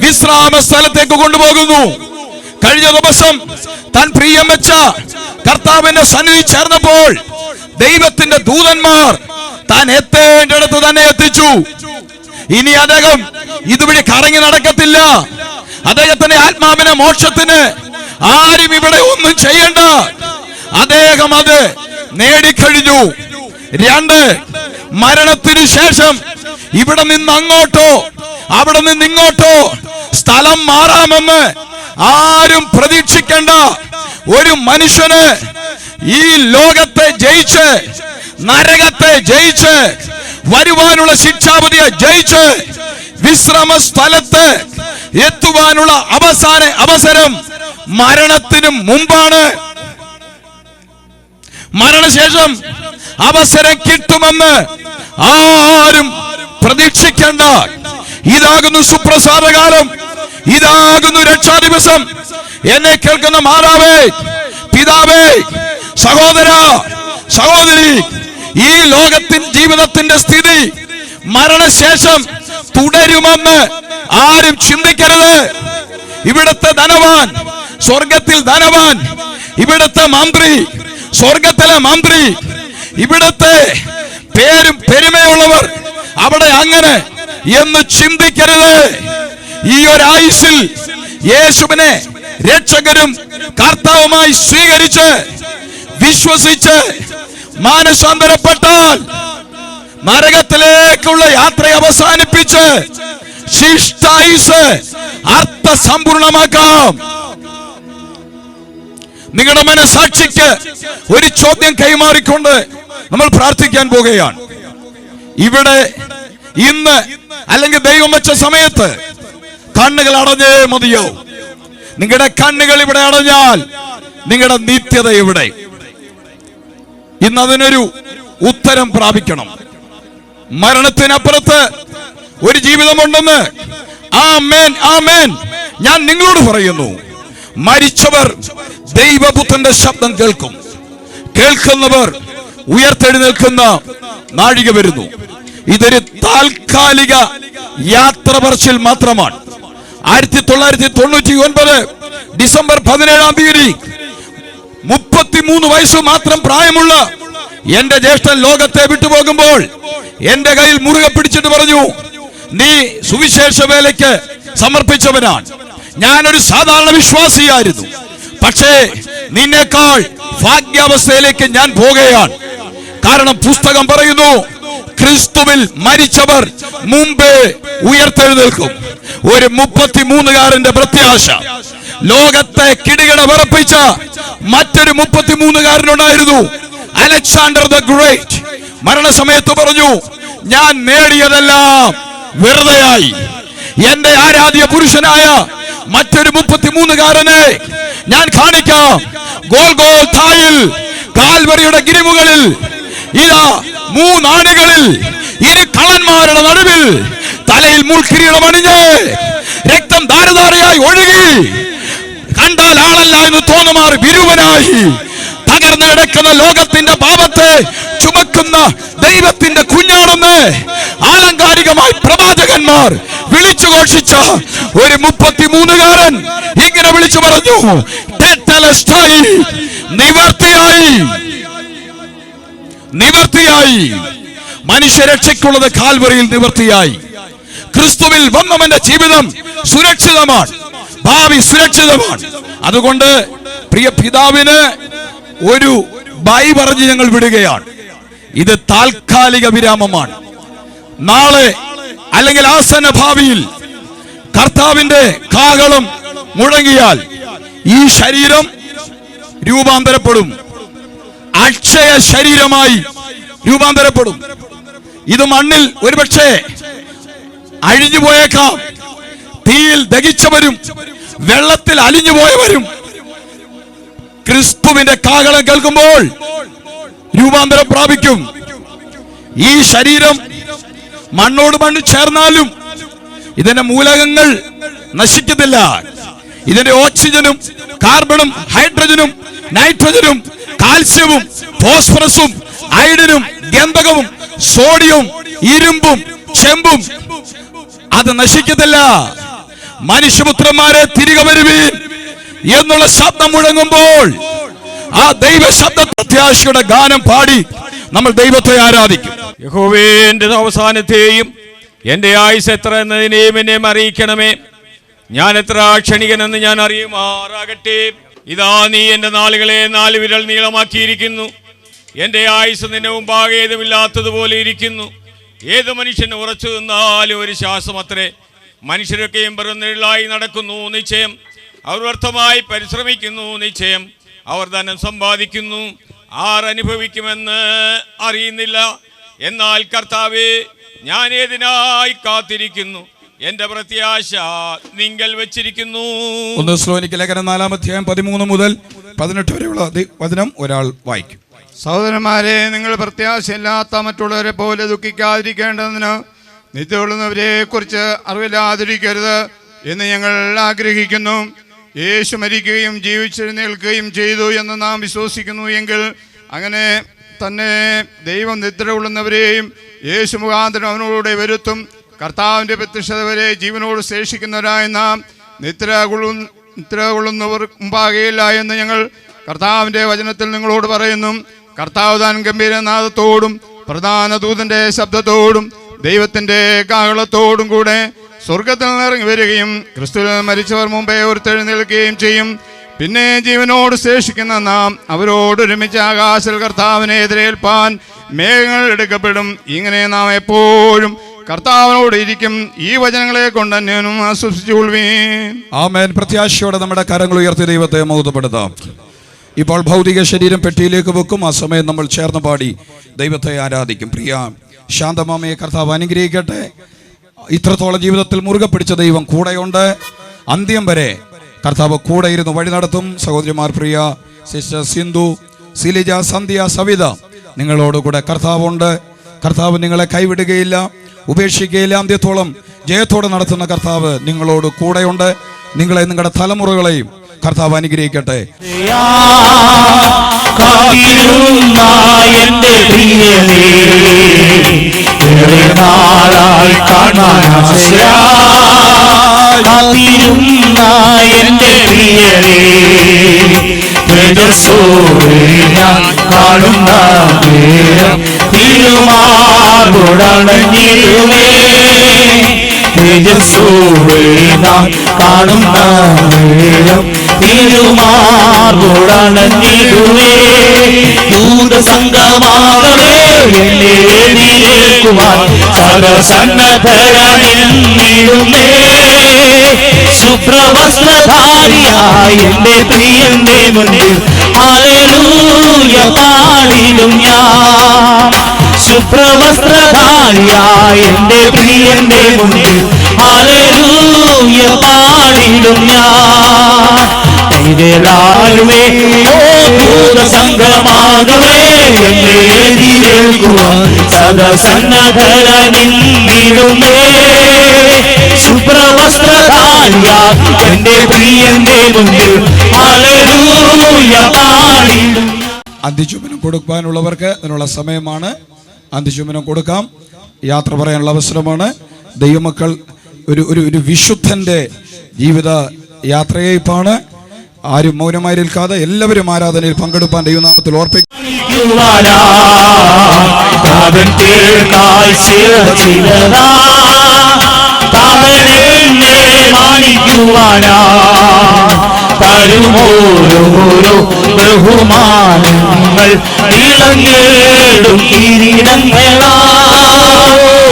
വിശ്രാമ സ്ഥലത്തേക്ക് കൊണ്ടുപോകുന്നു. കഴിഞ്ഞ ദിവസം താൻ പ്രിയം വെച്ച കർത്താവിന്റെ സന്നിധി ചേർന്നപ്പോൾ ദൈവത്തിന്റെ ദൂതന്മാർ താൻ എത്തേണ്ടിടത്ത് തന്നെ എത്തിച്ചു. ഇനി അദ്ദേഹം ഇതുവഴി കറങ്ങി നടക്കത്തില്ല. അദ്ദേഹത്തിന്റെ ആത്മാവിനെ മോക്ഷത്തിന് ആരും ഇവിടെ ഒന്നും ചെയ്യണ്ട. അദ്ദേഹം അത് നേടിക്കഴിഞ്ഞു. 2, മരണത്തിനു ശേഷം ഇവിടെ നിന്ന് അങ്ങോട്ടോ അവിടെ നിന്ന് ഇങ്ങോട്ടോ സ്ഥലം മാറാമെന്ന് ആരും പ്രതീക്ഷിക്കേണ്ട. ഒരു മനുഷ്യന് ഈ ലോകത്തെ ജയിച്ച്, നരകത്തെ ജയിച്ച്, വരുവാനുള്ള ശിക്ഷാവിധിയെ ജയിച്ച് വിശ്രമ സ്ഥലത്ത് എത്തുവാനുള്ള അവസരം മരണത്തിനു മുമ്പാണ്. മരണശേഷം അവസരം കിട്ടുമെന്ന് ആരും പ്രതീക്ഷിക്കേണ്ട. ഇതാകുന്നു സുപ്രസാദകാലം, ഇതാകുന്നു രക്ഷാദിവസം. എന്നെ കേൾക്കുന്ന മാതാവേ, പിതാവേ, സഹോദര, സഹോദരി, ഈ ജീവിതത്തിന്റെ സ്ഥിതി മരണശേഷം തുടരുമെന്ന് ആരും ചിന്തിക്കരുത്. ഇവിടുത്തെ ധനവാൻ സ്വർഗത്തിൽ ധനവാൻ, ഇവിടുത്തെ മന്ത്രി സ്വർഗത്തിലെ മന്ത്രി, ഇവിടുത്തെ പേരും പെരുമയുള്ളവർ അവിടെ അങ്ങനെ എന്ന് ചിന്തിക്കരുത്. ഈ ഒരു ആയുസ്സിൽ യേശുവിനെ രക്ഷകരും കർത്താവുമായി സ്വീകരിച്ച് വിശ്വസിച്ച് മാനസാന്തരപ്പെട്ടാൽ നരകത്തിലേക്കുള്ള യാത്ര അവസാനിപ്പിച്ച് ശിഷ്ടായുസ് അർത്ഥസമ്പൂർണമാക്കാം. നിങ്ങളുടെ മനസാക്ഷിക്ക് ഒരു ചോദ്യം കൈമാറിക്കൊണ്ട് നമ്മൾ പ്രാർത്ഥിക്കാൻ പോകുകയാണ്. ഇവിടെ ഇന്ന് അല്ലെങ്കിൽ ദൈവം വെച്ച സമയത്ത് കണ്ണുകൾ അടഞ്ഞേ മതിയോ? നിങ്ങളുടെ കണ്ണുകൾ ഇവിടെ അടഞ്ഞാൽ നിങ്ങളുടെ നിത്യത ഇവിടെ. ഇന്ന് അതിനൊരു ഉത്തരം പ്രാപിക്കണം. മരണത്തിനപ്പുറത്ത് ഒരു ജീവിതമുണ്ടെന്ന് ആമേൻ ആമേൻ ഞാൻ നിങ്ങളോട് പറയുന്നു. മരിച്ചവർ ദൈവപുത്രന്റെ ശബ്ദം കേൾക്കും. കേൾക്കുന്നവർ ഉയർത്തെഴുന്നേൽക്കുന്ന നാഴിക വരുന്നു. ഇതൊരു താൽക്കാലിക യാത്ര പറച്ചിൽ മാത്രമാണ്. 1999 ഡിസംബർ 17-ാം തീയതി 33 വയസ്സ് മാത്രം പ്രായമുള്ള എന്റെ ജ്യേഷ്ഠൻ ലോകത്തെ വിട്ടുപോകുമ്പോൾ എന്റെ കയ്യിൽ മുറുകെ പിടിച്ചിട്ട് പറഞ്ഞു, നീ സുവിശേഷ വേലയ്ക്ക് സമർപ്പിച്ചവനാണ്. ഞാനൊരു സാധാരണ വിശ്വാസിയായിരുന്നു, പക്ഷേ നിന്നേക്കാൾ ഭാഗ്യാവസ്ഥയിലേക്ക് ഞാൻ പോകുകയാണ്. കാരണം പുസ്തകം പറയുന്നു, ക്രിസ്തുവിൽ മരിച്ചവർ മുമ്പേ ഉയർത്തെഴുന്നേൽക്കും. ഒരു 33-കാരന്റെ പ്രത്യാശ. ലോകത്തെ കിടുകിട വിറപ്പിച്ച മറ്റൊരു 33-കാരനുണ്ടായിരുന്നു, അലക്സാണ്ടർ ദ ഗ്രേറ്റ്. മരണസമയത്ത് പറഞ്ഞു, ഞാൻ നേടിയതെല്ലാം വെറുതെയായി. എന്റെ ആരാധ്യ പുരുഷനായ മറ്റൊരു 33-കാരനെ ഞാൻ കാണിക്കാം. ഗോൽഗോഥായിൽ, കാൽവരിയുടെ ഗിരിമുകളിൽ, ഇതാ 3 ആണികളിൽ, ഇരു കള്ളന്മാരുടെ നടുവിൽ തലയിൽ മുൾക്കിരീടം അണിഞ്ഞ് രക്തം ധാരധാരയായി ഒഴുകി, കണ്ടാൽ ആളല്ല എന്ന് തോന്നുമാറി വിരൂപനായി തകർന്നു കിടക്കുന്ന ലോകത്തിന്റെ പാപത്തെ ചുമക്കുന്ന ദൈവത്തിന്റെ കുഞ്ഞാണെന്ന് ആലങ്കാരികമായി പ്രവാചകന്മാർ വിളിച്ചു ഘോഷിച്ച ഒരു 33-കാരൻ ഇങ്ങനെ വിളിച്ചു പറഞ്ഞു, നിവർത്തിയായി, നിവർത്തിയായി. മനുഷ്യരക്ഷയ്ക്കുള്ളത് കാൽവറിയിൽ നിവർത്തിയായി. ക്രിസ്തുവിൽ വന്നവന്റെ ജീവിതം സുരക്ഷിതമാണ്, ഭാവി സുരക്ഷിതമാണ്. അതുകൊണ്ട് പ്രിയ പിതാവിന് ഒരു ബൈ പറഞ്ഞ് ഞങ്ങൾ വിടുകയാണ്. ഇത് താൽക്കാലിക വിരാമമാണ്. നാളെ അല്ലെങ്കിൽ ആസന്ന ഭാവിയിൽ കർത്താവിന്റെ കാഹളം മുഴങ്ങിയാൽ ഈ ശരീരം രൂപാന്തരപ്പെടും, അക്ഷയ ശരീരമായി രൂപാന്തരപ്പെടും. ഇത് മണ്ണിൽ ഒരുപക്ഷെ അഴിഞ്ഞു പോയേക്കാം. തീയിൽ ദഹിച്ചവരും വെള്ളത്തിൽ അലിഞ്ഞുപോയവരും ക്രിസ്തുവിന്റെ കാഹളം കേൾക്കുമ്പോൾ രൂപാന്തരം പ്രാപിക്കും. ഈ ശരീരം മണ്ണോട് മണ്ണ് ചേർന്നാലും ഇതിന്റെ മൂലകങ്ങൾ നശിക്കത്തില്ല. ഇതിന്റെ ഓക്സിജനും കാർബണും ഹൈഡ്രജനും നൈട്രജനും കാൽസ്യവും ഫോസ്ഫറസും അയഡിനും ഗന്ധകവും സോഡിയവും ഇരുമ്പും ചെമ്പും അത് നശിക്കത്തില്ല. മനുഷ്യപുത്രന്മാരെ തിരികെ വരുവീൻ എന്നുള്ള ശബ്ദം മുഴങ്ങുമ്പോൾ ആ ദൈവ ശബ്ദ പ്രത്യാശയുടെ ഗാനം പാടി നമ്മൾ ദൈവത്തെ ആരാധിക്കും. യഹോവേ, എന്റെ അവസാനത്തെയും എന്റെ ആയുസ് എത്ര എന്നതിനെയും എന്നെയും അറിയിക്കണമേ. ഞാൻ എത്ര ക്ഷണികനെന്ന് ഞാൻ അറിയുമാറാകട്ടെ. ഇതാ നീ എന്റെ നാളുകളെ 4 വിരൽ നീളമാക്കിയിരിക്കുന്നു. എന്റെ ആയുസ് നിന്റെ മുമ്പാകെ ഏതുമില്ലാത്തതുപോലെ ഇരിക്കുന്നു. ഏത് മനുഷ്യന് ഉറച്ചു നിന്നാലും ഒരു ശ്വാസം അത്രേ. മനുഷ്യരൊക്കെയും പിറന്നിഴലായി നടക്കുന്നു നിശ്ചയം. അവർ വ്യർത്ഥമായി പരിശ്രമിക്കുന്നു നിശ്ചയം. അവർ ധനം സമ്പാദിക്കുന്നു, ആരനുഭവിക്കുമെന്ന് അറിയുന്നില്ല. എന്നാൽ കർത്താവേ, ഞാൻ ഏതിനായി കാത്തിരിക്കുന്നു? എന്റെ പ്രത്യാശ നിങ്ങൾ വെച്ചിരിക്കുന്നു. 1 തെസ്സലോനിക്ക ലേഖനം 4-ാം അധ്യായം 13 മുതൽ 18 വരെയുള്ള വചനം ഒരാൾ വായിക്കും. സഹോദരന്മാരെ, നിങ്ങൾ പ്രത്യാശയില്ലാത്ത മറ്റുള്ളവരെ പോലെ ദുഃഖിക്കാതിരിക്കേണ്ടതിന് നിത്യമുള്ളവരെ കുറിച്ച് അറിവില്ലാതിരിക്കരുത് എന്ന് ഞങ്ങൾ ആഗ്രഹിക്കുന്നു. യേശു മരിക്കുകയും ജീവിച്ചെഴുന്നേൽക്കുകയും ചെയ്തു എന്ന് നാം വിശ്വസിക്കുന്നു എങ്കിൽ അങ്ങനെ തന്നെ ദൈവം നിദ്ര കൊള്ളുന്നവരെയും യേശു മുഖാന്തരം അവനോടെ വരുത്തും. കർത്താവിൻ്റെ പ്രത്യക്ഷത വരെ ജീവനോട് ശേഷിക്കുന്നവരായ നാം നിദ്ര കൊള്ളുന്നവർ മുമ്പാകെയില്ല എന്ന് ഞങ്ങൾ കർത്താവിൻ്റെ വചനത്തിൽ നിങ്ങളോട് പറയുന്നു. കർത്താവ് താൻ ഗംഭീരനാദത്തോടും പ്രധാന ദൂതന്റെ ശബ്ദത്തോടും ദൈവത്തിന്റെ കാഹളത്തോടും കൂടെ സ്വർഗത്തിൽ നിന്നിറങ്ങി വരികയും ക്രിസ്തുവിൽ മരിച്ചവർ മുമ്പേ ഉയർത്തെഴുന്നേൽക്കുകയും ചെയ്യും. പിന്നെ ജീവനോട് ശേഷിക്കുന്ന നാം അവരോടൊരുമിച്ച് ആകാശത്തിൽ കർത്താവിനെ എതിരേൽപ്പാൻ മേഘങ്ങൾ എടുക്കപ്പെടും. ഇങ്ങനെ നാം എപ്പോഴും കർത്താവിനോട് ഇരിക്കും. ഈ വചനങ്ങളെ കൊണ്ട് അന്യനും ആശ്വസിച്ചുകൊള്ളുവീൻ. ആമേൻ. പ്രത്യാശയോടെ നമ്മുടെ കരങ്ങൾ ഉയർത്തി ദൈവത്തെ മഹത്വപ്പെടുത്താം. ഇപ്പോൾ ഭൗതിക ശരീരം പെട്ടിയിലേക്ക് വെക്കും. ആ സമയം നമ്മൾ ചേർന്ന് പാടി ദൈവത്തെ ആരാധിക്കും. പ്രിയ ശാന്തമാമയെ കർത്താവ് അനുഗ്രഹിക്കട്ടെ. ഇത്രത്തോളം ജീവിതത്തിൽ മുറുകെ പിടിച്ച ദൈവം കൂടെയുണ്ട്. അന്ത്യം വരെ കർത്താവ് കൂടെ ഇരുന്ന് വഴി നടത്തും. സഹോദരിമാർ പ്രിയ സിസ്റ്റർ സിന്ധു, സിലിജ, സന്ധ്യ, സവിത, നിങ്ങളോടുകൂടെ കർത്താവുണ്ട്. കർത്താവ് നിങ്ങളെ കൈവിടുകയില്ല, ഉപേക്ഷിക്കുകയില്ല. അന്ത്യത്തോളം ജയത്തോടെ നടത്തുന്ന കർത്താവ് നിങ്ങളോട് കൂടെയുണ്ട്. നിങ്ങളെ നിങ്ങളുടെ തലമുറകളെയും കർത്താവ് അനുഗ്രഹിക്കട്ടെ. എന്റെ പ്രിയനേ, നാളായി കാത്തിരുന്ന എന്റെ പ്രിയനേ, തേജസ്സോടെ ഞാൻ കാണുന്ന നേരം തിരുമാർഗോടണഞ്ഞിരുമേ, തേജസ്സോടെ ഞാൻ കാണുന്ന നേരം തിരുമാർഗോടണഞ്ഞിരുമേ, ദൂതസംഗമാകവേ എന്നെ എതിരേൽക്കുവാൻ സർവസന്നദ്ധരായെന്നിടുന്നേ, ശുഭ്രവസ്ത്രധാരിയായി എന്റെ പ്രിയന്റെ മുന്നിൽ ഹല്ലേലൂയ പാടിടും ഞാൻ, ശുഭ്രവസ്ത്രധാരിയായി എന്റെ പ്രിയന്റെ മുന്നിൽ ഹല്ലേലൂയ പാടിടും ഞാൻ. കൈകളാലുമേ ഓ ദൂതസംഗമാകവേ എന്നെ എതിരേൽക്കുവാൻ സദസന്നദ്ധരായെന്നിടുന്നേ, ശുഭ്രവസ്ത്രധാരിയായി എന്റെ പ്രിയന്റെ മുന്നിൽ ഹല്ലേലൂയ പാടിടും. അന്ത്യചുംബനം കൊടുക്കാനുള്ളവർക്ക് അതിനുള്ള സമയമാണ്. അന്ത്യചുംബനം കൊടുക്കാം. യാത്ര പറയാനുള്ള അവസരമാണ്. ദൈവമക്കൾ ഒരു വിശുദ്ധന്റെ ജീവിത യാത്രയേപ്പാണ്. ആരും മൗനമായി നിൽക്കാതെ എല്ലാവരും ആരാധനയിൽ പങ്കെടുപ്പാൻ ദൈവനാമത്തിൽ ഓർപ്പിക്കും. തരുമോരോരോ ബഹുമാനങ്ങൾ ഇളങ്ങേടും കിരീടങ്ങളാ,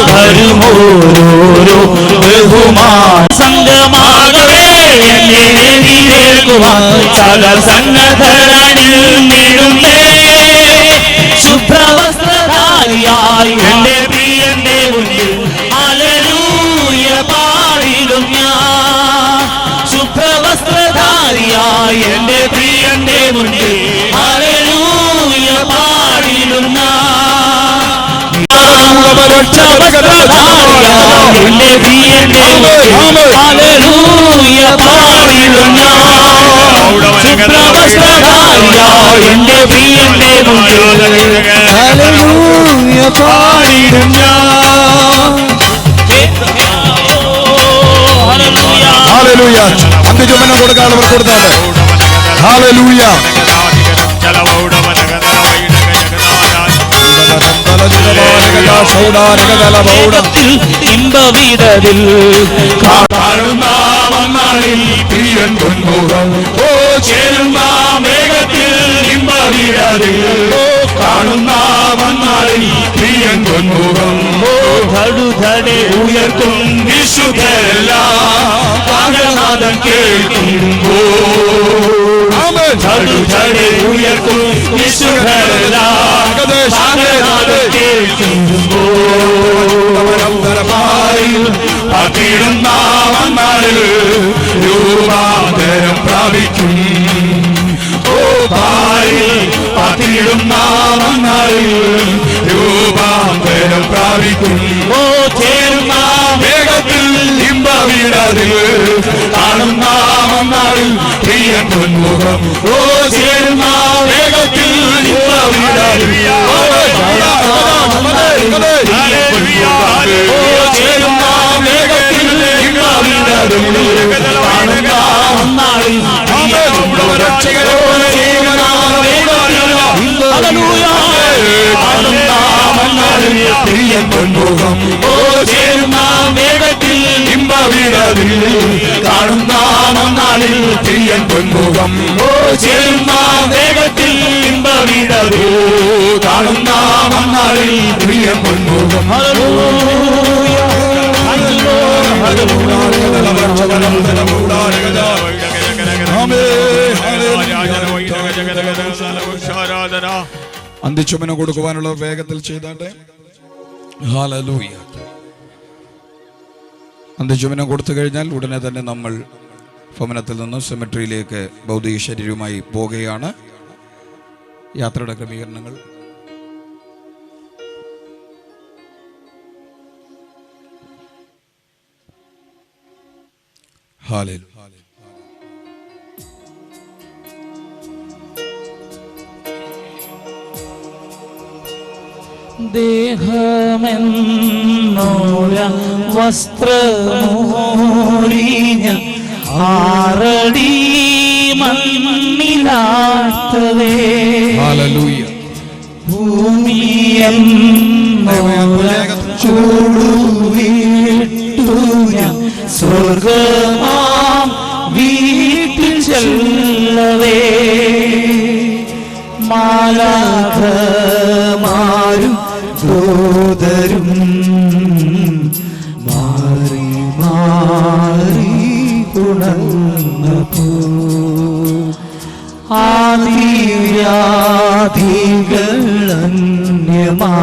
തരുമോരോരോ ബഹുമാന സംഗമാകവേ എന്നെ എതിരേൽക്കുവാൻ സകലസന്നദ്ധരാണെന്നിടുന്നേ, ശുഭ്രവസ്ത്രധാരിയായി എന്റെ പ്രിയന്റെ മുന്നിൽ ഹല്ലേലൂയ പാടിടും ഞാൻ, ശുഭ്രവസ്ത്രധാരിയായി എന്റെ പ്രിയന്റെ മുന്നിൽ ഹല്ലേലൂയ പാടിടും ഞാൻ, ശുഭ്രവസ്ത്രധാരിയായി എന്റെ പ്രിയന്റെ മുന്നിൽ ഹല്ലേലൂയ പാടിടും ഞാൻ, ശുഭ്രവസ്ത്രധാരിയായി എന്റെ പ്രിയന്റെ മുന്നിൽ ഹല്ലേലൂയ പാടിടും ഞാൻ. ഹല്ലേലൂയ. അന്ത്യചുംബനം കൊടുക്കാനുള്ളവർ കൊടുത്താട്ടെ. ഹല്ലേലൂയ. ഇമ്പവിടതിൽ കാണുന്ന പ്രിയൻ പൊന്മുഖം ഓ ചേരുന്ന മേഘത്തിൽ ഇമ്പവിടതിൽ കാണുന്ന വന്നാളിൽ പ്രിയൻ പൊന്മുഖം ഓ ധടുധടെ ഉയർത്തും വിശുദ്ധരെല്ലാം കാഹളനാദം കേൾക്കുമ്പോൾ ധടുധടെ ഉയർത്തും വിശുദ്ധരെല്ലാം കാഹളനാദം കേൾക്കുമ്പോൾ പതിടുന്ന വന്നാളിൽ രൂപാന്തരം പ്രാപിക്കും. ഓ പാരിൽ പതിടുന്ന വന്നാളിൽ രൂപാന്തരം പ്രാപിക്കും. ഓ ചേർന്ന വേഗത്തിൽ ഇമ്പവിടതിൽ കാണുന്ന വന്നാളിൽ പ്രിയൻ പൊന്മുഖം ഓ ചേരുന്ന വേഗത്തിൽ ഇമ്പവിടതിൽ ചേരുന്ന വേഗത്തിൽ ഇമ്പവിടതിൽ കാണുന്ന വന്നാളിൽ രക്ഷകരോട് ചേരുന്ന പ്രിയൻ പൊന്മുഖം ഓ ചേരുന്ന വേഗത്തിൽ ഇമ്പവിടതിൽ കാണുന്ന വന്നാളിൽ പ്രിയൻ പൊന്മുഖം ഓ ചേരുന്ന വേഗത്തിൽ ഇമ്പവിടതിൽ കാണുന്ന വന്നാളിൽ പ്രിയൻ പൊന്മുഖം. അന്ത്യചുംബനം കൊടുക്കുവാനുള്ള വേഗത്തിൽ ചെയ്താട്ടെ. ഹല്ലേലൂയ. അന്ത്യചുംബനം കൊടുത്തു കഴിഞ്ഞാൽ ഉടനെ തന്നെ നമ്മൾ ഭവനത്തിൽ നിന്ന് സെമിട്രിയിലേക്ക് ഭൗതിക ശരീരവുമായി പോകുകയാണ്. യാത്രയുടെ ക്രമീകരണങ്ങൾ ഹല്ലേലൂയ. ദേഹമെന്നോര വസ്ത്രമോരിഞ്ഞ ആറടി മണ്ണിലാത്തവേ ഹല്ലേലൂയ. ചൂടുവിട്ടു ഞാൻ സ്വർഗമാം വീട്ടിൽ ചെല്ലവേ മാലാഖമാരും ദൂതരും മാറി മാറി ഉണർന്നപ്പോ ആദിവ്യാധികൾ അന്യമാ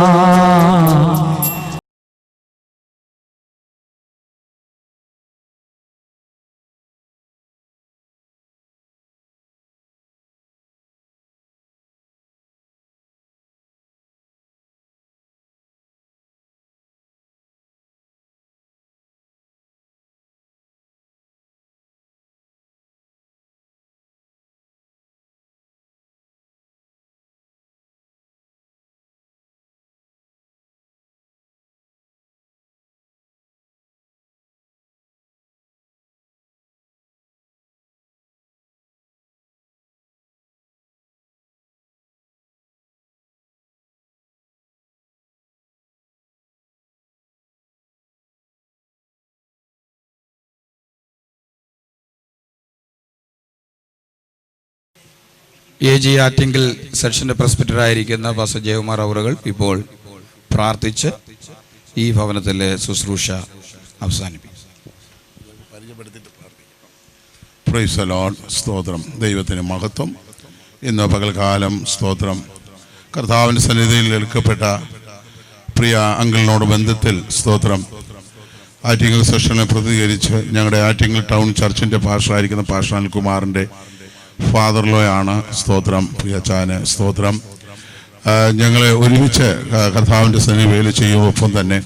AG ആറ്റിങ്കൽ സെക്ഷൻ്റെ പ്രസ്ബിറ്ററായിരിക്കുന്ന പാസ്റ്റർ ജയകുമാർ അവറുകൾ ഇപ്പോൾ പ്രാർത്ഥിച്ച് ഈ ഭവനത്തിലെ ശുശ്രൂഷ അവസാനിപ്പിക്കും. Praise the Lord. സ്തോത്രം. ദൈവത്തിന് മഹത്വം. ഇന്ന് പകൽക്കാലം സ്തോത്രം കർത്താവിൻ്റെ സന്നിധിയിൽ എടുക്കപ്പെട്ട പ്രിയ അങ്കിളിനോട് ബന്ധത്തിൽ സ്തോത്രം ആറ്റിങ്ങൽ സെഷനെ പ്രതികരിച്ച് ഞങ്ങളുടെ ആറ്റിങ്ങൽ ടൗൺ ചർച്ചിൻ്റെ പാസ്റ്ററായിരിക്കുന്ന പാസ്റ്റർ അനിൽകുമാറിൻ്റെ ഫാദർലോയാണ് സ്തോത്രം. പ്രിയച്ചാന് സ്തോത്രം. ഞങ്ങളെ ഒരുമിച്ച് കർത്താവിൻ്റെ സന്നിധിയിൽ ചെയ്യുമൊപ്പം തന്നെ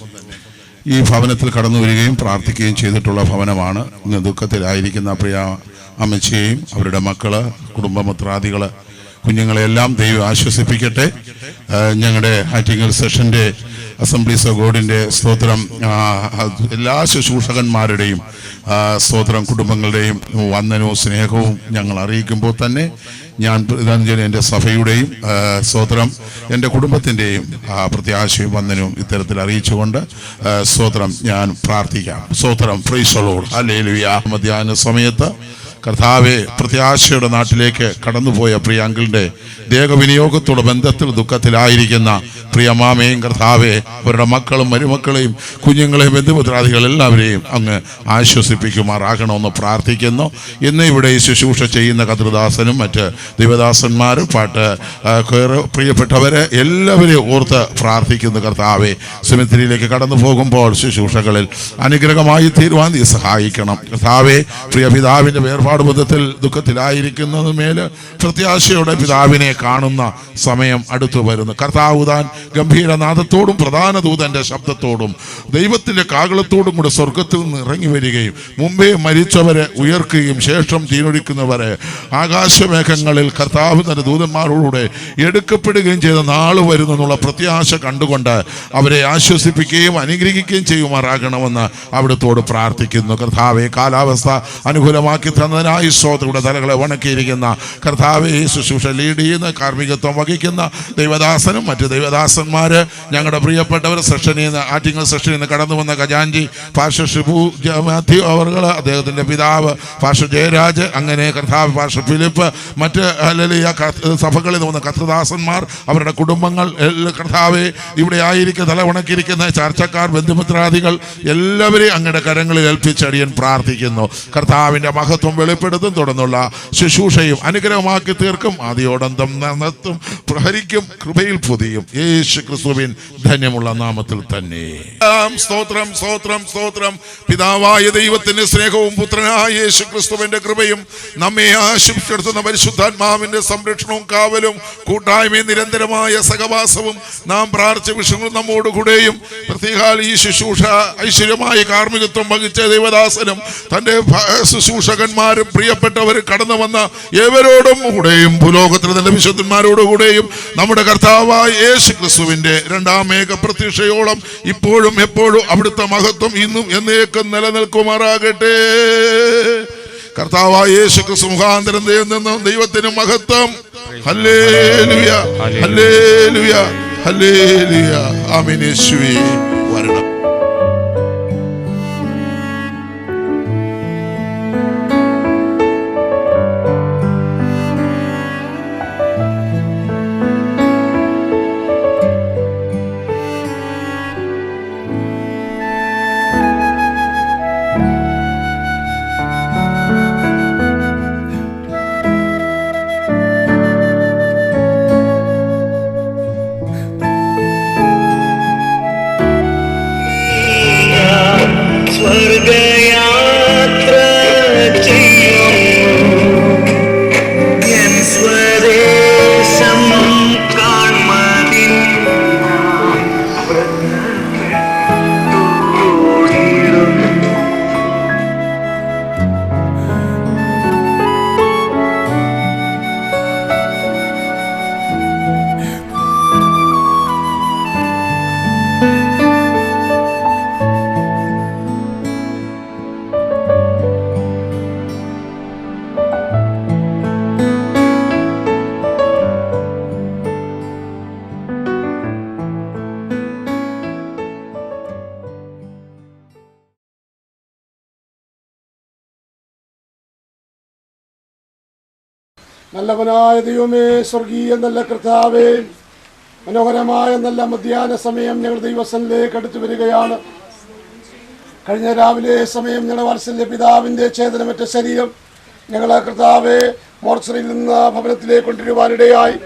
ഈ ഭവനത്തിൽ കടന്നു വരികയും പ്രാർത്ഥിക്കുകയും ചെയ്തിട്ടുള്ള ഭവനമാണ്. ഇന്ന് ദുഃഖത്തിലായിരിക്കുന്ന പ്രിയ അമ്മച്ചിയെയും അവരുടെ മക്കള് കുടുംബമിത്രാദികള് കുഞ്ഞുങ്ങളെല്ലാം ദൈവം ആശ്വസിപ്പിക്കട്ടെ. ഞങ്ങളുടെ ആറ്റിങ്ങൽ സെഷൻ്റെ അസംബ്ലീസ് ഓഫ് ഗോഡിൻ്റെ സ്തോത്രം എല്ലാ ശുശ്രൂഷകന്മാരുടെയും സ്തോത്രം കുടുംബങ്ങളുടെയും വന്ദനവും സ്നേഹവും ഞങ്ങൾ അറിയിക്കുമ്പോൾ തന്നെ ഞാൻ എൻ്റെ സഭയുടെയും സ്തോത്രം എൻ്റെ കുടുംബത്തിൻ്റെയും പ്രത്യാശയും വന്ദനവും ഇത്തരത്തിൽ അറിയിച്ചുകൊണ്ട് സ്തോത്രം ഞാൻ പ്രാർത്ഥിക്കാം. സ്തോത്രം. Praise the Lord. ഹല്ലേലൂയ. മധ്യാഹ്ന സമയത്ത് കർത്താവെ പ്രത്യാശയുടെ നാട്ടിലേക്ക് കടന്നുപോയ പ്രിയ അങ്കിളിൻ്റെ ദേഹവിനിയോഗത്തോട് ബന്ധത്തിൽ ദുഃഖത്തിലായിരിക്കുന്ന പ്രിയ മാമയും കർത്താവെ അവരുടെ മക്കളും മരുമക്കളെയും കുഞ്ഞുങ്ങളെയും ബന്ധുമിത്രാദികൾ എല്ലാവരെയും അങ്ങ് ആശ്വസിപ്പിക്കുമാറാകണമെന്ന് പ്രാർത്ഥിക്കുന്നു. ഇന്ന് ഇവിടെ ഈ ശുശ്രൂഷ ചെയ്യുന്ന കർത്തൃദാസനും മറ്റ് ദൈവദാസന്മാരും പാട്ട് പ്രിയപ്പെട്ടവരെ എല്ലാവരെയും ഓർത്ത് പ്രാർത്ഥിക്കുന്നു. കർത്താവെ സെമിത്തേരിയിലേക്ക് കടന്നു പോകുമ്പോൾ ശുശ്രൂഷകളിൽ അനുഗ്രഹമായി തീരുവാൻ നീ സഹായിക്കണം. കർത്താവെ പ്രിയ പിതാവിൻ്റെ വേർപാട് ബന്ധത്തിൽ ദുഃഖത്തിലായിരിക്കുന്നതുമേൽ പ്രത്യാശയോടെ പിതാവിനെ കാണുന്ന സമയം അടുത്തു വരുന്നു. കർത്താവ് താൻ ഗംഭീരനാദത്തോടും പ്രധാന ദൂതന്റെ ശബ്ദത്തോടും ദൈവത്തിന്റെ കാഹളത്തോടും കൂടെ സ്വർഗത്തിൽ നിന്ന് ഇറങ്ങി വരികയും മുമ്പേ മരിച്ചവരെ ഉയർക്കുകയും ശേഷം തീനൊഴിക്കുന്നവരെ ആകാശമേഘങ്ങളിൽ കർത്താവ് തന്റെ ദൂതന്മാരോടുകൂടെ എടുക്കപ്പെടുകയും ചെയ്ത നാള് വരുന്നെന്നുള്ള പ്രത്യാശ കണ്ടുകൊണ്ട് അവരെ ആശ്വസിപ്പിക്കുകയും അനുഗ്രഹിക്കുകയും ചെയ്യുമാറാകണമെന്ന് അവിടുത്തോട് പ്രാർത്ഥിക്കുന്നു. കർത്താവെ കാലാവസ്ഥ അനുകൂലമാക്കി തന്നതിനായി സ്തോത്രയുടെ തലകളെ വണക്കിയിരിക്കുന്ന കർത്താവെ ശുശ്രൂഷ ലീഡ് ചെയ്യുന്ന കാർമ്മികത്വം വഹിക്കുന്ന ദൈവദാസനും മറ്റ് ദൈവദാസന്മാര് ഞങ്ങളുടെ പ്രിയപ്പെട്ടവർ സെഷനിൽ നിന്ന് ആറ്റിങ്ങൽ സെഷനിൽ നിന്ന് കടന്നു വന്ന ഖജാൻജി പാസ്റ്റർ ഷിബു മാത്യു അവർ അദ്ദേഹത്തിൻ്റെ പിതാവ് പാസ്റ്റർ ജയരാജ് അങ്ങനെ കർത്താവ് പാസ്റ്റർ ഫിലിപ്പ് മറ്റ് സഭകളിൽ നിന്ന് വന്ന കർത്തദാസന്മാർ അവരുടെ കുടുംബങ്ങൾ കർത്താവെ ഇവിടെ ആയിരിക്കുന്ന തലവണക്കിരിക്കുന്ന ചർച്ചക്കാർ ബന്ധുമിത്രാദികൾ എല്ലാവരെയും അങ്ങയുടെ കരങ്ങളിൽ ഏൽപ്പിച്ചടിയൻ പ്രാർത്ഥിക്കുന്നു. കർത്താവിൻ്റെ മഹത്വം വെളിപ്പെടുത്തും തുടർന്നുള്ള ശുശ്രൂഷയും അനുഗ്രഹമാക്കി തീർക്കും. ആദിയോടന്തം നടത്തും, പ്രഹരിക്കും, കൃപയിൽ പൊതിയും. യേശു ക്രിസ്തുവിൻ ധന്യമുള്ള നാമത്തിൽ തന്നെ. സ്തോത്രം, സ്തോത്രം, സ്തോത്രം. പിതാവായ ദൈവത്തിന്റെ സ്നേഹവും പുത്രനായ യേശു ക്രിസ്തുവിന്റെ കൃപയും നമ്മെ ആശംസിച്ചെടുത്തുന്ന പരിശുദ്ധാത്മാവിന്റെ സംരക്ഷണവും കാവലും കൂട്ടായ്മയും നിരന്തരമായ സഹവാസവും നാം പ്രാർത്ഥിച്ച വിഷയങ്ങളും നമ്മോടുകൂടെയും പ്രത്യേകാൽ ഈ ശുശ്രൂഷ ഐശ്വര്യമായ കാർമ്മികത്വം വഹിച്ച ദൈവദാസനും തന്റെ ശുശ്രൂഷകന്മാരും പ്രിയപ്പെട്ടവരും കടന്നു വന്ന ഏവരോടും കൂടെയും ഭൂലോകത്തിലെ തന്റെ വിശുദ്ധന്മാരോടുകൂടെയും നമ്മുടെ കർത്താവായ യേശു ക്രിസ്തുവിന്റെ രണ്ടാം ഏക പ്രത്യക്ഷയോളം ഇപ്പോഴും എപ്പോഴും അവിടുത്തെ മഹത്വം ഇന്നും എന്നേക്കും നിലനിൽക്കുമാറാകട്ടെ. കർത്താവായ യേശു ക്രിസ്തു മുഖാന്തരം നിന്നും ദൈവത്തിന് മഹത്വം. ഹല്ലേലൂയ, ഹല്ലേലൂയ, ഹല്ലേലൂയ. ആമേൻ. യേശുവേ വരണം. സ്വർഗയാത്ര ചെയ്യുന്നു എൻ സ്വദേശം കാൺമതിൻ നല്ലവനായ ദൈവമേ, സ്വർഗീയ നല്ല കർത്താവേ, മനോഹരമായ നല്ല മധ്യാഹ്ന സമയം ഞങ്ങൾ ദൈവസന്നിധിയിലേക്ക് അടുത്തു വരികയാണ്. കഴിഞ്ഞ രാവിലെ സമയം ഞങ്ങളുടെ വാത്സല്യ പിതാവിൻ്റെ ഛേദനമറ്റ ശരീരം ഞങ്ങളെ കർത്താവെ മോർച്ചറിയിൽ നിന്ന് ഭവനത്തിലേക്ക് കൊണ്ടുവരുവാനിടയായി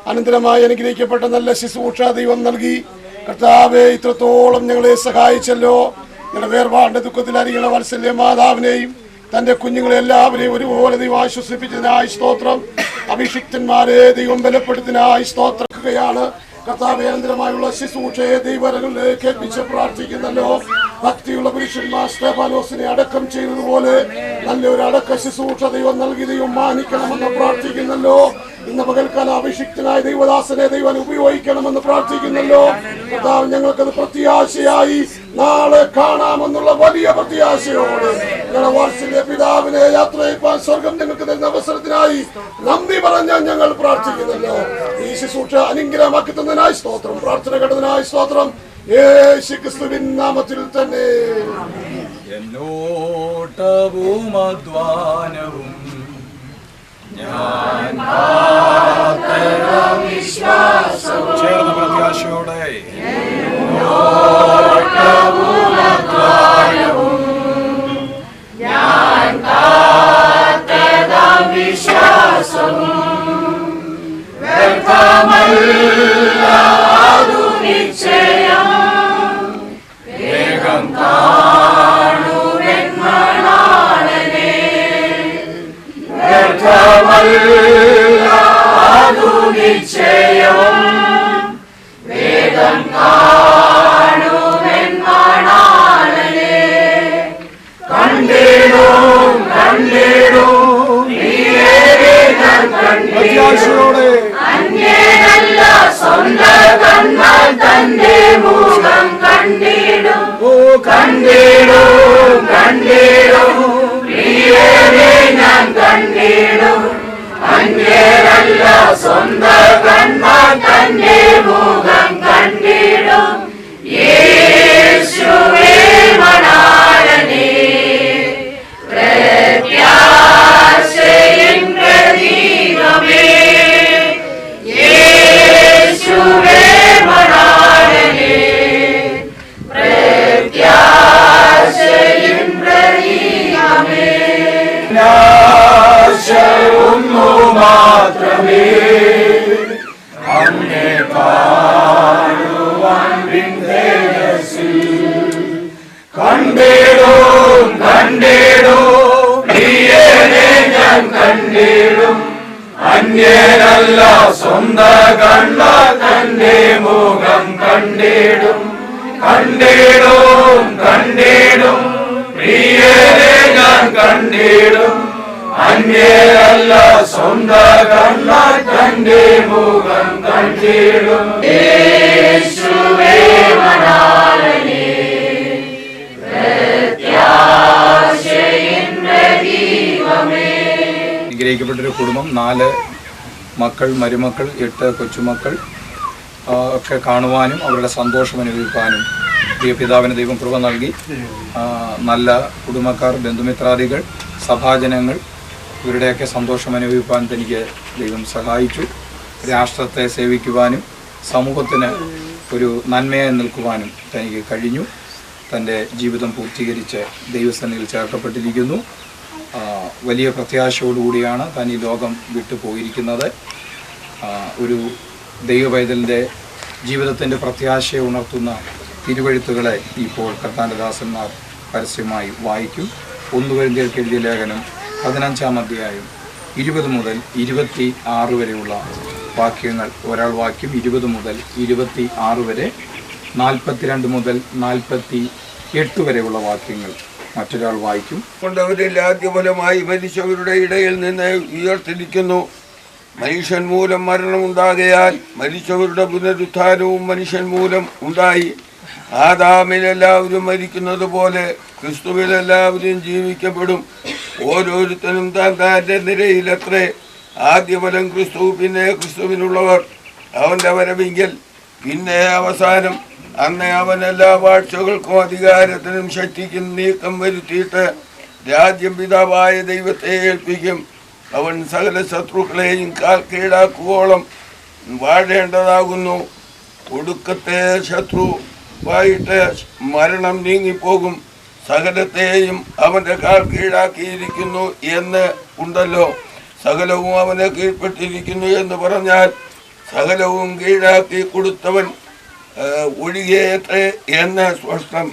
അനന്തരമായി അനുഗ്രഹിക്കപ്പെട്ട നല്ല ശുശ്രൂഷ ദൈവം നൽകി. കർത്താവെ, ഇത്രത്തോളം ഞങ്ങളെ സഹായിച്ചല്ലോ. ഞങ്ങളുടെ വേർപാടിൻ്റെ ദുഃഖത്തിലായിരിക്കുന്ന വാത്സല്യ മാതാവിനെയും തൻ്റെ കുഞ്ഞുങ്ങളെ എല്ലാവരെയും ഒരുപോലെ ദൈവം ആശ്വസിപ്പിച്ചതിനായി സ്തോത്രം. അഭിഷിക്തന്മാരെ ദൈവം ബലപ്പെടുത്തിനായി സ്തോത്രക്കുകയാണ്. കർത്താവെ, അനന്തരമായുള്ള ശുശ്രൂഷയെ ദൈവങ്ങളിലേക്ക് ഏൽപ്പിച്ച് പ്രാർത്ഥിക്കുന്നല്ലോ. ഭക്തിയുള്ള പുരുഷന്മാർ സ്തെഫാനോസിനെ അടക്കം ചെയ്തതുപോലെ നല്ലൊരു അടക്ക ശുശ്രൂഷ ദൈവം നൽകി ദൈവം മാനിക്കണമെന്ന് പ്രാർത്ഥിക്കുന്നല്ലോ. ഇന്ന് പകൽക്കാലം അഭിഷിക്തനായ ദൈവദാസനെ ദൈവം ഉപയോഗിക്കണമെന്ന് പ്രാർത്ഥിക്കുന്നല്ലോ. കർത്താവ്, ഞങ്ങൾക്കത് പ്രത്യാശയായി നാളെ കാണാമെന്നുള്ള വലിയ പ്രത്യാശയോടെ ഞങ്ങളുടെ വാത്സല്യ പിതാവിനെ യാത്രയപ്പാൻ സ്വർഗം ഞങ്ങൾക്ക് തരുന്ന അവസരത്തിനായി നന്ദി പറഞ്ഞാൽ ഞങ്ങൾ പ്രാർത്ഥിക്കുന്നല്ലോ. ഈ ശുശ്രൂഷ അനുഗ്രഹമാക്കി തന്നതിനായി സ്തോത്രം. പ്രാർത്ഥന കേട്ടതിനായി സ്തോത്രം. യേശു ക്രിസ്തുവിൻ നാമത്തിൽ തന്നെ. എന്നോട്ടവും അധ്വാനവും ഞാൻ ചേർന്ന പ്രത്യാശയോടെ മാത്രമേ അന്യനല്ല സ്വന്ത കണ്ണ തന്റെ മുഖം കണ്ടിടും കണ്ടിടും കണ്ടിടും പ്രിയരെ ഞാൻ കണ്ടിടും അന്യനല്ല സ്വന്ത കണ്ണ തന്റെ മുഖം കണ്ടിടും യേശുവേ മണാളനേ പ്രത്യാശയിൻ പ്രദീപമേ. അനുഗ്രഹിക്കപ്പെട്ടൊരു കുടുംബം, 4 മക്കൾ, മരുമക്കൾ, 8 കൊച്ചുമക്കൾ ഒക്കെ കാണുവാനും അവരുടെ സന്തോഷം അനുഭവിക്കാനും പ്രിയ പിതാവിന് ദൈവം കൃപ നൽകി. നല്ല കുടുംബക്കാർ, ബന്ധുമിത്രാദികൾ, സഭാജനങ്ങൾ ഇവരുടെയൊക്കെ സന്തോഷം അനുഭവിക്കാൻ തനിക്ക് ദൈവം സഹായിച്ചു. രാഷ്ട്രത്തെ സേവിക്കുവാനും സമൂഹത്തിന് ഒരു നന്മയായി നിൽക്കുവാനും തനിക്ക് കഴിഞ്ഞു. തൻ്റെ ജീവിതം പൂർത്തീകരിച്ച് ദൈവസന്നിധിയിൽ ചേർക്കപ്പെട്ടിരിക്കുന്നു. വലിയ പ്രത്യാശയോടുകൂടിയാണ് താൻ ഈ ലോകം വിട്ടു പോയിരിക്കുന്നത്. ഒരു ദൈവപൈതലിൻ്റെ ജീവിതത്തിൻ്റെ പ്രത്യാശയെ ഉണർത്തുന്ന തിരുവെഴുത്തുകളെ ഇപ്പോൾ കർത്താൻ്റെ ദാസന്മാർ പരസ്യമായി വായിക്കും. 1 കൊരിന്ത്യർക്ക് എഴുതിയ ലേഖനം 15-ാം അധ്യായം 20 മുതൽ 26 വരെയുള്ള വാക്യങ്ങൾ ഒരാൾ വാക്യം, 20 മുതൽ 26 വരെ, 42 മുതൽ 48 വരെയുള്ള വാക്യങ്ങൾ മറ്റൊരാൾ വായിക്കും. കൊണ്ടവരിൽ ആദ്യഫലമായി മരിച്ചവരുടെ ഇടയിൽ നിന്ന് ഉയർത്തിരിക്കുന്നു. മനുഷ്യൻ മൂലം മരണമുണ്ടാകയാൽ മരിച്ചവരുടെ പുനരുത്ഥാനവും മനുഷ്യൻ മൂലം ഉണ്ടായി. ആദാമിൽ എല്ലാവരും മരിക്കുന്നത് പോലെ ക്രിസ്തുവിൽ എല്ലാവരും ജീവിക്കപ്പെടും. ഓരോരുത്തരും താൻ താൻ്റെ നിരയിലത്രേ. ആദ്യഫലം ക്രിസ്തു, പിന്നെ ക്രിസ്തുവിനുള്ളവർ. അവൻ്റെ വരവെങ്കിൽ പിന്നെ അവസാനം. അന്ന് അവൻ എല്ലാ വാഴ്ചകൾക്കും അധികാരത്തിനും ശക്തിക്കും നീക്കം വരുത്തിയിട്ട് രാജ്യം പിതാവായ ദൈവത്തെ ഏൽപ്പിക്കും. അവൻ സകല ശത്രുക്കളെയും കാൽ കീഴാക്കുവോളം വാഴേണ്ടതാകുന്നു. ഒടുക്കത്തെ ശത്രുവായിട്ട് മരണം നീങ്ങിപ്പോകും. സകലത്തെയും അവൻ്റെ കാൽ കീഴാക്കിയിരിക്കുന്നു എന്ന് ഉണ്ടല്ലോ. സകലവും അവനെ കീഴ്പ്പെട്ടിരിക്കുന്നു എന്ന് പറഞ്ഞാൽ സകലവും കീഴാക്കി കൊടുത്തവൻ ഒഴികേത്രേ എന്ന് സ്പഷ്ടം.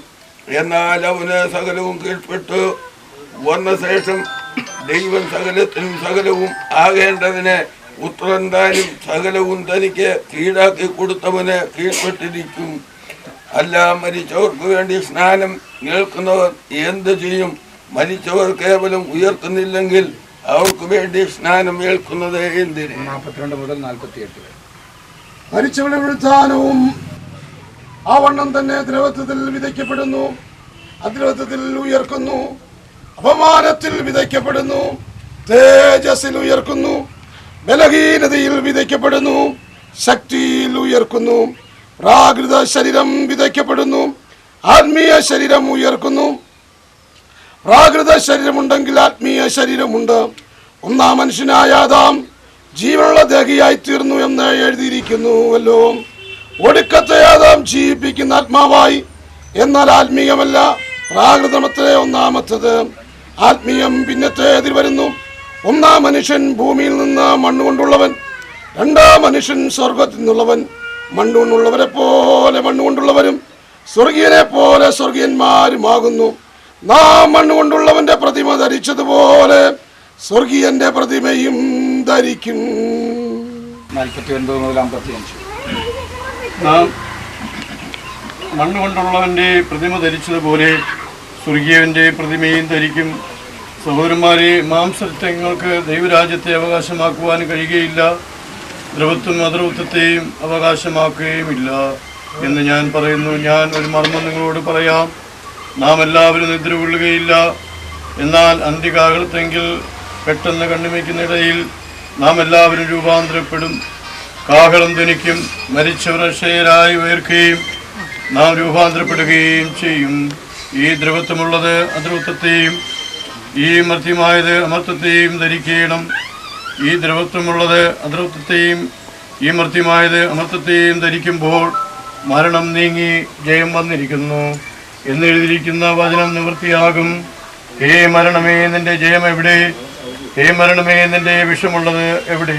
എന്നാൽ അവന് സകലവും കീഴ്പ്പെട്ടു വന്ന ശേഷം ദൈവം സകലത്തിനും സകലവും ആകേണ്ടതിന് പുത്രൻ താനും സകലവും തനിക്ക് കീഴാക്കി കൊടുത്തവന് കീഴ്പ്പെട്ടിരിക്കും. അല്ല, മരിച്ചവർക്ക് വേണ്ടി സ്നാനം കേൾക്കുന്നവർ എന്ത് ചെയ്യും? മരിച്ചവർ കേവലം ഉയർത്തുന്നില്ലെങ്കിൽ അവർക്ക് വേണ്ടി സ്നാനം ഏൽക്കുന്നത് എന്തിന്? 42 മുതൽ 48 വരെ. മരിച്ചവരുടെ പുനരുത്ഥാനവും ആ വണ്ണം തന്നെ ദ്രവത്വത്തിൽ വിതയ്ക്കപ്പെടുന്നു, അദ്രവത്വത്തിൽ ഉയർക്കുന്നു. അപമാനത്തിൽ വിതയ്ക്കപ്പെടുന്നു, തേജസ്സിൽ ഉയർക്കുന്നു. ബലഹീനതയിൽ വിതയ്ക്കപ്പെടുന്നു, ശക്തിയിൽ ഉയർക്കുന്നു. പ്രാകൃത ശരീരം വിതയ്ക്കപ്പെടുന്നു, ആത്മീയ ശരീരം ഉയർക്കുന്നു. പ്രാകൃത ശരീരമുണ്ടെങ്കിൽ ആത്മീയ ശരീരമുണ്ട്. ഒന്നാം മനുഷ്യനായ ആദാം ജീവനുള്ള ദേഹിയായി തീർന്നു എന്ന് എഴുതിയിരിക്കുന്നുവല്ലോ. ഒടുക്കത്തെ ആദാം ജീവിപ്പിക്കുന്ന ആത്മാവായി, എന്നാൽ ആത്മീയമല്ല. പ്രാകൃതമത്രേ ഒന്നാമത്തത്, ആത്മീയം പിന്നത്തേതിൽ വരുന്നു. ഒന്നാം മനുഷ്യൻ ഭൂമിയിൽ നിന്ന് മണ്ണുകൊണ്ടുള്ളവൻ, രണ്ടാം മനുഷ്യൻ സ്വർഗത്തിൽ നിന്നുള്ളവൻ. മണ്ണുകൊണ്ടുള്ളവരെ പോലെ മണ്ണുകൊണ്ടുള്ളവരും സ്വർഗീയനെ പോലെ സ്വർഗീയന്മാരുമാകുന്നു. നാം മണ്ണുകൊണ്ടുള്ളവന്റെ പ്രതിമ ധരിച്ചതുപോലെ സ്വർഗീയന്റെ പ്രതിമയും ധരിക്കും. 49 മുതൽ 55. നാം മണ്ണുകൊണ്ടുള്ളവൻ്റെ പ്രതിമ ധരിച്ചതുപോലെ സ്വർഗീയവൻ്റെ പ്രതിമയും ധരിക്കും. സഹോദരന്മാരെ, മാംസരക്തങ്ങൾക്ക് ദൈവരാജ്യത്തെ അവകാശമാക്കുവാൻ കഴിയുകയില്ല, ദ്രവത്വം അദ്രവത്വത്തെയും അവകാശമാക്കുകയുമില്ല എന്ന് ഞാൻ പറയുന്നു. ഞാൻ ഒരു മർമ്മം നിങ്ങളോട് പറയാം. നാം എല്ലാവരും നിദ്ര കൊള്ളുകയില്ല, എന്നാൽ അന്ത്യകാലത്തെങ്കിൽ പെട്ടെന്ന് കണ്ണുമയ്ക്കുന്നിടയിൽ നാം എല്ലാവരും രൂപാന്തരപ്പെടും. കാഹളം ധ്വനിക്കും, മരിച്ചവർ അക്ഷയരായി ഉയർക്കുകയും നാം രൂപാന്തരപ്പെടുകയും ചെയ്യും. ഈ ദ്രവത്വമുള്ളത് അദ്രവത്വത്തെയും ഈ മർത്യമായത് അമർത്യത്തെയും ധരിക്കണം. ഈ ദ്രവത്വമുള്ളത് അദ്രവത്വത്തെയും ഈ മർത്യമായത് അമർത്യത്തെയും ധരിക്കുമ്പോൾ മരണം നീങ്ങി ജയം വന്നിരിക്കുന്നു എന്നെഴുതിയിരിക്കുന്ന വചനം നിവൃത്തിയാകും. ഹേ മരണമേ, നിന്റെ ജയം എവിടെ? ഹേ മരണമേ, നിന്റെ വിഷമുള്ളത് എവിടെ?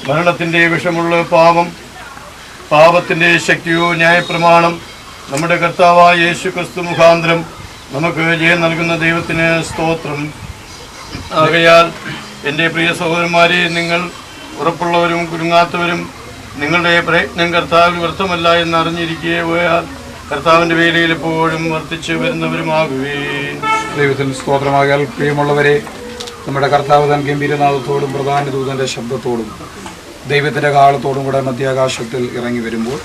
മരണത്തിൻ്റെ വിഷമുള്ള പാപം, പാപത്തിൻ്റെ ശക്തിയോ ന്യായപ്രമാണം. നമ്മുടെ കർത്താവായ യേശു ക്രിസ്തു മുഖാന്തരം നമുക്ക് ജയം നൽകുന്ന ദൈവത്തിന് സ്തോത്രം. ആകയാൽ എൻ്റെ പ്രിയ സഹോദരന്മാരെ, നിങ്ങൾ ഉറപ്പുള്ളവരും കുരുങ്ങാത്തവരും നിങ്ങളുടെ പ്രയത്നം കർത്താവിൽ വ്യർത്ഥമല്ല എന്ന് അറിഞ്ഞിരിക്കുകയെ പോയാൽ കർത്താവിൻ്റെ വേലയിൽ എപ്പോഴും വർദ്ധിച്ചു വരുന്നവരുമാകുവേ. ദൈവത്തിന് സ്തോത്രമാകാൽ പ്രിയമുള്ളവരെ, നമ്മുടെ കർത്താവ് തൻ ഗംഭീരനാഥത്തോടും പ്രധാന ദൂതൻ്റെ ശബ്ദത്തോടും ദൈവത്തിൻ്റെ കാലത്തോടും കൂടെ മധ്യാകാശത്തിൽ ഇറങ്ങി വരുമ്പോൾ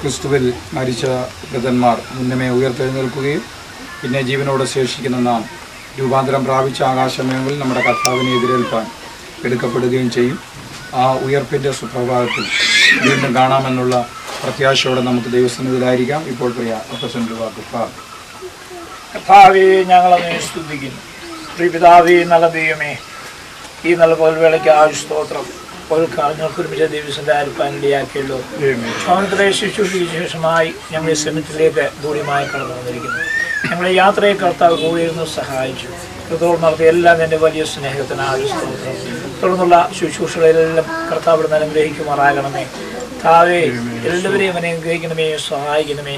ക്രിസ്തുവിൽ മരിച്ച വൃതന്മാർ മുന്നമേ ഉയർത്തെഴുന്നേൽക്കുകയും പിന്നെ ജീവനോടെ ശേഷിക്കുന്ന നാം രൂപാന്തരം പ്രാപിച്ച ആകാശമേങ്ങളിൽ നമ്മുടെ കർത്താവിനെ എതിരേൽപ്പാൻ എടുക്കപ്പെടുകയും ചെയ്യും. ആ ഉയർപ്പിൻ്റെ സുപ്രഭാതത്തിൽ വീണ്ടും കാണാമെന്നുള്ള പ്രത്യാശയോടെ നമുക്ക് ദൈവസന്നിധിയിലായിരിക്കാം. ഇപ്പോൾ പ്രിയ അപ്പച്ചൻ്റെ വാക്കുകൾ. കർത്താവേ, ഞങ്ങളെ സ്തുതിക്കുന്നു. പ്രിയപിതാവേ, നല്ല ദൈവമേ, ഈ നല്ല പകൽവേളയ്ക്ക് സ്തോത്രം. ഞങ്ങൾക്ക് ഒരുമിച്ച് ദൈവത്തിൻ്റെ അരിപ്പാൻ ഇടയാക്കിയല്ലോ. ഭവനത്തിലെ ശുശ്രൂഷയ്ക്ക് ശേഷമായി ഞങ്ങൾ ഈ സെമിറ്റിലേക്ക് ദൂരമായി കടന്നു വന്നിരിക്കുന്നു. ഞങ്ങളെ യാത്രയെ കർത്താവ് കൂടിയിരുന്നു സഹായിച്ചു. തുടർന്ന് നടത്തിയ എല്ലാം എൻ്റെ വലിയ സ്നേഹത്തിന് സ്തോത്രം. തുടർന്നുള്ള ശുശ്രൂഷകളെല്ലാം കർത്താവ് അനുഗ്രഹിക്കുമാറാകണമേ. താവേ, എല്ലാവരെയും അനുഗ്രഹിക്കണമേ, സഹായിക്കണമേ.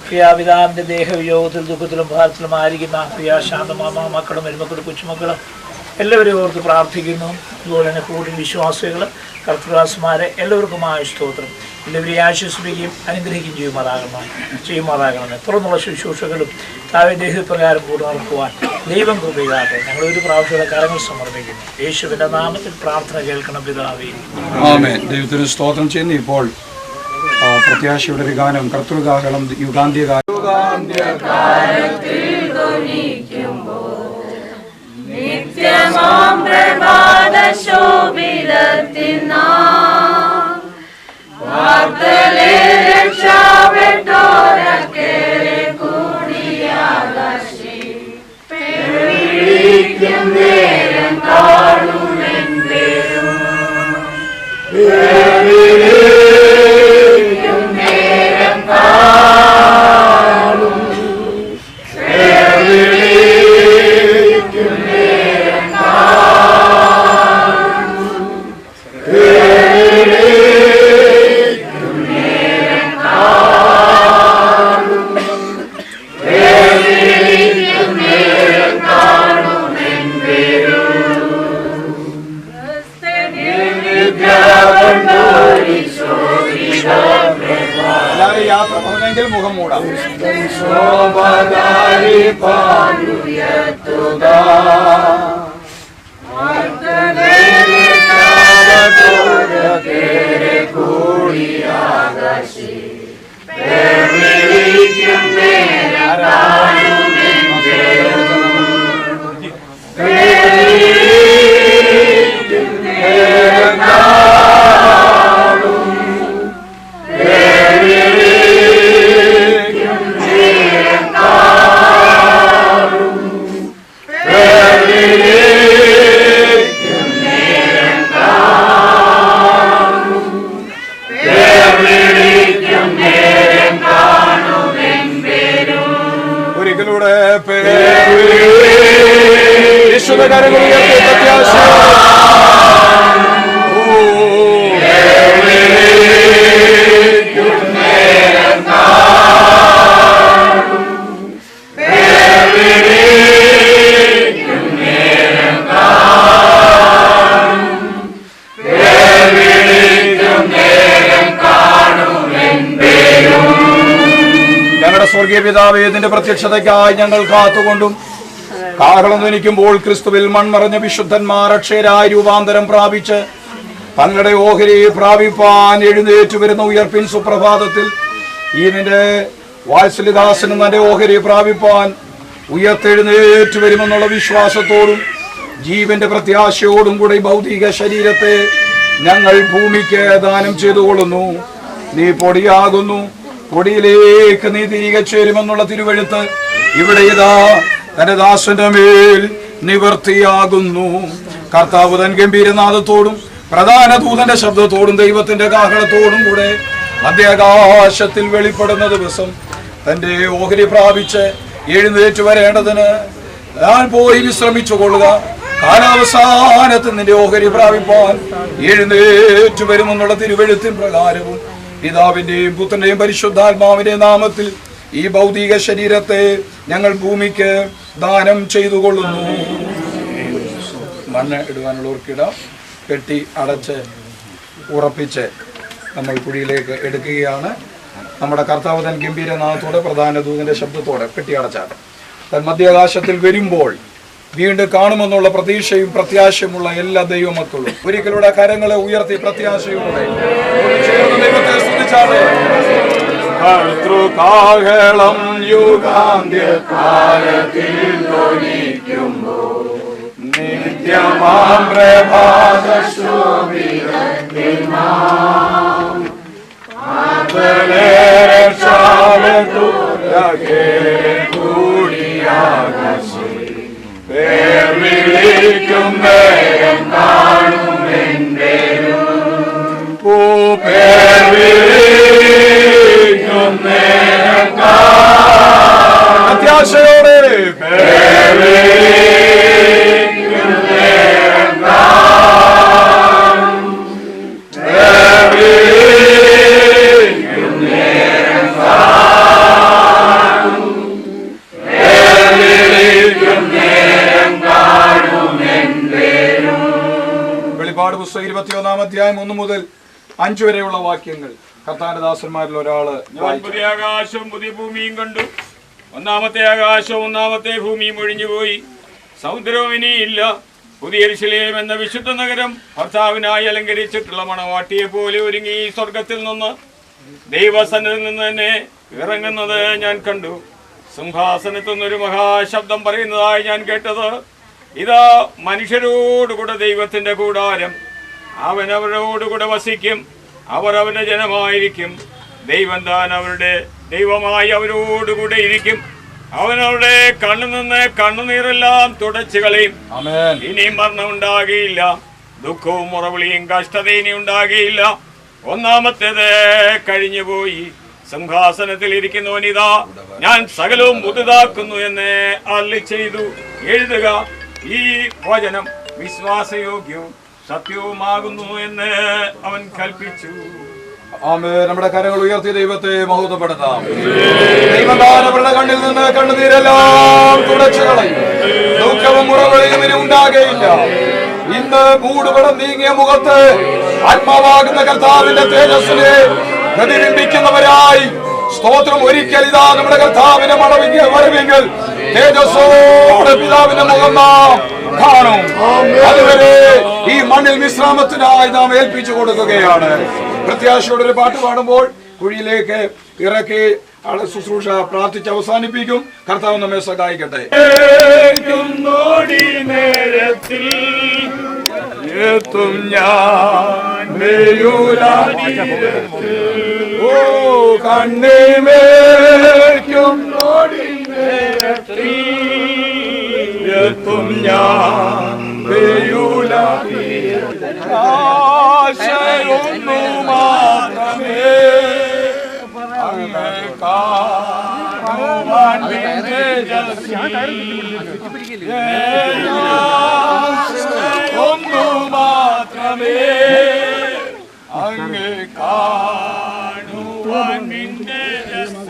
പ്രിയാപിതാവിൻ്റെ ദേഹവിയോഗത്തിൽ ദുഃഖത്തിലും ഭാരത്തിലും ആയിരിക്കുന്ന പ്രിയ ശാന്തമാമ മക്കളും മരുമക്കളും കൊച്ചുമക്കളും എല്ലാവരെയും ഓർത്ത് പ്രാർത്ഥിക്കുന്നു. അതുപോലെ തന്നെ കൂടുതൽ വിശ്വാസികൾ, കർത്തൃദാസന്മാരെ എല്ലാവർക്കുമായ സ്തോത്രം. എല്ലാവരെയും ആശ്വസിപ്പിക്കുകയും അനുഗ്രഹിക്കുകയും ചെയ്യുമാറാകണമേ. തുറന്നുള്ള ശുശ്രൂഷകളും താവേ ദേഹപ്രകാരം കൂടെ നടക്കുവാൻ ദൈവം കൃപയാകട്ടെ. ഞങ്ങൾ ഒരു പ്രാവശ്യമുള്ള കരങ്ങൾ സമർപ്പിക്കുന്നു. യേശുവിൻ്റെ നാമത്തിൽ പ്രാർത്ഥന കേൾക്കണം പിതാവേ. ആമേൻ. ദൈവത്തിന് സ്തോത്രം ചെയ്യുന്നു. ഇപ്പോൾ പ്രത്യാശയുടെ ഒരു ഗാനം, കർത്തൃകാഹളം യുഗാന്ത്യകാലത്തിൽ നിത്യമാം പ്രഭാത ശോഭിതത്തിനാം വാർത്തലെ രക്ഷാപ്പെട്ടോരക്കേറെ കൂടിയാകാശേ പെരുവിളിക്കും നേരം കാണുമെൻ പേരും പെരുവിളിക്കും നേരം കാണും പെരുവിളിക്കും നേരം കാണും പെരുവിളിക്കും നേരം കാണും പെരുവിളിക്കും നേരം കാണുമെൻ പേരും എല്ലാവരും യാത്ര പറഞ്ഞെങ്കിൽ മുഖം മൂടാം. ഒരിക്കലൂടെ ഞങ്ങളുടെ സ്വർഗീയ പിതാവേ, ഇതിന്റെ പ്രത്യക്ഷതയ്ക്കായി ഞങ്ങൾ കാത്തുകൊണ്ടും കാഹളം ധ്വനിക്കുമ്പോൾ ക്രിസ്തുവിൽ മൺമറഞ്ഞ വിശുദ്ധന്മാർ അക്ഷയരായി രൂപാന്തരം പ്രാപിച്ച് തങ്ങളുടെ ഓഹരി പ്രാപിപ്പാൻ എഴുന്നേറ്റു വരുന്ന ഉയർപ്പിൻ സുപ്രഭാതത്തിൽ ഈ നിന്റെ വാത്സല്യദാസനും തന്റെ ഓഹരി പ്രാപിപ്പാൻ ഉയർത്തെഴുന്നേറ്റു വരുമെന്നുള്ള വിശ്വാസത്തോടും ജീവന്റെ പ്രത്യാശയോടും കൂടെ ഭൗതിക ശരീരത്തെ ഞങ്ങൾ ഭൂമിക്ക് ദാനം ചെയ്തുകൊള്ളുന്നു. നീ പൊടിയാകുന്നു, പൊടിയിലേക്ക് നീ തിരികെ ചേരുമെന്നുള്ള തിരുവെഴുത്ത് ഇവിടെ ഇതാ തന്റെ ദാസന്റെ മേൽ നിവർത്തിയാകുന്നു. കർത്താവ് തൻ ഗംഭീരനാഥത്തോടും പ്രധാന ദൂതന്റെ ശബ്ദത്തോടും ദൈവത്തിന്റെ കാഹളത്തോടും കൂടെ മധ്യാകാശത്തിൽ വെളിപ്പെടുന്ന ദിവസം തന്റെ ഓഹരി പ്രാപിച്ച് എഴുന്നേറ്റ് വരേണ്ടതിന് ഞാൻ പോയി വിശ്രമിച്ചു കൊള്ളുക. കാലാവസാനത്ത് നിന്റെ ഓഹരി പ്രാപിപ്പാൻ എഴുന്നേറ്റ് വരുമെന്നുള്ള തിരുവെഴുത്തിൻ പ്രകാരവും പിതാവിന്റെയും പുത്രന്റെയും പരിശുദ്ധാത്മാവിന്റെയും നാമത്തിൽ ഈ ഭൗതിക ശരീരത്തെ ഞങ്ങൾ ഭൂമിക്ക് ദാനം ചെയ്തു കൊള്ളുന്നു. മണ്ണ് ഇടുവാനുള്ളവർക്കിടാം. കെട്ടി അടച്ച് ഉറപ്പിച്ച് നമ്മൾ കുഴിയിലേക്ക് എടുക്കുകയാണ്. നമ്മുടെ കർത്താവ് തൻ ഗംഭീരനാഥത്തോടെ പ്രധാന ദൂതന്റെ ശബ്ദത്തോടെ പെട്ടി അടച്ചാൽ തൻ മധ്യാകാശത്തിൽ വരുമ്പോൾ വീണ്ടും കാണുമെന്നുള്ള പ്രതീക്ഷയും പ്രത്യാശയുമുള്ള എല്ലാ ദൈവമക്കളും ഒരിക്കലൂടെ കരങ്ങളെ ഉയർത്തി പ്രത്യാശയോടെ ദൈവത്തെ സ്തുതിച്ചാണ്. കാഹളം യുഗാന്ത്യകാലത്തിൽ ധ്വനിക്കുമ്പോൾ നിത്യമാം പ്രഭാതശോഭിതത്തിൽ നാം കൂടിയാകാശം പേർ വിളിക്കും നേരം കാണുമെന്റെ പേർ വിളിക്കും നേരം അത്യാശയോടെ പേർ വിളിക്കും നേരം പേർ വിളിക്കും നേരം പേർ വിളിക്കും നേരം കാണുമെന്റെ വെളിപ്പാട് പുസ്തകം 21-ാം അധ്യായം 1 മുതൽ 5 വരെയുള്ള വാക്യങ്ങൾ കർത്താവിന്റെ ദാസന്മാരിൽ ഒരാള് ഞാൻ പുതിയ ആകാശവും പുതിയ ഭൂമിയും കണ്ടു. ഒന്നാമത്തെ ആകാശവും ഒന്നാമത്തെ ഭൂമിയും ഒഴിഞ്ഞുപോയി, സമുദ്രവും ഇനിയില്ല. പുതിയ യെരൂശലേം എന്ന വിശുദ്ധ നഗരം ഭർത്താവിനായി അലങ്കരിച്ചിട്ടുള്ള മണവാട്ടിയെ പോലെ ഒരുങ്ങി സ്വർഗത്തിൽ നിന്ന് ദൈവസന്നിധിയിൽ നിന്ന് തന്നെ ഇറങ്ങുന്നത് ഞാൻ കണ്ടു. സിംഹാസനത്തിൽ നിന്നൊരു മഹാശബ്ദം പറയുന്നതായി ഞാൻ കേട്ടത്, ഇതാ മനുഷ്യരോടുകൂടെ ദൈവത്തിന്റെ കൂടാരം, അവൻ അവരോടുകൂടെ വസിക്കും, അവർ അവരുടെ ജനമായിരിക്കും. ദൈവം താൻ അവരുടെ ദൈവമായി അവരോടുകൂടെ ഇരിക്കും. അവൻ അവരുടെ കണ്ണു നിന്ന് കണ്ണുനീരെല്ലാം തുടച്ചു കളയും. ഇനിയും മരണം ഉണ്ടാകുകയില്ല, ദുഃഖവും മുറവിളിയും കഷ്ടതയും ഇനി ഉണ്ടാകുകയില്ല. ഒന്നാമത്തേത് കഴിഞ്ഞുപോയി. സിംഹാസനത്തിൽ ഇരിക്കുന്നവൻ ഇതാ ഞാൻ സകലവും പുതുതാക്കുന്നു എന്ന് അരുളി ചെയ്തു. എഴുതുക, ഈ വചനം വിശ്വാസയോഗ്യവും സത്യവുമാകുന്നു എന്ന് അവൻ കൽപ്പിച്ചു. നമ്മുടെ കരങ്ങൾ ഉയർത്തി ദൈവത്തെ മഹത്വപ്പെടുത്താം. ദൈവം അവരുടെ കണ്ണിൽ നിന്ന് കണ്ണുനീരെല്ലാം തുടച്ചു കളയും, ദുഃഖവും മുറവിളിയും ഇനി ഉണ്ടാകുകയില്ല. ഇന്ന് മൂടുപടം നീങ്ങിയ മുഖത്ത് ആത്മാവാകുന്ന കർത്താവിന്റെ തേജസ്സിനെ പ്രതിബിംബിക്കുന്നവരായി സ്തോത്രം. ഒരിക്കൽ ഇതാ നമ്മുടെ കർത്താവിന്റെ വരവെങ്കിൽ തേജസ്സോടെ പിതാവിന്റെ മുഖം നാം കാണും. അതുവരെ ഈ മണ്ണിൽ വിശ്രാമത്തിനായി നാം ഏൽപ്പിച്ചു കൊടുക്കുകയാണ്. പ്രത്യാശയോടെ ഒരു പാട്ട് പാടുമ്പോൾ കുഴിയിലേക്ക് ഇറക്കി ശുശ്രൂഷ പ്രാർത്ഥിച്ച് അവസാനിപ്പിക്കും. കർത്താവ് നമ്മെ സഹായിക്കട്ടെ. നേരത്തിൽ എത്തും ഞാൻ ഓ കണ്ണിമേക്കും നേരത്തിൽ എത്തും ഞാൻ ആശയൊന്നു മാത്രമേ ഒന്നു മാത്രമേ അങ്ങ് കാണുവാൻ നിന്റെ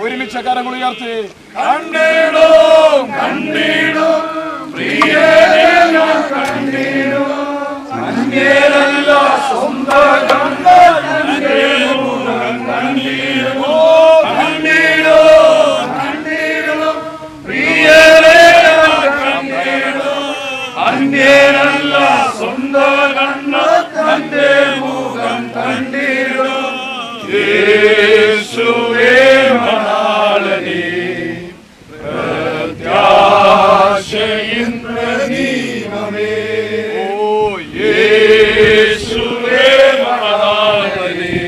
ഒരുമിച്ച കരങ്ങൾ ഉയർത്തി കണ്ടിടോ കണ്ടിടോ പ്രിയനെ ഞാൻ കണ്ടിടോ അങ്ങേരല്ല സ്വന്തം കണ്ടിടോ കണ്ടിടോ കണ്ടിടോ പ്രിയനെ കണ്ടിടോ അങ്ങേരല്ല സ്വന്തം തന്റെ മുഖം കണ്ടിടോ യേശുവേ മണാളനേ പ്രത്യാശയിൻ പ്രദീപമേ ഓ യേശുവേ മണാളനേ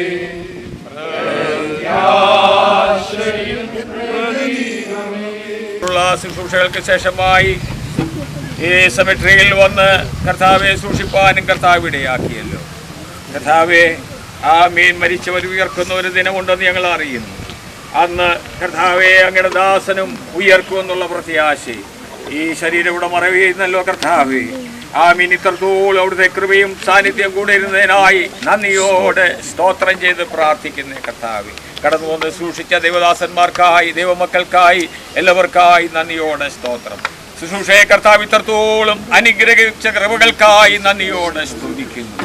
പ്രത്യാശയിൻ പ്രദീപമേ. ശുശ്രൂഷകൾക്ക് ശേഷമായി ഈ സെമിട്രിയിൽ വന്ന് കർത്താവെ സൂക്ഷിപ്പാനും കർത്താവ് ഇടയാക്കിയല്ലോ. കർത്താവെ ആ മീൻ മരിച്ചവർ ഉയർക്കുന്ന ഒരു ദിനമുണ്ടെന്ന് ഞങ്ങൾ അറിയുന്നു. അന്ന് കർത്താവെ അങ്ങയുടെ ദാസനും ഉയർക്കുമെന്നുള്ള പ്രത്യാശ ഈ ശരീരം ഇവിടെ മറവ് ചെയ്യുന്നല്ലോ. കർത്താവെ ആമീൻ. ഇത്രത്തോളം അവിടുത്തെ കൃപയും സാന്നിധ്യം കൂടെ ഇരുന്നതിനായി നന്ദിയോടെ സ്തോത്രം ചെയ്ത് പ്രാർത്ഥിക്കുന്ന കർത്താവേ, കടന്നു വന്ന് സൂക്ഷിച്ച ദൈവദാസന്മാർക്കായി, ദൈവമക്കൾക്കായി, എല്ലാവർക്കായി നന്ദിയോടെ സ്തോത്രം. ശുശ്രൂഷയെ കർത്താവ് ഇത്രത്തോളം അനുഗ്രഹിച്ച കൃപകൾക്കായി നന്ദിയോടെ സ്തുതിക്കുന്നു.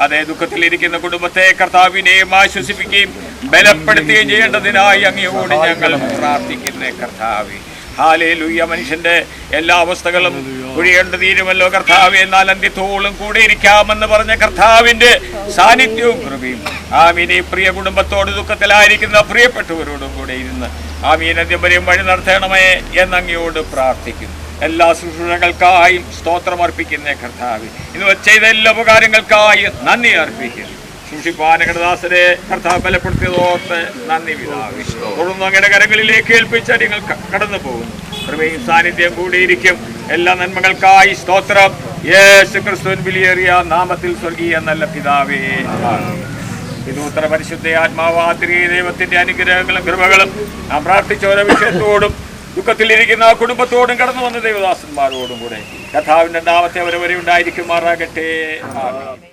അതേ ദുഃഖത്തിലിരിക്കുന്ന കുടുംബത്തെ കർത്താവിനെയും ആശ്വസിപ്പിക്കുകയും ബലപ്പെടുത്തുകയും ചെയ്യേണ്ടതിനായി അങ്ങയോട് ഞങ്ങൾ പ്രാർത്ഥിക്കുന്ന കർത്താവേ. ഹല്ലേലൂയ. മനുഷ്യന്റെ എല്ലാ അവസ്ഥകളും ഒഴിയേണ്ട തീരുമല്ലോ കർത്താവേ, എന്നാൽ അന്ത്യത്തോളം കൂടെ ഇരിക്കാമെന്ന് പറഞ്ഞ കർത്താവിന്റെ സാന്നിധ്യവും കൃപയും ആമീൻ ഈ പ്രിയ കുടുംബത്തോട് ദുഃഖത്തിലായിരിക്കുന്ന പ്രിയപ്പെട്ടവരോടും കൂടെ ഇരുന്ന് ആമീൻ അന്ത്യം വരെയും വഴി നടത്തണമേ എന്നങ്ങയോട് പ്രാർത്ഥിക്കുന്നു. എല്ലാ ശുശ്രൂഷകൾക്കായും സ്തോത്രം അർപ്പിക്കുന്ന കർത്താവ്, ഇന്ന് ചെയ്ത എല്ലാ ഉപകാരങ്ങൾക്കായി നന്ദി അർപ്പിക്കുന്നു. സൂക്ഷിപ്പാനകടദാസരെ കർത്താവ് ബലപ്പെടുത്തിയതോർത്ത് നന്ദി പിതാവേ. തുടർന്ന് അങ്ങയുടെ കരങ്ങളിലേക്ക് ഏൽപ്പിച്ച് നിങ്ങൾ കടന്നു പോകുന്നു. കൃപയും സാന്നിധ്യം കൂടിയിരിക്കും. എല്ലാ നന്മകൾക്കായി സ്തോത്രം. യേശു ക്രിസ്തുവിൻ വിലയേറിയ നാമത്തിൽ സ്വർഗീയ നല്ല പിതാവേ. പിതൂത്ര പരിശുദ്ധ ആത്മാവാത്രി ദൈവത്തിന്റെ അനുഗ്രഹങ്ങളും കൃപകളും നാം പ്രാർത്ഥിച്ച ഓരോ വിഷയത്തോടും ദുഃഖത്തിലിരിക്കുന്ന ആ കുടുംബത്തോടും കടന്നു വന്ന ദൈവദാസന്മാരോടും കൂടെ കർത്താവിന്റെ നാമത്തെ അവരവരെ ഉണ്ടായിരിക്കുമാറാകട്ടെ. ആമേൻ.